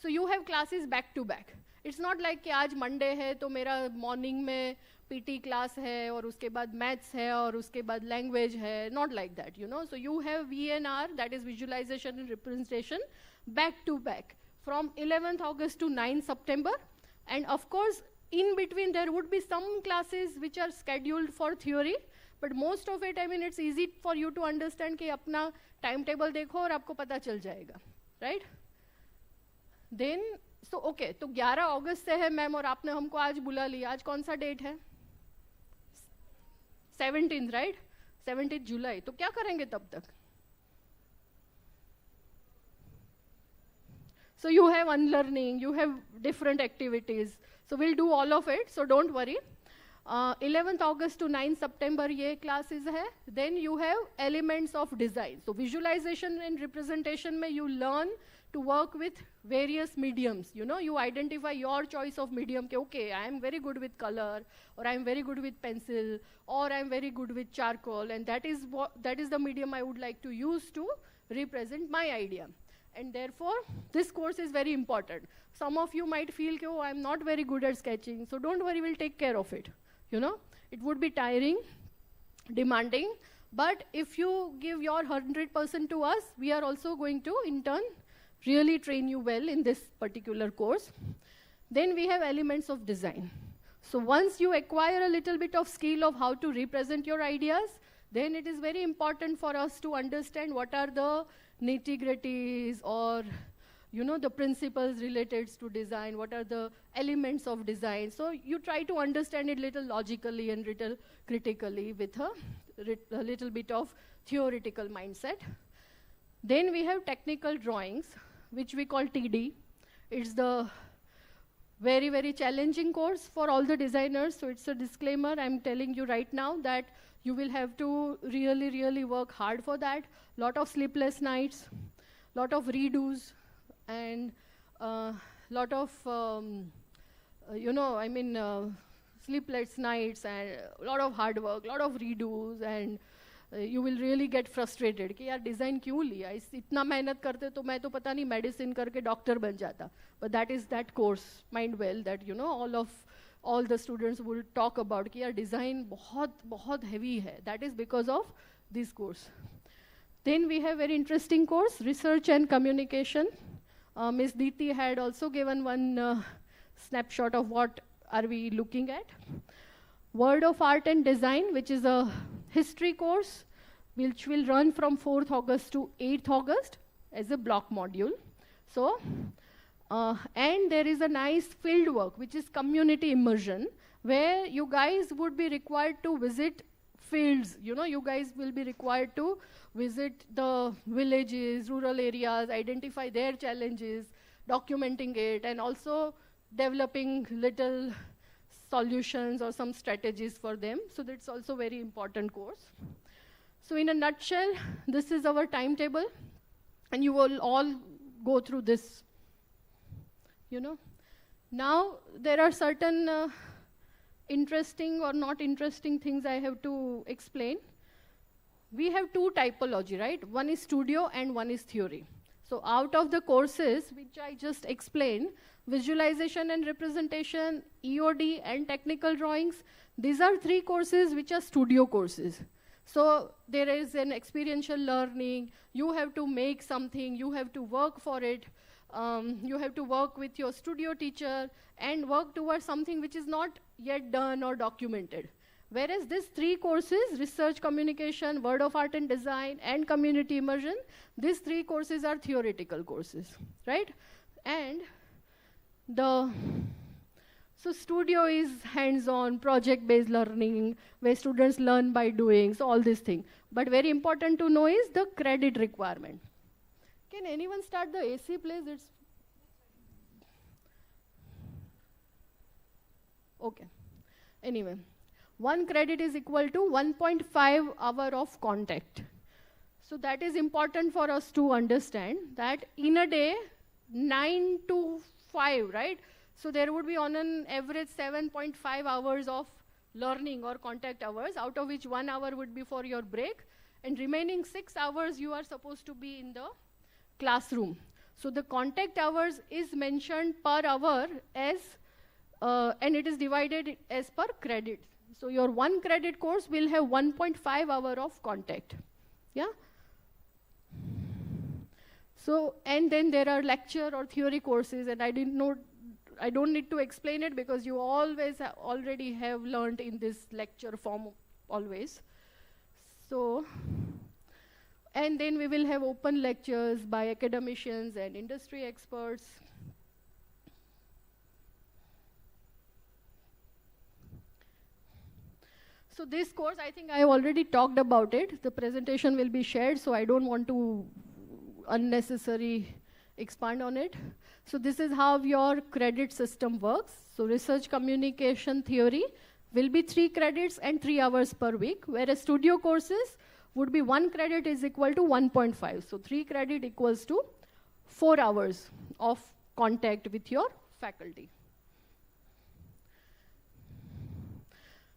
Speaker 6: So you have classes back to back. It's not like कि आज Monday है तो मेरा morning में PT class है और उसके बाद maths है और उसके बाद language है. Not like that, you know. So you have VNR, that is visualization and representation, back to back from 11th August to 9th September. And of course, in between there would be some classes which are scheduled for theory, but most of it, I mean, it's easy for you to understand कि अपना timetable देखो और आपको पता चल जाएगा, right? Then, so okay, तो 11 अगस्त से है मैम और आपने हमको आज बुला लिया. आज कौन सा डेट है? 17th, right? 17th जुलाई. तो क्या करेंगे तब तक? So you have unlearning, you have different activities. So we'll do all of it, so don't worry. 11th August to 9th September ये classes है. Then you have elements of design. So visualization and representation में you learn to work with various mediums. You know, you identify your choice of medium. Okay, I am very good with color, or I am very good with pencil, or I am very good with charcoal, and that is the medium I would like to use to represent my idea. And therefore, this course is very important. Some of you might feel, oh, I'm not very good at sketching, so don't worry, we'll take care of it. You know, it would be tiring, demanding, but if you give your 100% to us, we are also going to, in turn, really train you well in this particular course. Then we have elements of design. So once you acquire a little bit of skill of how to represent your ideas, then it is very important for us to understand what are the nitty-gritties or, you know, the principles related to design, what are the elements of design. So you try to understand it little logically and little critically with a little bit of theoretical mindset. Then we have technical drawings, which we call TD. It's the very, very challenging course for all the designers. So it's a disclaimer. I'm telling you right now that you will have to really, really work hard for that. Lot of sleepless nights, lot of redos, and lot of, you know, I mean, sleepless nights and a lot of hard work, lot of redos, and you will really get frustrated कि यार design क्यों लिया? इतना मेहनत करते तो मैं तो पता नहीं medicine करके doctor बन जाता. But that is that course, mind well, that you know all the students will talk about कि यार design बहुत heavy है. That is because of this course. Then we have very interesting course, research and communication. Ms. Diti had also given one snapshot of what are we looking at. Word of Art and Design, which is a history course, which will run from 4th August to 8th August as a block module. So, and there is a nice field work, which is community immersion, where you guys would be required to visit fields. You know, you guys will be required to visit the villages, rural areas, identify their challenges, documenting it, and also developing little solutions or some strategies for them. So that's also very important course. So in a nutshell, this is our timetable, and you will all go through this, you know. Now, there are certain interesting or not interesting things I have to explain. We have two typology, right? One is studio and one is theory. So out of the courses which I just explained, visualization and representation, EOD, and technical drawings, these are three courses which are studio courses. So there is an experiential learning, you have to make something, you have to work for it, you have to work with your studio teacher and work towards something which is not yet done or documented. Whereas these 3 courses, research communication, word of art and design, and community immersion, these 3 courses are theoretical courses, right? And so studio is hands-on, project-based learning, where students learn by doing, so all these things. But very important to know is the credit requirement. Can anyone start the AC, please? It's okay. Anyway, 1 credit is equal to 1.5 hour of contact. So that is important for us to understand that in a day, 9 to 5, right? So there would be on an average 7.5 hours of learning or contact hours, out of which 1 hour would be for your break, and remaining 6 hours you are supposed to be in the classroom. So the contact hours is mentioned per hour as, and it is divided as per credit. So your 1 credit course will have 1.5 hour of contact. Yeah? So, and then there are lecture or theory courses, and I don't need to explain it because you always already have learned in this lecture form always. So, and then we will have open lectures by academicians and industry experts. So this course, I think I have already talked about it. The presentation will be shared, so I don't want to unnecessarily expand on it. So this is how your credit system works. So research communication theory will be 3 credits and 3 hours per week, whereas studio courses would be 1 credit is equal to 1.5. So 3 credit equals to 4 hours of contact with your faculty.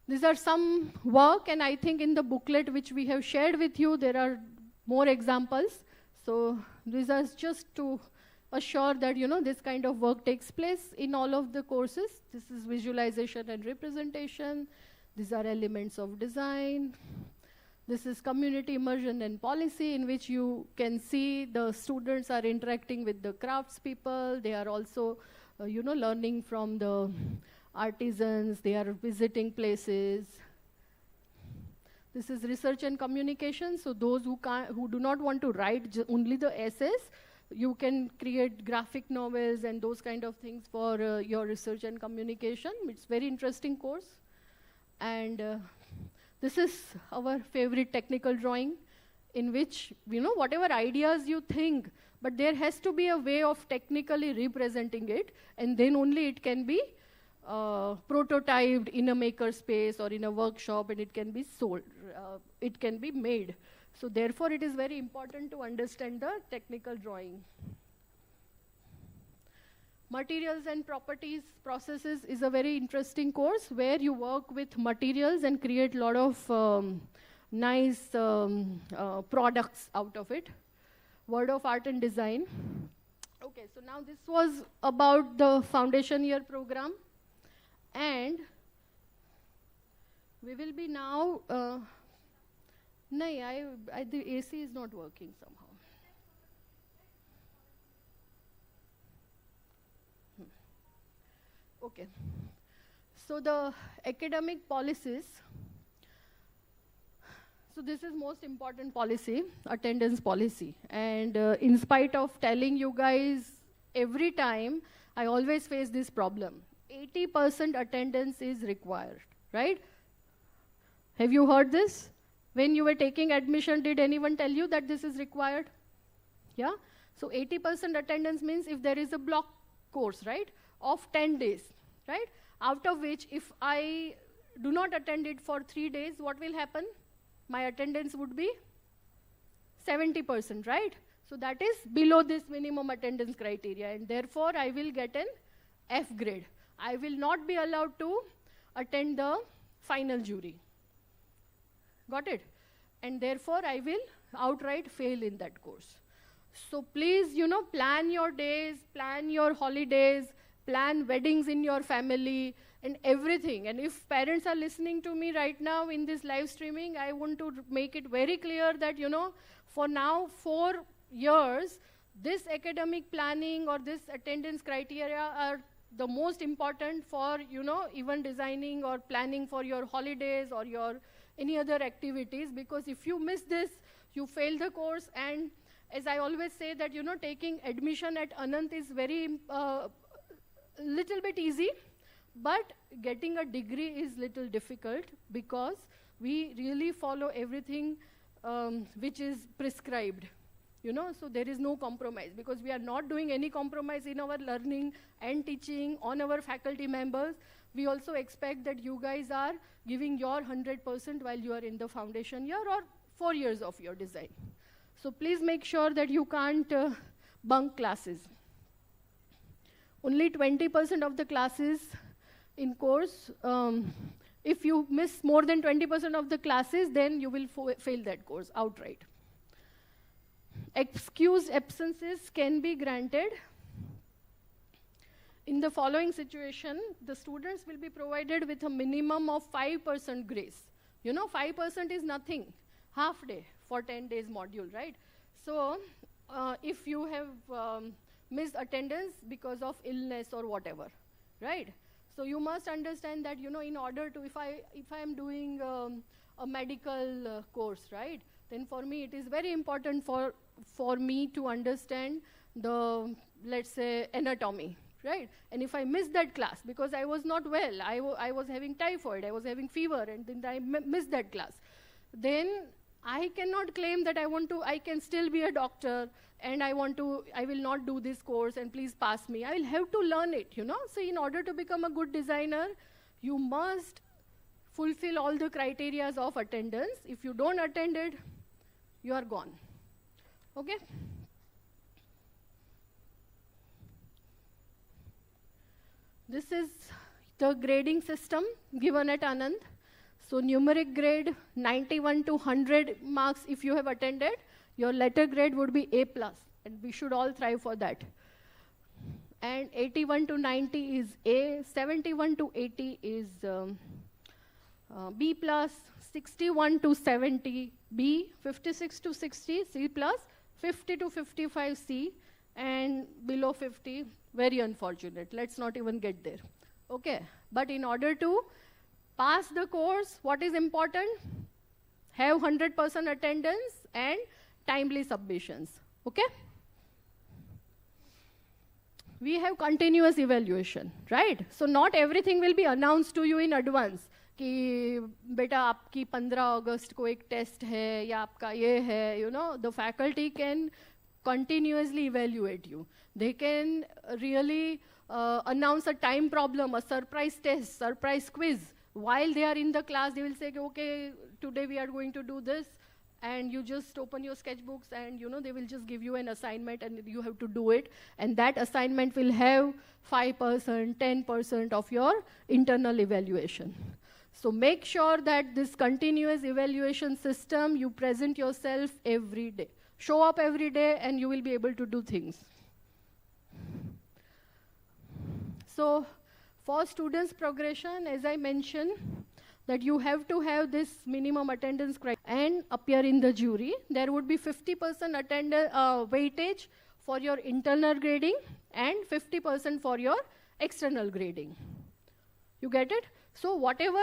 Speaker 6: These are some work, and I think in the booklet which we have shared with you, there are more examples. So these are just to assure that, you know, this kind of work takes place in all of the courses. This is visualization and representation. These are elements of design. This is community immersion and policy, in which you can see the students are interacting with the craftspeople. They are also, learning from the artisans. They are visiting places. This is research and communication. So those who do not want to write only the essays, you can create graphic novels and those kind of things for your research and communication. It's very interesting course. And this is our favorite technical drawing, in which, whatever ideas you think, but there has to be a way of technically representing it, and then only it can be prototyped in a maker space or in a workshop, and it can be sold, it can be made. So therefore, it is very important to understand the technical drawing. Materials and properties processes is a very interesting course where you work with materials and create a lot of nice products out of it. Word of art and design. Okay, so now this was about the foundation year program. And we will be now, the AC is not working somehow. Okay. So the academic policies. So this is most important policy, attendance policy. And in spite of telling you guys every time, I always face this problem. 80% attendance is required, right? Have you heard this? When you were taking admission, did anyone tell you that this is required? Yeah? So 80% attendance means if there is a block course, right, of 10 days, right? Out of which, if I do not attend it for 3 days, what will happen? My attendance would be 70%, right? So that is below this minimum attendance criteria, and therefore I will get an F grade. I will not be allowed to attend the final jury. Got it? And therefore, I will outright fail in that course. So please, plan your days, plan your holidays, plan weddings in your family, and everything. And if parents are listening to me right now in this live streaming, I want to make it very clear that, for now, 4 years, this academic planning or this attendance criteria are the most important for, even designing or planning for your holidays or your any other activities, because if you miss this, you fail the course. And as I always say that, taking admission at Anant is very little bit easy, but getting a degree is little difficult because we really follow everything which is prescribed. So there is no compromise, because we are not doing any compromise in our learning and teaching on our faculty members. We also expect that you guys are giving your 100% while you are in the foundation year or 4 years of your design. So please make sure that you can't bunk classes. Only 20% of the classes in course, if you miss more than 20% of the classes, then you will fail that course outright. Excused absences can be granted. In the following situation, the students will be provided with a minimum of 5% grace. 5% is nothing, half day for 10 days module, right? So if you have missed attendance because of illness or whatever, right? So you must understand that, in order to, if I am doing a medical course, right? Then for me, it is very important for me to understand the, let's say, anatomy, right? And if I miss that class because I was not well, I was having typhoid, I was having fever, and then I missed that class, then I cannot claim that I can still be a doctor and I will not do this course and please pass me. I will have to learn it, So in order to become a good designer, you must fulfill all the criteria of attendance. If you don't attend it, you are gone. Okay? This is the grading system given at Anand. So numeric grade, 91 to 100 marks if you have attended. Your letter grade would be A+, and we should all thrive for that. And 81 to 90 is A, 71 to 80 is B+, 61 to 70 B, 56 to 60 C+, 50 to 55 C, and below 50, very unfortunate. Let's not even get there. Okay, but in order to pass the course, what is important? Have 100% attendance and timely submissions. Okay? We have continuous evaluation, right? So not everything will be announced to you in advance. कि बेटा आपकी 15 अगस्त को एक test है या आपका ये है, the faculty can continuously evaluate you. They can really announce a time problem, a surprise test, surprise quiz. While they are in the class, they will say, okay, today we are going to do this, and you just open your sketchbooks and they will just give you an assignment and you have to do it, and that assignment will have 5%, 10% of your internal evaluation. So make sure that this continuous evaluation system, you present yourself every day. Show up every day and you will be able to do things. So for students' progression, as I mentioned, that you have to have this minimum attendance criteria and appear in the jury. There would be 50% weightage for your internal grading and 50% for your external grading. You get it? So whatever,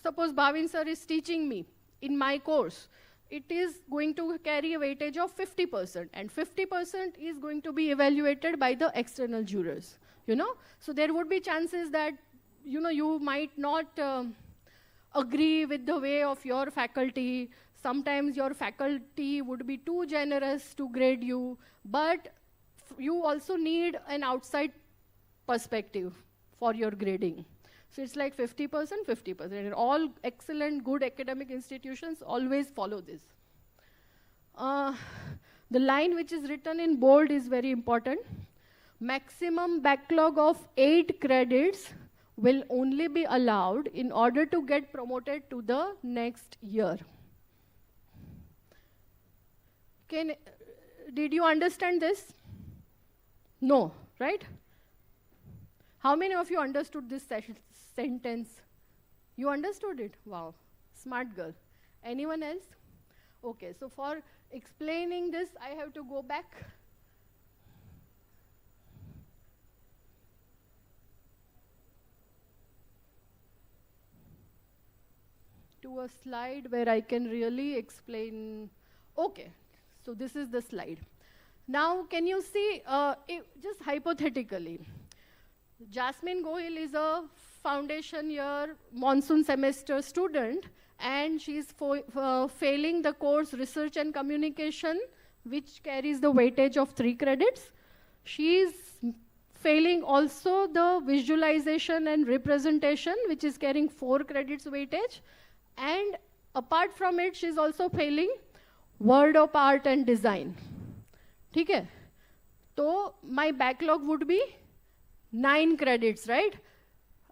Speaker 6: suppose Bhavin sir is teaching me in my course, it is going to carry a weightage of 50%, and 50% is going to be evaluated by the external jurors. So there would be chances that you might not agree with the way of your faculty. Sometimes your faculty would be too generous to grade you, but you also need an outside perspective for your grading. So it's like 50%, 50%. And all excellent, good academic institutions always follow this. The line which is written in bold is very important. Maximum backlog of 8 credits will only be allowed in order to get promoted to the next year. Did you understand this? No, right? How many of you understood this sentence? You understood it? Wow, smart girl. Anyone else? Okay, so for explaining this, I have to go back. to a slide where I can really explain. Okay, so this is the slide. Now, can you see, just hypothetically, Jasmine Gohil is a foundation year monsoon semester student, and she's failing the course Research and Communication, which carries the weightage of 3 credits. She's failing also the Visualization and Representation, which is carrying 4 credits weightage. And apart from it, she's also failing Word of Art and Design. Okay? So my backlog would be 9 credits, right?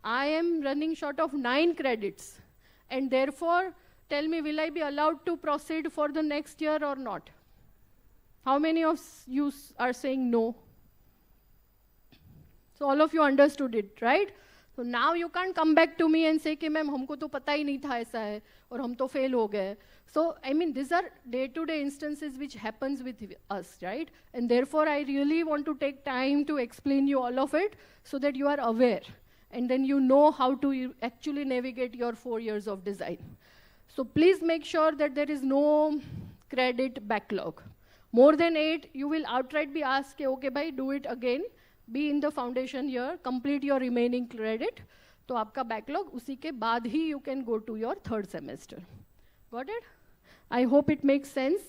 Speaker 6: I am running short of 9 credits. And therefore, tell me, will I be allowed to proceed for the next year or not? How many of you are saying no? So all of you understood it, right? So now you can't come back to me and say कि ma'am हमको तो पता ही नहीं था ऐसा है और हम तो fail हो गए. So I mean these are day-to-day instances which happens with us, right? And therefore I really want to take time to explain you all of it so that you are aware. And then you know how to actually navigate your 4 years of design. So please make sure that there is no credit backlog. More than 8, you will outright be asked, okay, bhai, do it again. Be in the foundation year, complete your remaining credit. तो आपका backlog उसी के बाद ही you can go to your 3rd semester. Got it? I hope it makes sense.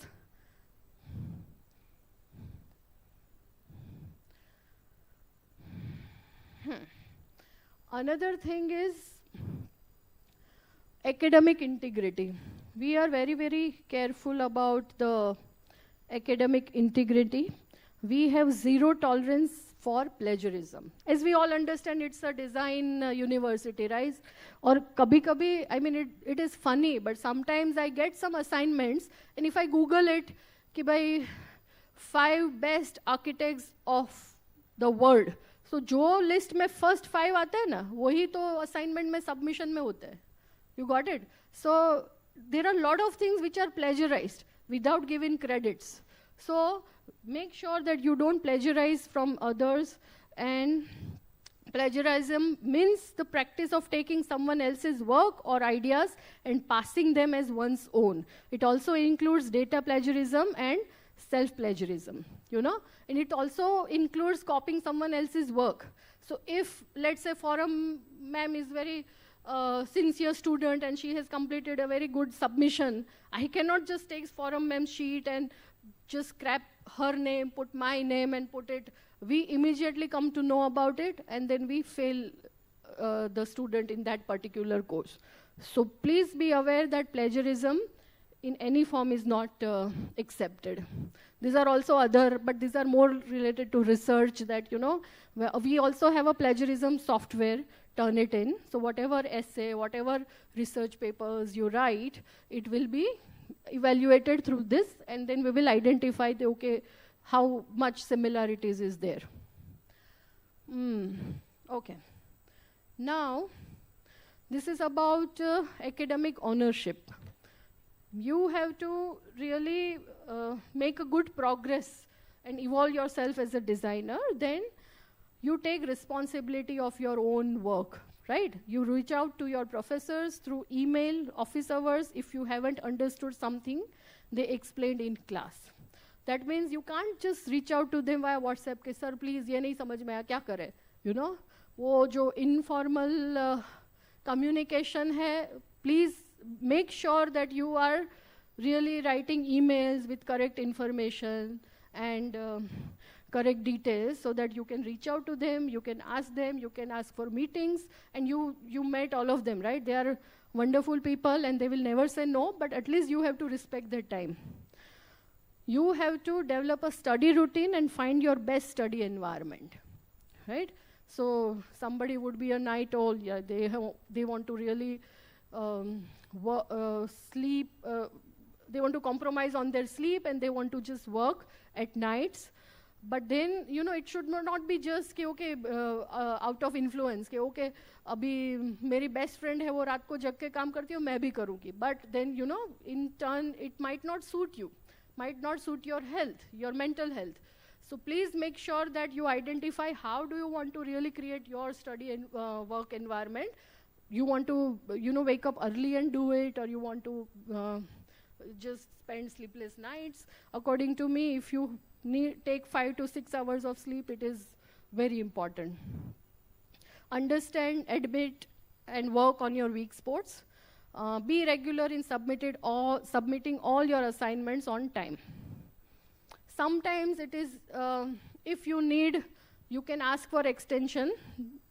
Speaker 6: Another thing is academic integrity. We are very, very careful about the academic integrity. We have 0 tolerance for plagiarism. As we all understand, it's a design university, right? Or kabhi, I mean, it is funny, but sometimes I get some assignments, and if I Google it, ki bhai, 5 best architects of the world, so जो list में first 5 आते हैं ना, वही तो assignment में submission में होते हैं. You got it? So there are a lot of things which are plagiarized without giving credits. So make sure that you don't plagiarize from others. And plagiarism means the practice of taking someone else's work or ideas and passing them as one's own. It also includes data plagiarism and self-plagiarism, you know? And it also includes copying someone else's work. So if, let's say, Forum ma'am is very sincere student and she has completed a very good submission, I cannot just take Forum ma'am's sheet and just scrap her name, put my name and put it. We immediately come to know about it and then we fail the student in that particular course. So please be aware that plagiarism in any form is not accepted. These are also other, but these are more related to research that, you know, we also have a plagiarism software, Turnitin. So whatever essay, whatever research papers you write, it will be evaluated through this, and then we will identify the, okay, how much similarities is there. Okay. Now, this is about academic ownership. You have to really make a good progress and evolve yourself as a designer. Then you take responsibility of your own work, right? You reach out to your professors through email, office hours. If you haven't understood something they explained in class. That means you can't just reach out to them via WhatsApp, ke, sir, please, ye nahi samajh mein aaya, kya kare? You know, wo jo informal communication hai, please make sure that you are really writing emails with correct information and correct details so that you can reach out to them, you can ask for meetings, and you met all of them, right? They are wonderful people and they will never say no, but at least you have to respect their time. You have to develop a study routine and find your best study environment, right? So somebody would be a night owl, yeah, they want to really sleep, they want to compromise on their sleep and they want to just work at nights. But then, you know, it should not be just कि okay, out of influence, कि okay, अभी मेरी best friend है वो रात को जग के काम करती है मैं भी करूँगी. But then, you know, in turn, it might not suit you, might not suit your health, your mental health. So please make sure that you identify how do you want to really create your study and work environment. you want to, wake up early and do it, or you want to just spend sleepless nights. According to me, if you take 5 to 6 hours of sleep, it is very important. Understand, admit, and work on your weak spots. Be regular in submitting all your assignments on time. Sometimes it is, if you need, you can ask for extension,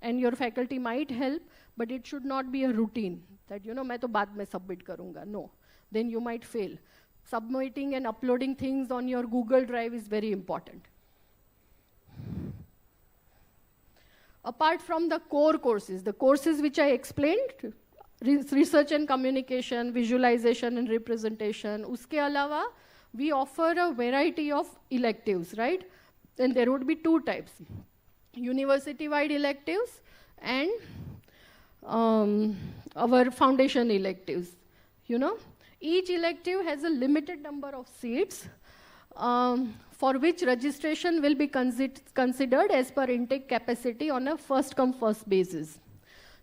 Speaker 6: and your faculty might help, but it should not be a routine that, मैं तो बाद में submit करूँगा. No, then you might fail. Submitting and uploading things on your Google Drive is very important. Apart from the core courses, the courses which I explained, research and communication, visualization and representation, uske alawa, we offer a variety of electives, right? And there would be 2 types, university-wide electives and our foundation electives. Each elective has a limited number of seats for which registration will be considered as per intake capacity on a first-come, first basis.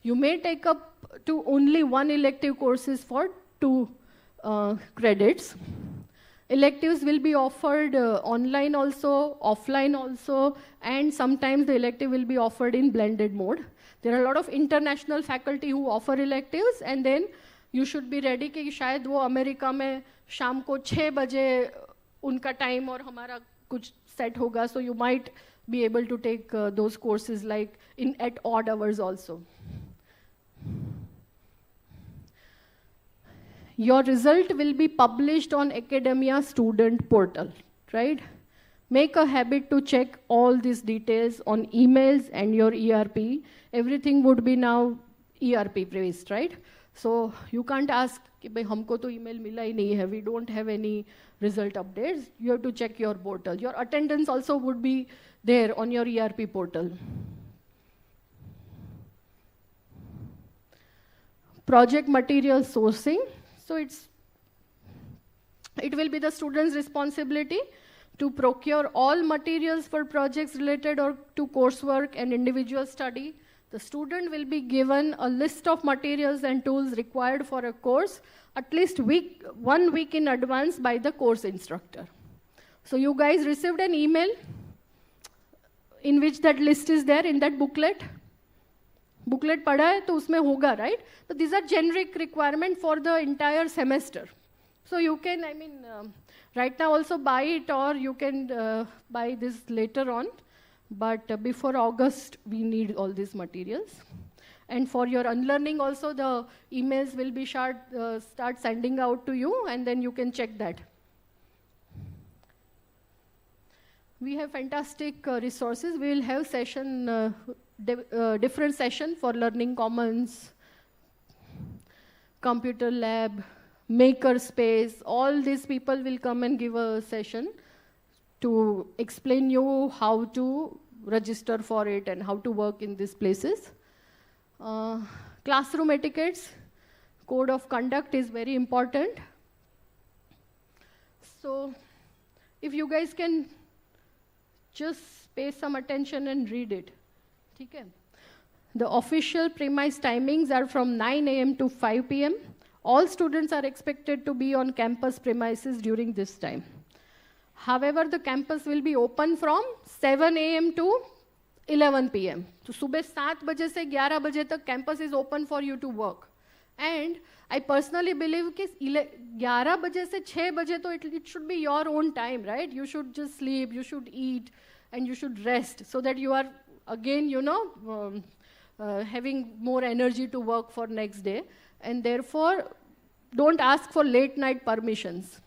Speaker 6: You may take up to only 1 elective courses for 2 credits. Electives will be offered online also, offline also, and sometimes the elective will be offered in blended mode. There are a lot of international faculty who offer electives, and then you should be ready कि शायद वो America में शाम को 6 बजे उनका time और हमारा कुछ set होगा, so you might be able to take those courses like at odd hours also. Your result will be published on Academia student portal, right? Make a habit to check all these details on emails and your ERP. Everything would be now ERP based, right? So you can't ask कि भाई हमको तो email मिला ही नहीं है, we don't have any result updates. You have to check your portal. Your attendance also would be there on your ERP portal. Project material sourcing. So it will be the student's responsibility to procure all materials for projects related or to coursework and individual study. The student will be given a list of materials and tools required for a course at least 1 week in advance by the course instructor. So you guys received an email in which that list is there in that booklet. Booklet पढ़ा है तो उसमें होगा, right? But these are generic requirement for the entire semester. So you can, right now also buy it, or you can buy this later on. But before August, we need all these materials. And for your unlearning also, the emails will be start sending out to you, and then you can check that. We have fantastic resources. We will have different session for Learning Commons, Computer Lab, Maker Space. All these people will come and give a session to explain you how to register for it and how to work in these places. Classroom etiquettes, code of conduct is very important. So if you guys can just pay some attention and read it. Okay? The official premise timings are from 9 a.m. to 5 p.m. All students are expected to be on campus premises during this time. However, the campus will be open from 7 a.m. to 11 p.m. So, सुबह 7 बजे से 11 बजे तक campus is open for you to work. And I personally believe कि 11 बजे से 6 बजे तो it should be your own time, right? You should just sleep, you should eat, and you should rest so that you are again, having more energy to work for next day. And therefore, don't ask for late night permissions.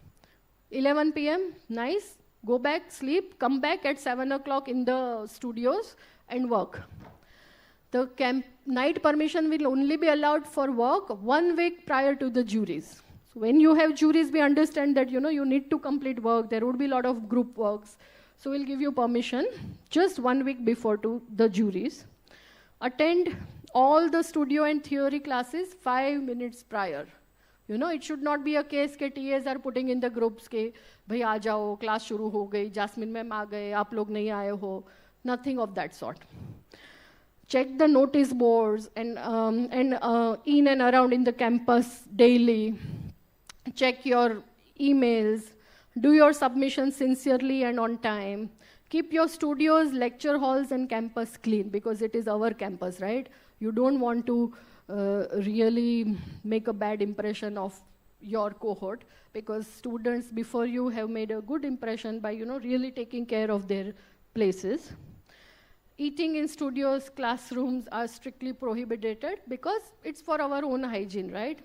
Speaker 6: 11 p.m., nice, go back, sleep, come back at 7 o'clock in the studios and work. The night permission will only be allowed for work 1 week prior to the juries. So when you have juries, we understand that you need to complete work. There would be a lot of group works. So we'll give you permission just 1 week before to the juries. Attend all the studio and theory classes 5 minutes prior. It should not be a case that TAs are putting in the groups ke bhai aa jao, class shuru ho gayi, Jasmine ma'am aa gaye, aap log nahi aaye ho. Nothing of that sort. check the notice boards and in and around in the campus daily, check your emails, do your submissions sincerely and on time, keep your studios, lecture halls, and campus clean, because it is our campus, right? You don't want to really make a bad impression of your cohort, because students before you have made a good impression by, really taking care of their places. Eating in studios, classrooms are strictly prohibited because it's for our own hygiene, right?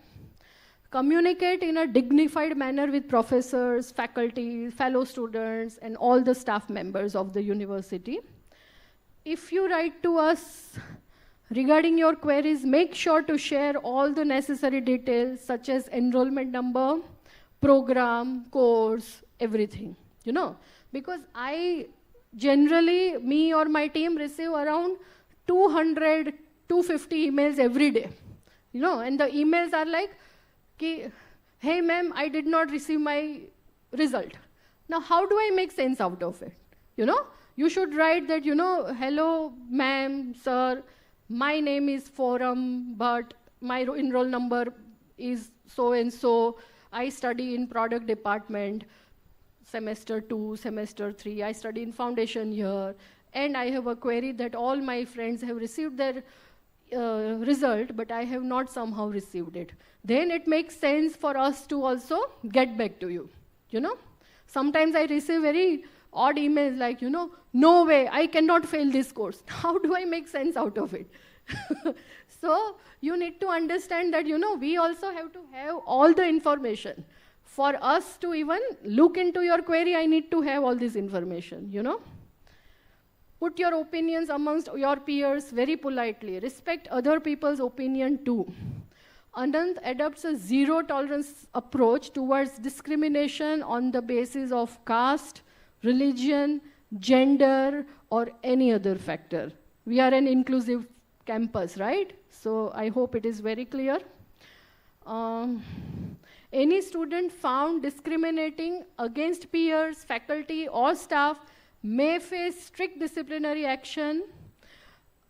Speaker 6: Communicate in a dignified manner with professors, faculty, fellow students, and all the staff members of the university. If you write to us regarding your queries, make sure to share all the necessary details such as enrollment number, program, course, everything, because generally, me or my team receive around 200, 250 emails every day, and the emails are like, hey ma'am, I did not receive my result. Now, how do I make sense out of it? You should write that, hello ma'am, sir, my name is Forum, but my enroll number is so-and-so, I study in product department, semester 2, semester 3, I study in foundation year, and I have a query that all my friends have received their result, but I have not somehow received it. Then it makes sense for us to also get back to you, Sometimes I receive very odd emails like, no way, I cannot fail this course. How do I make sense out of it? So you need to understand that, we also have to have all the information. For us to even look into your query, I need to have all this information, Put your opinions amongst your peers very politely. Respect other people's opinion too. Anand adopts a zero-tolerance approach towards discrimination on the basis of caste, religion, gender, or any other factor. We are an inclusive campus, right? So I hope it is very clear. Any student found discriminating against peers, faculty, or staff may face strict disciplinary action.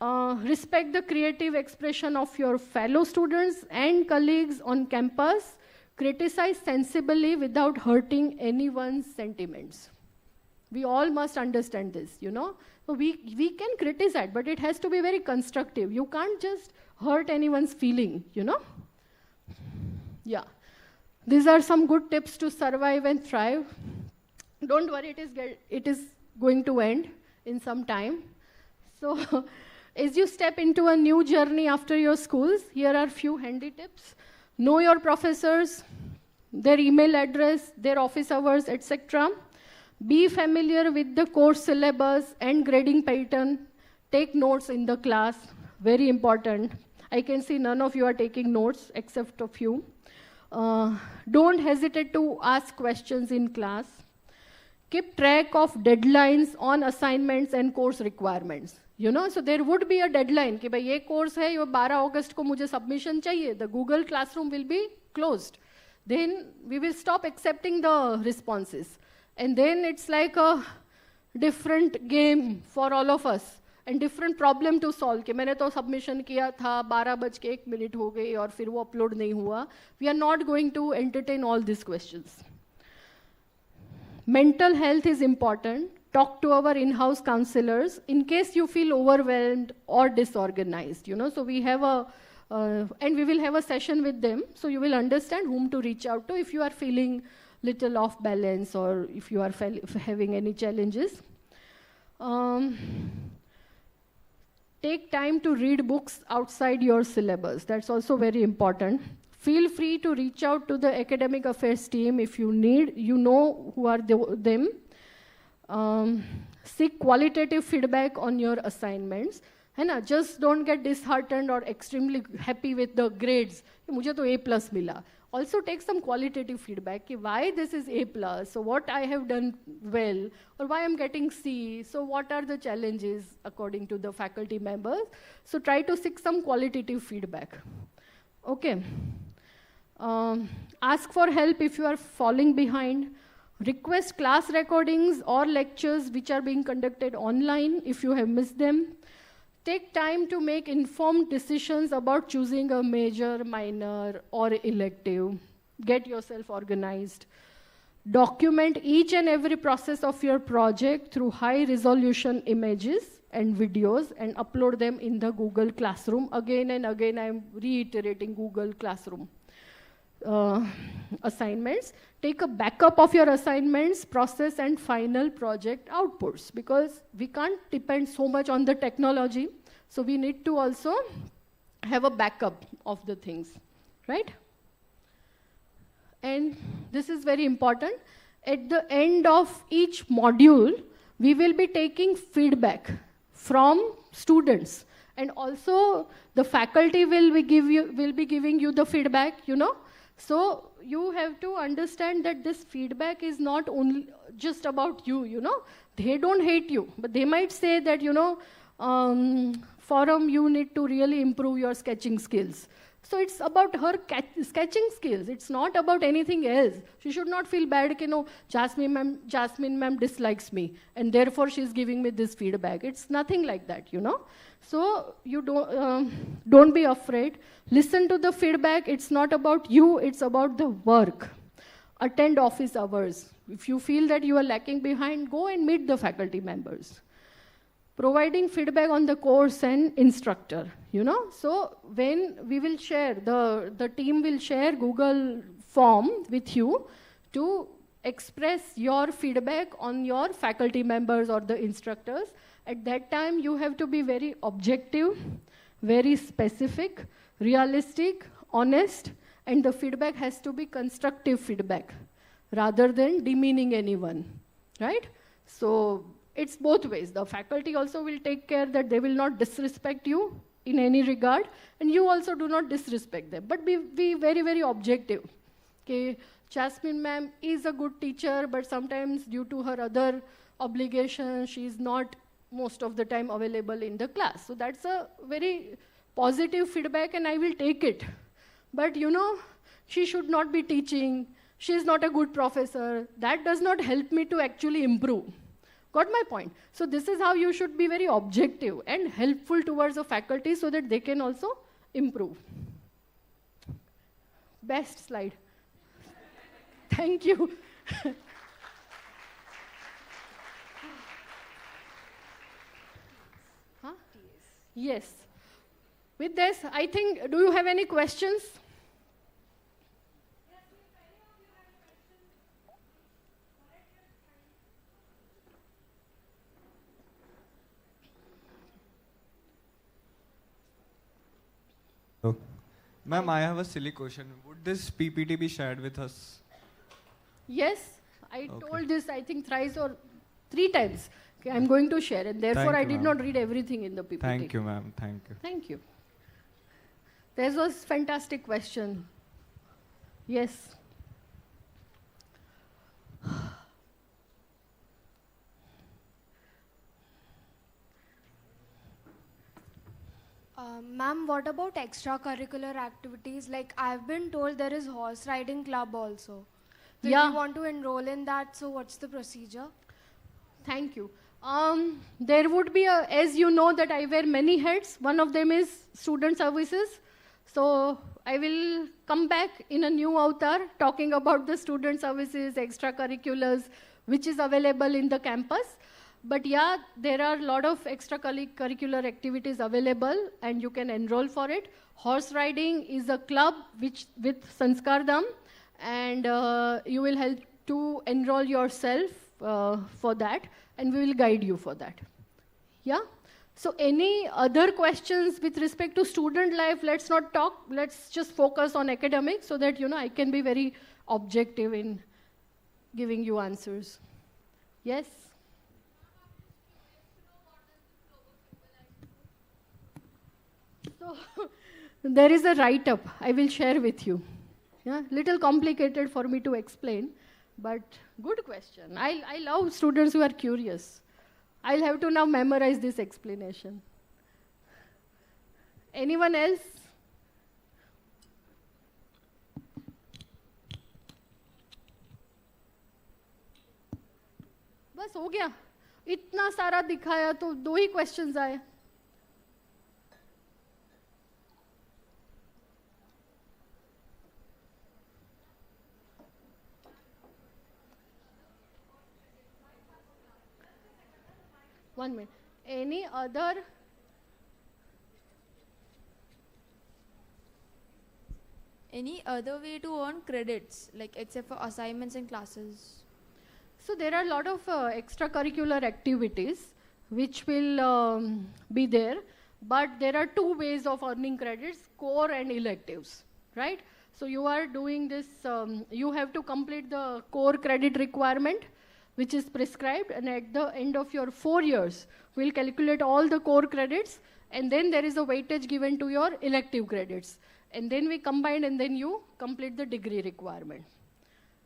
Speaker 6: Respect the creative expression of your fellow students and colleagues on campus. Criticize sensibly without hurting anyone's sentiments. We all must understand this, So we can criticize, but it has to be very constructive. You can't just hurt anyone's feeling, Yeah. These are some good tips to survive and thrive. Don't worry, it is going to end in some time. So as you step into a new journey after your schools, here are a few handy tips. Know your professors, their email address, their office hours, etc. Be familiar with the course syllabus and grading pattern. Take notes in the class, very important. I can see none of you are taking notes except a few. Don't hesitate to ask questions in class. Keep track of deadlines on assignments and course requirements. So there would be a deadline कि भाई ये course है, ये 12 अगस्त को मुझे submission चाहिए. The Google Classroom will be closed. Then we will stop accepting the responses. And then it's like a different game for all of us. And different problem to solve कि मैंने तो submission किया था 12:01 हो गई और फिर वो upload नहीं हुआ. We are not going to entertain all these questions. Mental health is important. Talk to our in-house counselors in case you feel overwhelmed or disorganized. So we have and we will have a session with them. So you will understand whom to reach out to if you are feeling little off balance or if you are having any challenges. Take time to read books outside your syllabus. That's also very important. Feel free to reach out to the academic affairs team if you need. You know who are them. Seek qualitative feedback on your assignments. Just don't get disheartened or extremely happy with the grades. मुझे तो A+ मिला. Also take some qualitative feedback. Why this is A+, so what I have done well, or why I'm getting C, so what are the challenges according to the faculty members. So try to seek some qualitative feedback. Okay. Ask for help if you are falling behind. Request class recordings or lectures which are being conducted online if you have missed them. Take time to make informed decisions about choosing a major, minor, or elective. Get yourself organized. Document each and every process of your project through high-resolution images and videos and upload them in the Google Classroom. Again and again, I'm reiterating Google Classroom. Assignments. Take a backup of your assignments, process, and final project outputs, because we can't depend so much on the technology, so we need to also have a backup of the things, right? And this is very important. At the end of each module, we will be taking feedback from students, and also the faculty will be giving you the feedback, you know. So you have to understand that this feedback is not only just about you, you know. They don't hate you, but they might say that, you know, Forum, you need to really improve your sketching skills. So it's about her sketching skills. It's not about anything else. She should not feel bad, you know, Jasmine ma'am dislikes me, and therefore she's giving me this feedback. It's nothing like that, you know. So you don't be afraid. Listen to the feedback. It's not about you, it's about the work. Attend office hours. If you feel that you are lacking behind, go and meet the faculty members. Providing feedback on the course and instructor, you know. So when we will share, the team will share Google form with you to express your feedback on your faculty members or the instructors. At that time, you have to be very objective, very specific, realistic, honest, and the feedback has to be constructive feedback rather than demeaning anyone, right? So it's both ways. The faculty also will take care that they will not disrespect you in any regard, and you also do not disrespect them. But be very, very objective. Okay, Jasmine ma'am is a good teacher, but sometimes due to her other obligations, she is not most of the time available in the class. So that's a very positive feedback, and I will take it. But you know, she should not be teaching. She is not a good professor. That does not help me to actually improve. Got my point? So this is how you should be very objective and helpful towards the faculty so that they can also improve. Best slide. Thank you. Huh? Yes. With this, I think, do you have any questions?
Speaker 13: Ma'am, I have a silly question. Would this PPT be shared with us?
Speaker 6: Yes, I told this, I think, thrice or 3 times. Okay, I'm going to share, and therefore I did not read everything in the PPT.
Speaker 13: Thank you, ma'am. Thank you.
Speaker 6: Thank you. This was fantastic question. Yes.
Speaker 14: Ma'am, what about extracurricular activities? Like, I've been told there is horse riding club also. Do you want to enroll in that? So what's the procedure?
Speaker 6: Thank you. There would be, as you know, that I wear many hats. One of them is student services. So I will come back in a new avatar talking about the student services, extracurriculars, which is available in the campus. But yeah, there are a lot of extracurricular activities available, and you can enroll for it. Horse riding is a club with Sanskardam, and you will help to enroll yourself for that, and we will guide you for that. Yeah? So any other questions with respect to student life? Let's not talk. Let's just focus on academics so that, you know, I can be very objective in giving you answers. Yes? So there is a write-up I will share with you. Yeah, little complicated for me to explain, but good question. I love students who are curious. I'll have to now memorize this explanation. Anyone else? बस हो गया. इतना सारा दिखाया तो 2 ही questions आए. 1 minute. Any other?
Speaker 9: Any other way to earn credits, like except for assignments and classes?
Speaker 6: So there are a lot of extracurricular activities which will be there, but there are two ways of earning credits, core and electives, right? So you are doing this, you have to complete the core credit requirement, which is prescribed, and at the end of your 4 years, we'll calculate all the core credits, and then there is a weightage given to your elective credits. And then we combine, and then you complete the degree requirement.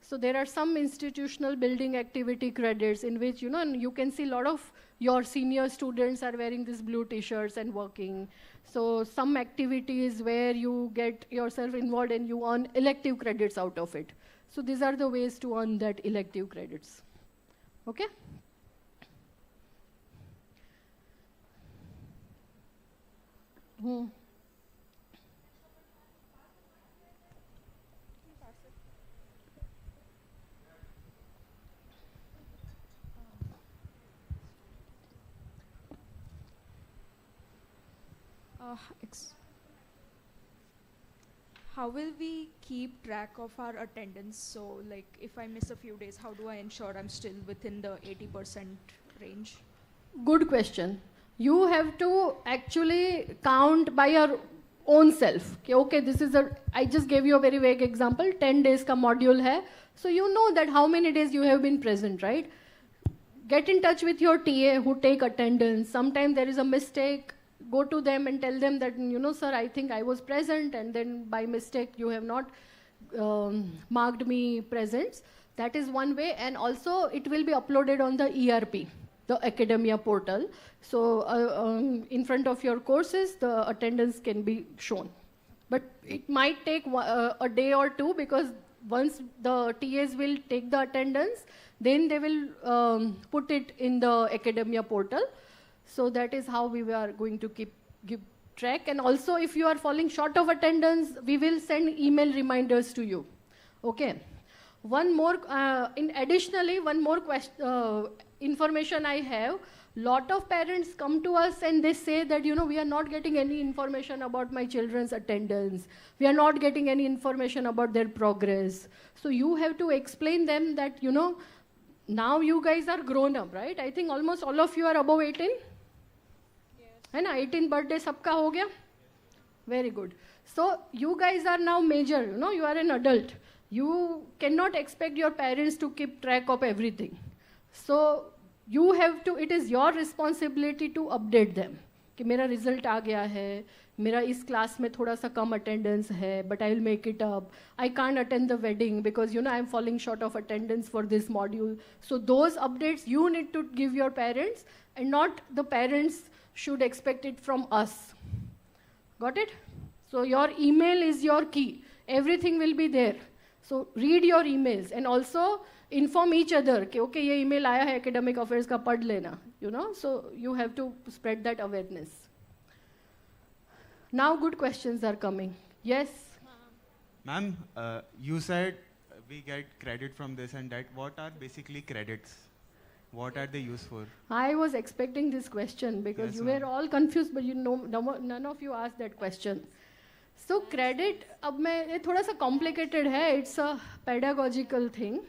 Speaker 6: So there are some institutional building activity credits in which, you know, and you can see a lot of your senior students are wearing these blue t-shirts and working. So some activities where you get yourself involved and you earn elective credits out of it. So these are the ways to earn that elective credits. Okay?
Speaker 9: How will we keep track of our attendance? So, like, if I miss a few days, how do I ensure I'm still within the 80% range?
Speaker 6: Good question. You have to actually count by your own self. Okay, this is I just gave you a very vague example. 10 days ka module hai. So you know that how many days you have been present, right? Get in touch with your TA who take attendance. Sometimes there is a mistake. Go to them and tell them that, you know, sir, I think I was present, and then by mistake you have not marked me present. That is one way, and also it will be uploaded on the ERP, the academia portal. So in front of your courses, the attendance can be shown. But it might take a day or two, because once the TAs will take the attendance, then they will put it in the academia portal. So that is how we are going to keep track. And also, if you are falling short of attendance, we will send email reminders to you. Okay. One more, additionally, one more information I have. Lot of parents come to us and they say that, you know, we are not getting any information about my children's attendance. We are not getting any information about their progress. So you have to explain them that, you know, now you guys are grown up, right? I think almost all of you are above 18. है ना 18 birthday सबका हो गया very good. So you guys are now major, you know, you are an adult. You cannot expect your parents to keep track of everything. So you have to, it is your responsibility to update them कि मेरा result आ गया है, मेरा इस class में थोड़ा सा कम attendance है, but I will make it up. I can't attend the wedding because, you know, I'm falling short of attendance for this module. So those updates you need to give your parents, and not the parents should expect it from us. Got it? So your email is your key. Everything will be there. So read your emails and also inform each other कि okay ये email आया है academic affairs का पढ़ लेना. You know, so you have to spread that awareness. Now good questions are coming. Yes?
Speaker 15: Ma'am, you said we get credit from this and that. What are basically credits? What are they used for?
Speaker 6: I was expecting this question because you were all confused, but you know, none of you asked that question. So credit, अब मैं ये थोड़ा सा complicated है. It's a pedagogical thing.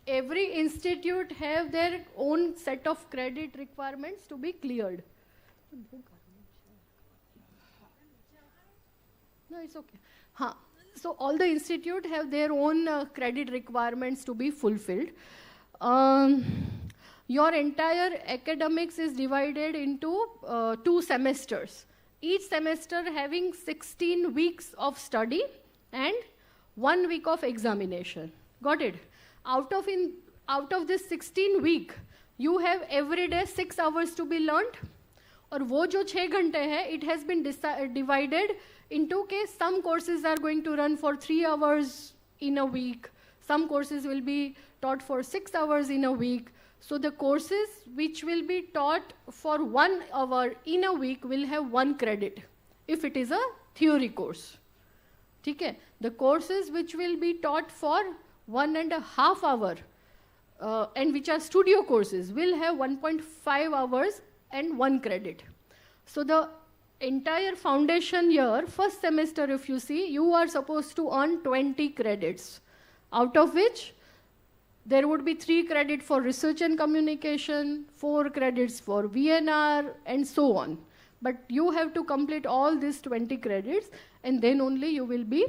Speaker 6: Every institute have their own set of credit requirements to be cleared. No, it's okay. हाँ. So all the institute have their own credit requirements to be fulfilled. Your entire academics is divided into 2 semesters. Each semester having 16 weeks of study and 1 week of examination. Got it? Out of this 16 week, you have every day 6 hours to be learned. और वो जो 6 घंटे है, it has been divided into case some courses are going to run for 3 hours in a week. Some courses will be taught for 6 hours in a week. So the courses which will be taught for 1 hour in a week will have 1 credit if it is a theory course. ठीक है? The courses which will be taught for 1.5 hours and which are studio courses, will have 1.5 hours and 1 credit. So the entire foundation year, first semester if you see, you are supposed to earn 20 credits, out of which there would be 3 credits for research and communication, 4 credits for VNR, and so on. But you have to complete all these 20 credits, and then only you will be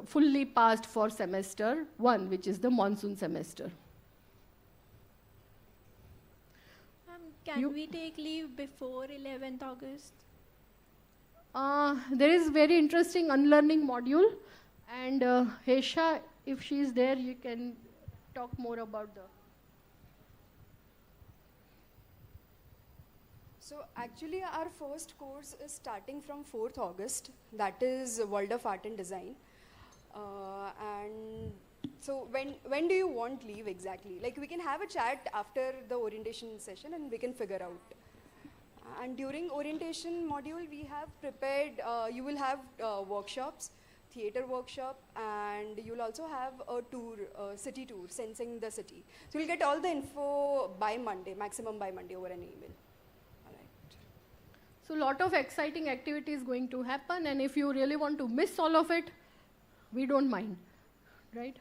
Speaker 6: fully passed for semester 1, which is the monsoon semester.
Speaker 16: Can we take leave before 11th August?
Speaker 6: There is very interesting unlearning module, and Hesha, if she is there, you can talk more about the...
Speaker 10: So actually our first course is starting from 4th August, that is World of Art and Design. And so when do you want leave exactly? Like we can have a chat after the orientation session and we can figure out. And during orientation module we have prepared, you will have workshops, theater workshop, and you'll also have a tour, city tour, sensing the city. So you'll get all the info by Monday, maximum by Monday over an email.
Speaker 6: So a lot of exciting activities going to happen, and if you really want to miss all of it, we don't mind, right?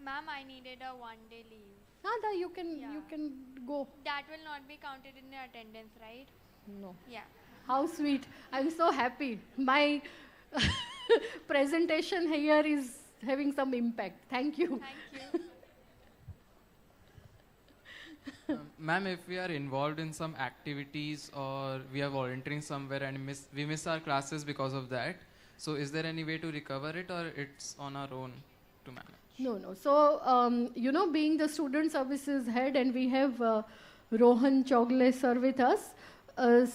Speaker 16: Ma'am, I needed a 1-day leave.
Speaker 6: Nada, you can go.
Speaker 16: That will not be counted in the attendance, right?
Speaker 6: No.
Speaker 16: Yeah.
Speaker 6: How sweet. I'm so happy. My presentation here is having some impact. Thank you.
Speaker 16: Thank you.
Speaker 21: Ma'am, if we are involved in some activities or we are volunteering somewhere and we miss our classes because of that, so is there any way to recover it, or it's on our own to manage?
Speaker 6: No. So, you know, being the student services head, and we have Rohan Chogle sir with us.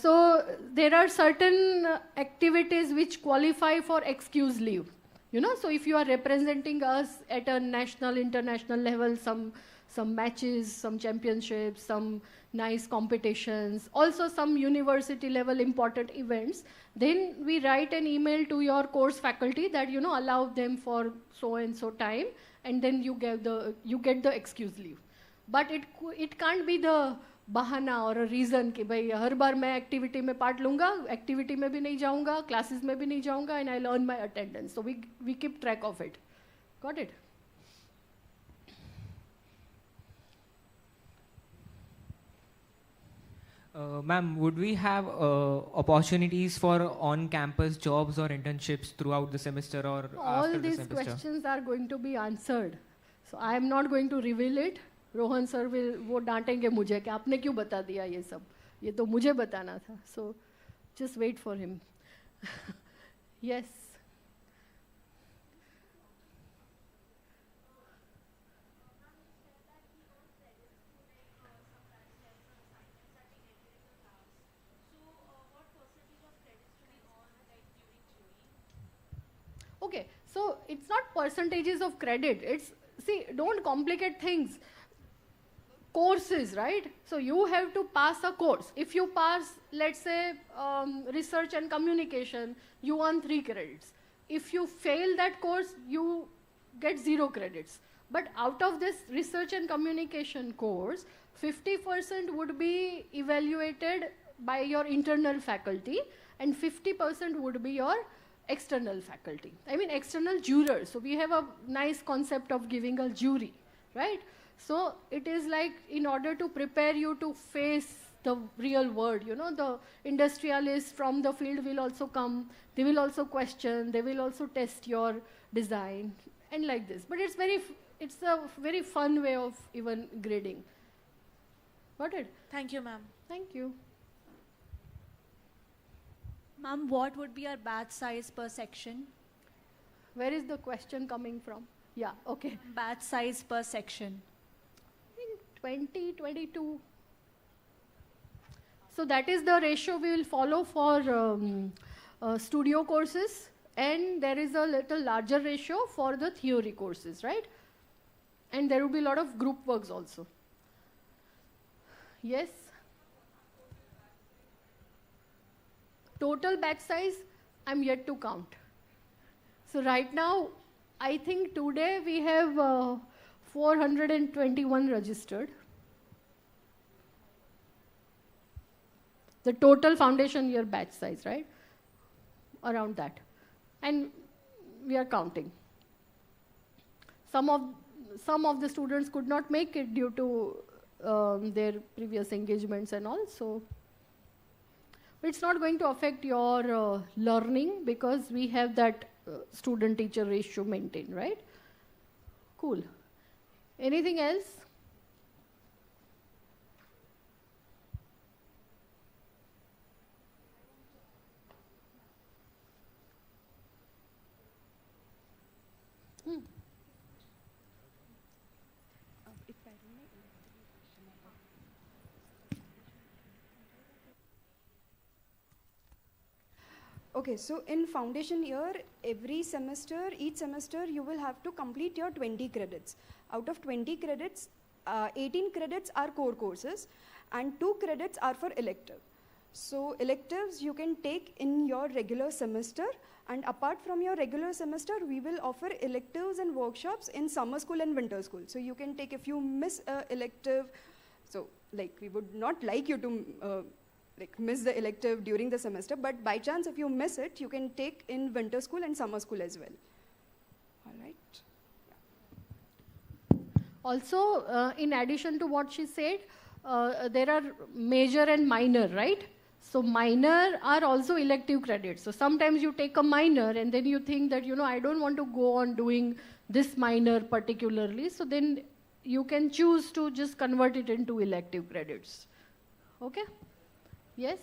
Speaker 6: So there are certain activities which qualify for excuse leave. You know, so if you are representing us at a national, international level, some matches, some championships, some nice competitions, also some university level important events, then we write an email to your course faculty that, you know, allow them for so and so time, and then you get the excuse leave. But it can't be the bahana or a reason कि भाई हर बार मैं activity में part लूँगा, activity में भी नहीं जाऊँगा, classes में भी नहीं जाऊँगा, and I'll earn my attendance. So we keep track of it. Got it?
Speaker 22: Ma'am, would we have opportunities for on-campus jobs or internships throughout the semester or after the semester?
Speaker 6: All these questions are going to be answered. So I am not going to reveal it. Rohan sir वो डांटेंगे मुझे कि आपने क्यों बता दिया ये सब. ये तो मुझे बताना था. So just wait for him. Yes. Okay, so it's not percentages of credit. It's, see, don't complicate things. Courses, right? So you have to pass a course. If you pass, let's say, research and communication, you earn 3 credits. If you fail that course, you get 0 credits. But out of this research and communication course, 50% would be evaluated by your internal faculty, and 50% would be your external faculty. I mean external jurors. So we have a nice concept of giving a jury, right? So it is like, in order to prepare you to face the real world, you know, the industrialists from the field will also come, they will also question, they will also test your design, and like this. But it's a very fun way of even grading. Got it?
Speaker 16: Thank you, ma'am.
Speaker 6: Thank you.
Speaker 16: Ma'am, what would be our batch size per section?
Speaker 6: Where is the question coming from? Yeah, okay.
Speaker 16: Batch size per section.
Speaker 6: I think 20, 22. So that is the ratio we will follow for studio courses, and there is a little larger ratio for the theory courses, right? And there will be a lot of group works also. Yes? Total batch size, I'm yet to count. So right now, I think today we have 421 registered. The total foundation year batch size, right? Around that. And we are counting. Some of the students could not make it due to their previous engagements and all. So it's not going to affect your learning because we have that student-teacher ratio maintained, right? Cool. Anything else?
Speaker 10: Okay, so in foundation year, each semester you will have to complete your 20 credits. Out of 20 credits, 18 credits are core courses and 2 credits are for elective. So electives you can take in your regular semester, and apart from your regular semester, we will offer electives and workshops in summer school and winter school. So you can take, if you miss elective, so like we would not like you to miss the elective during the semester, but by chance if you miss it, you can take in winter school and summer school as well. All right.
Speaker 6: Also, in addition to what she said, there are major and minor, right? So minor are also elective credits. So sometimes you take a minor and then you think that, I don't want to go on doing this minor particularly. So then you can choose to just convert it into elective credits. Okay? Yes?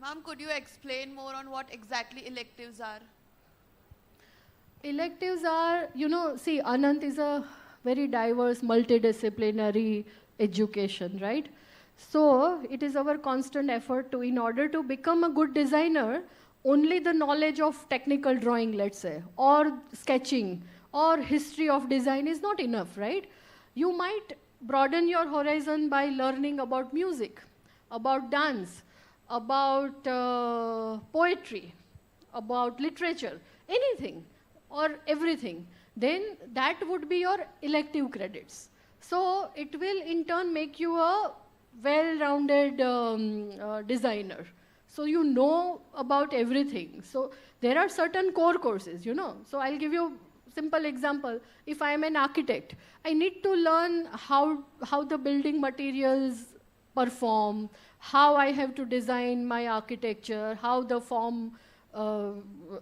Speaker 1: Ma'am, could you explain more on what exactly electives are?
Speaker 6: Electives are, see, Anant is a very diverse, multidisciplinary education, right? So it is our constant effort to, in order to become a good designer, only the knowledge of technical drawing, let's say, or sketching, or history of design is not enough, right? You might broaden your horizon by learning about music, about dance, about poetry, about literature, anything or everything. Then that would be your elective credits. So it will in turn make you a well-rounded designer. So you know about everything. So there are certain core courses, So I'll give you a simple example. If I am an architect, I need to learn how the building materials perform, how I have to design my architecture, how the form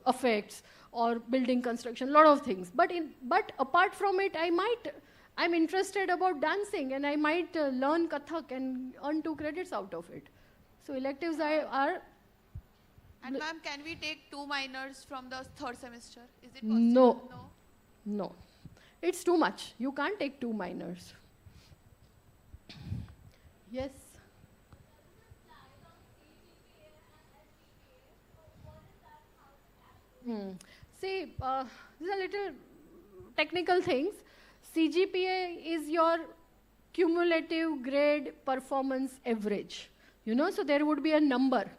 Speaker 6: affects, or building construction, a lot of things. But apart from it, I'm interested about dancing and I might learn Kathak and earn 2 credits out of it. So electives are...
Speaker 1: And ma'am, can we take 2 minors from the 3rd semester? Is it possible?
Speaker 6: No. It's too much. You can't take 2 minors. Yes? See, these are little technical things. CGPA is your cumulative grade performance average. So there would be a number.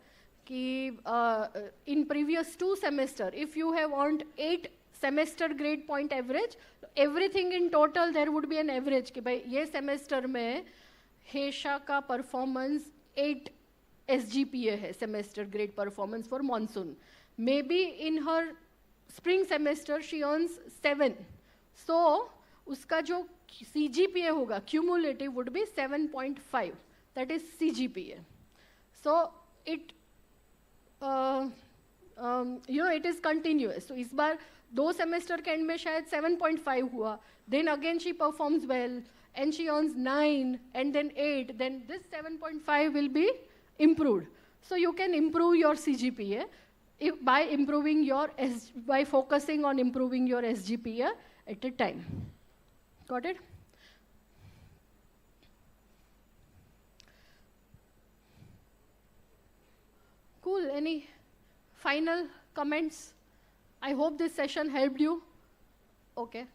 Speaker 6: In previous 2 semesters, if you have earned 8 semester grade point average, everything in total there would be an average. Ki bhai, ye semester mein Hesha ka performance 8 SGPA hai, semester grade performance for monsoon. Maybe in her spring semester she earns 7. So uska jo CGPA hoga, cumulative would be 7.5. That is CGPA. So it, it is continuous. So इस बार 2 semester के end में शायद 7.5 हुआ. Then again she performs well and she earns 9 and then 8. Then this 7.5 will be improved. So you can improve your CGPA by focusing on improving your SGPA at a time. Got it? Cool. Any final comments? I hope this session helped you. Okay.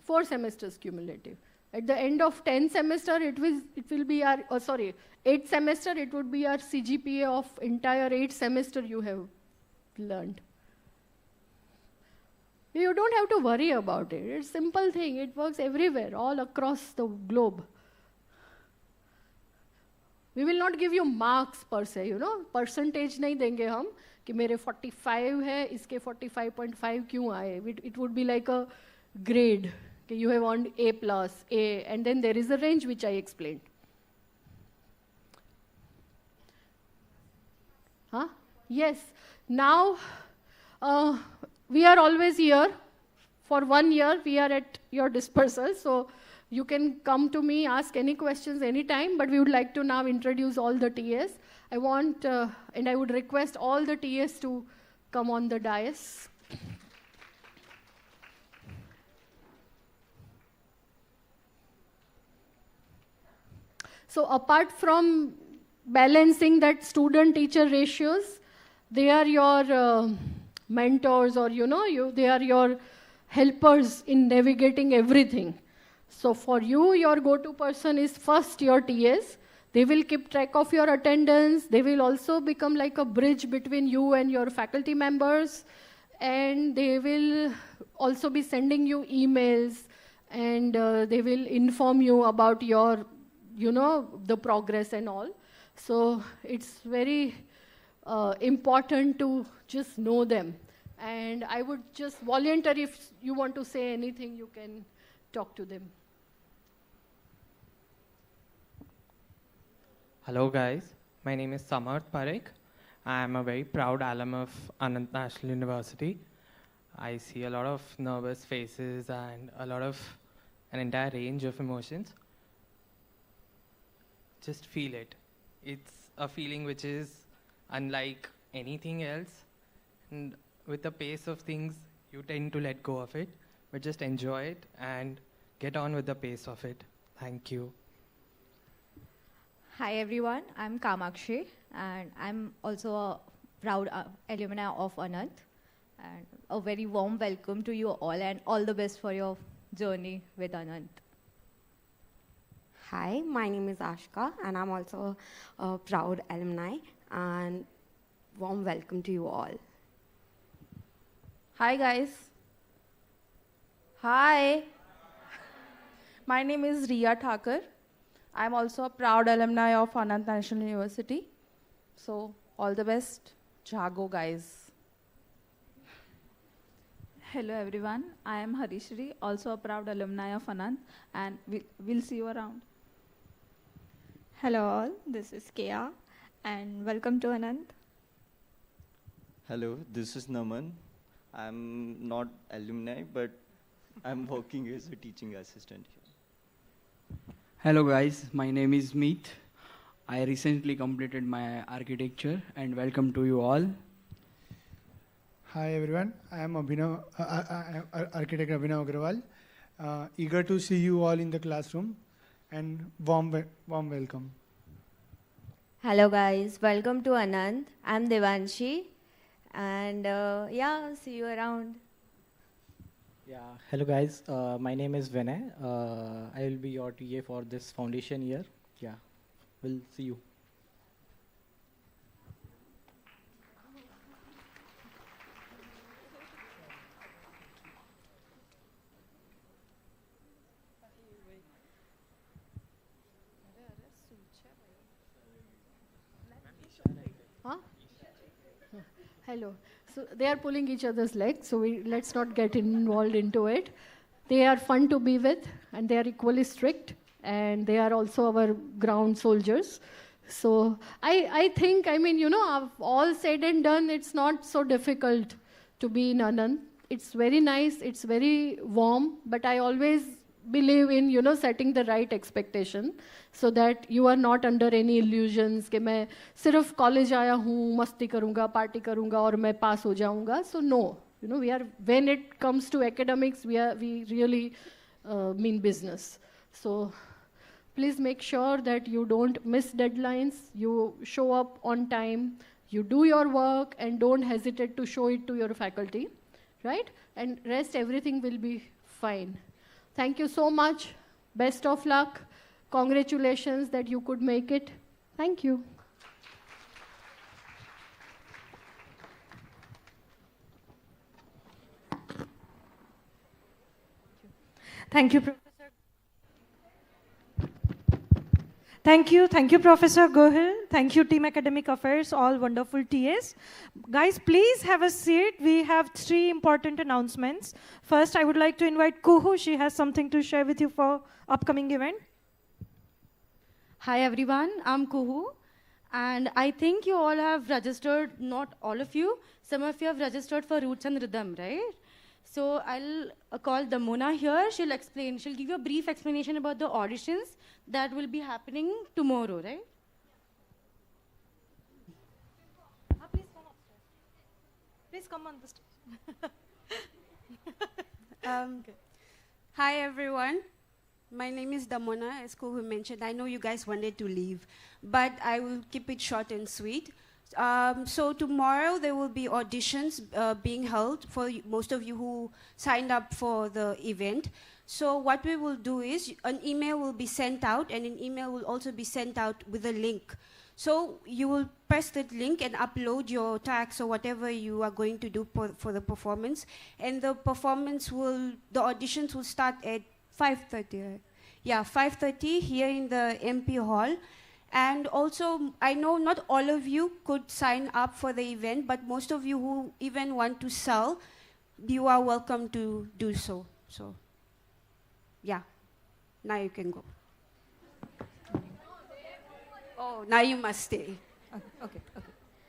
Speaker 6: Four semesters cumulative. At the end of 10th semester, it will be our, 8th semester, it would be our CGPA of entire 8th semester you have learned. You don't have to worry about it. It's a simple thing. It works everywhere, all across the globe. We will not give you marks per se, percentage नहीं देंगे हम कि मेरे 45 है, इसके 45.5 क्यों आए? It would be like a grade. You have earned A+, A, and then there is a range which I explained. Huh? Yes. Now, we are always here. For 1 year, we are at your dispersal. So you can come to me, ask any questions anytime, but we would like to now introduce all the TAs. I want, and I would request all the TAs to come on the dais. So apart from balancing that student-teacher ratios, they are your mentors, or they are your helpers in navigating everything. So for you, your go-to person is first your TAs. They will keep track of your attendance. They will also become like a bridge between you and your faculty members. And they will also be sending you emails, and they will inform you about your the progress and all. So it's very important to just know them. And I would just volunteer, if you want to say anything, you can talk to them.
Speaker 22: Hello guys, my name is Samarth Parekh. I am a very proud alum of Anant National University. I see a lot of nervous faces and an entire range of emotions. Just feel it. It's a feeling which is unlike anything else. And with the pace of things, you tend to let go of it, but just enjoy it and get on with the pace of it. Thank you.
Speaker 2: Hi everyone, I'm Kamakshi, and I'm also a proud alumna of Anant. And a very warm welcome to you all, and all the best for your journey with Anant.
Speaker 17: Hi, my name is Ashka, and I'm also a proud alumni, and warm welcome to you all.
Speaker 23: Hi guys. Hi. My name is Riya Thakur. I'm also a proud alumni of Anant National University. So all the best. Jago guys.
Speaker 24: Hello everyone. I am Harishri, also a proud alumni of Anant, and we'll see you around.
Speaker 25: Hello all, this is Kea, and welcome to Anant.
Speaker 26: Hello, this is Naman. I'm not alumni, but I'm working as a teaching assistant here.
Speaker 27: Hello guys, my name is Meet. I recently completed my architecture, and welcome to you all.
Speaker 28: Hi everyone, I am Abhinav, architect Abhinav Agrawal. Eager to see you all in the classroom, and warm welcome.
Speaker 29: Hello guys, welcome to Anant. I'm Devanshi, and see you around.
Speaker 30: Yeah, hello guys, my name is Vinay. I will be your TA for this foundation year. Yeah, we'll see you.
Speaker 6: Huh? Hello. So they are pulling each other's legs, so let's not get involved into it. They are fun to be with, and they are equally strict, and they are also our ground soldiers. So I think, all said and done, it's not so difficult to be in Anant. It's very nice, it's very warm, but I always believe in, setting the right expectation so that you are not under any illusions कि मैं सिर्फ college आया हूँ, मस्ती करूँगा, party करूँगा और मैं pass हो जाऊँगा. So no, when it comes to academics, we really mean business. So please make sure that you don't miss deadlines, you show up on time, you do your work, and don't hesitate to show it to your faculty, right? And rest, everything will be fine. Thank you so much. Best of luck. Congratulations that you could make it. Thank you.
Speaker 3: Thank you, Professor. Thank you, Professor Gohil. Thank you, Team Academic Affairs, all wonderful TAs. Guys, please have a seat. We have 3 important announcements. First, I would like to invite Kuhu. She has something to share with you for upcoming event.
Speaker 4: Hi, everyone. I'm Kuhu. And I think you all have registered, not all of you, some of you have registered for Roots and Rhythm, right? So I'll call Damona here. She'll give you a brief explanation about the auditions that will be happening tomorrow, right?
Speaker 3: Please come on the stage.
Speaker 5: Hi, everyone. My name is Damona, as Kuhu mentioned. I know you guys wanted to leave, but I will keep it short and sweet. So tomorrow there will be auditions being held for most of you who signed up for the event. So what we will do is an email will be sent out, and an email will also be sent out with a link. So you will press that link and upload your tracks or whatever you are going to do for the performance. And the auditions will start at 5:30. Right? Yeah, 5:30 here in the MP hall. And also, I know not all of you could sign up for the event, but most of you who even want to sell, you are welcome to do so. So, yeah, now you can go. Oh, now you must stay.
Speaker 3: Okay.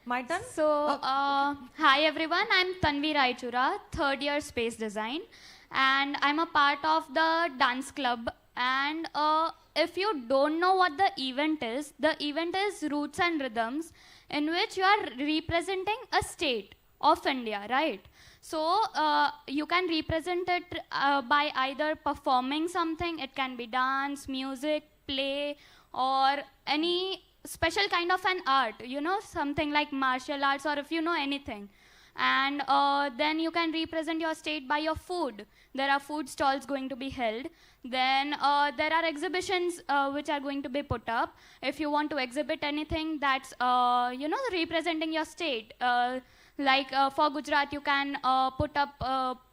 Speaker 3: My turn?
Speaker 7: So, hi everyone, I'm Tanvi Raichura, third year space design, and I'm a part of the dance club. And if you don't know what the event is Roots and Rhythms, in which you are representing a state of India, right? So you can represent it by either performing something, it can be dance, music, play, or any special kind of an art, something like martial arts, or if you know anything. And then you can represent your state by your food. There are food stalls going to be held. Then there are exhibitions which are going to be put up. If you want to exhibit anything that's, representing your state. Like for Gujarat, you can put up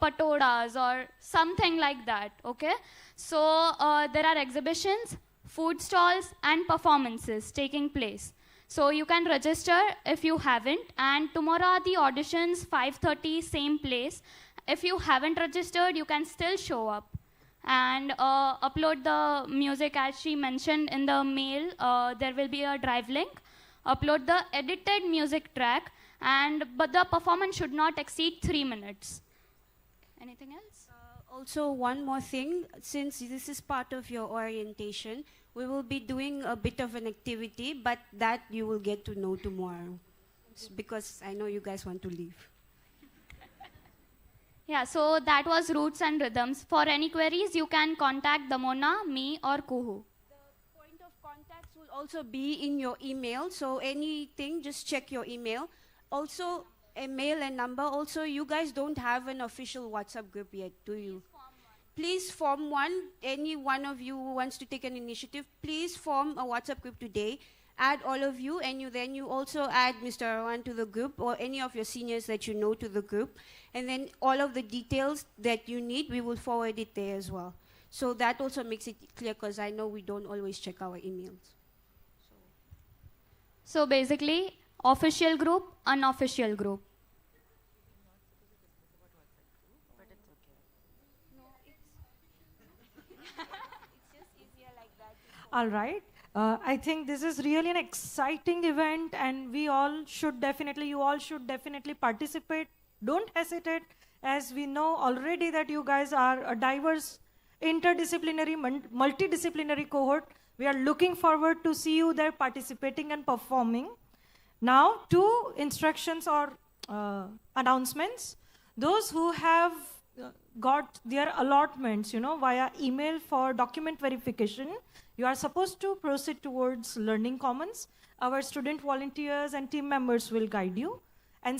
Speaker 7: patodas or something like that, okay? So there are exhibitions, food stalls, and performances taking place. So you can register if you haven't, and tomorrow are the auditions, 5:30, same place. If you haven't registered, you can still show up and upload the music as she mentioned in the mail. There will be a drive link. Upload the edited music track, but the performance should not exceed 3 minutes. Anything else?
Speaker 5: Also, one more thing, since this is part of your orientation, we will be doing a bit of an activity, but that you will get to know tomorrow, because I know you guys want to leave.
Speaker 7: Yeah, so that was Roots and Rhythms. For any queries, you can contact Damona, me, or Kuhu.
Speaker 5: The point of contacts will also be in your email, so anything, just check your email. Also, a mail and number. Also, you guys don't have an official WhatsApp group yet, do you? Please form one. Any one of you who wants to take an initiative, please form a WhatsApp group today. Add all of you, and then you also add Mr. Arwan to the group, or any of your seniors that you know to the group. And then all of the details that you need, we will forward it there as well. So that also makes it clear, because I know we don't always check our emails.
Speaker 7: So basically, official group, unofficial group.
Speaker 3: All right. I think this is really an exciting event, and you all should definitely participate. Don't hesitate, as we know already that you guys are a diverse, interdisciplinary, multidisciplinary cohort. We are looking forward to see you there participating and performing. Now, 2 instructions or announcements. Those who have got their allotments, via email for document verification, you are supposed to proceed towards Learning Commons. Our student volunteers and team members will guide you. And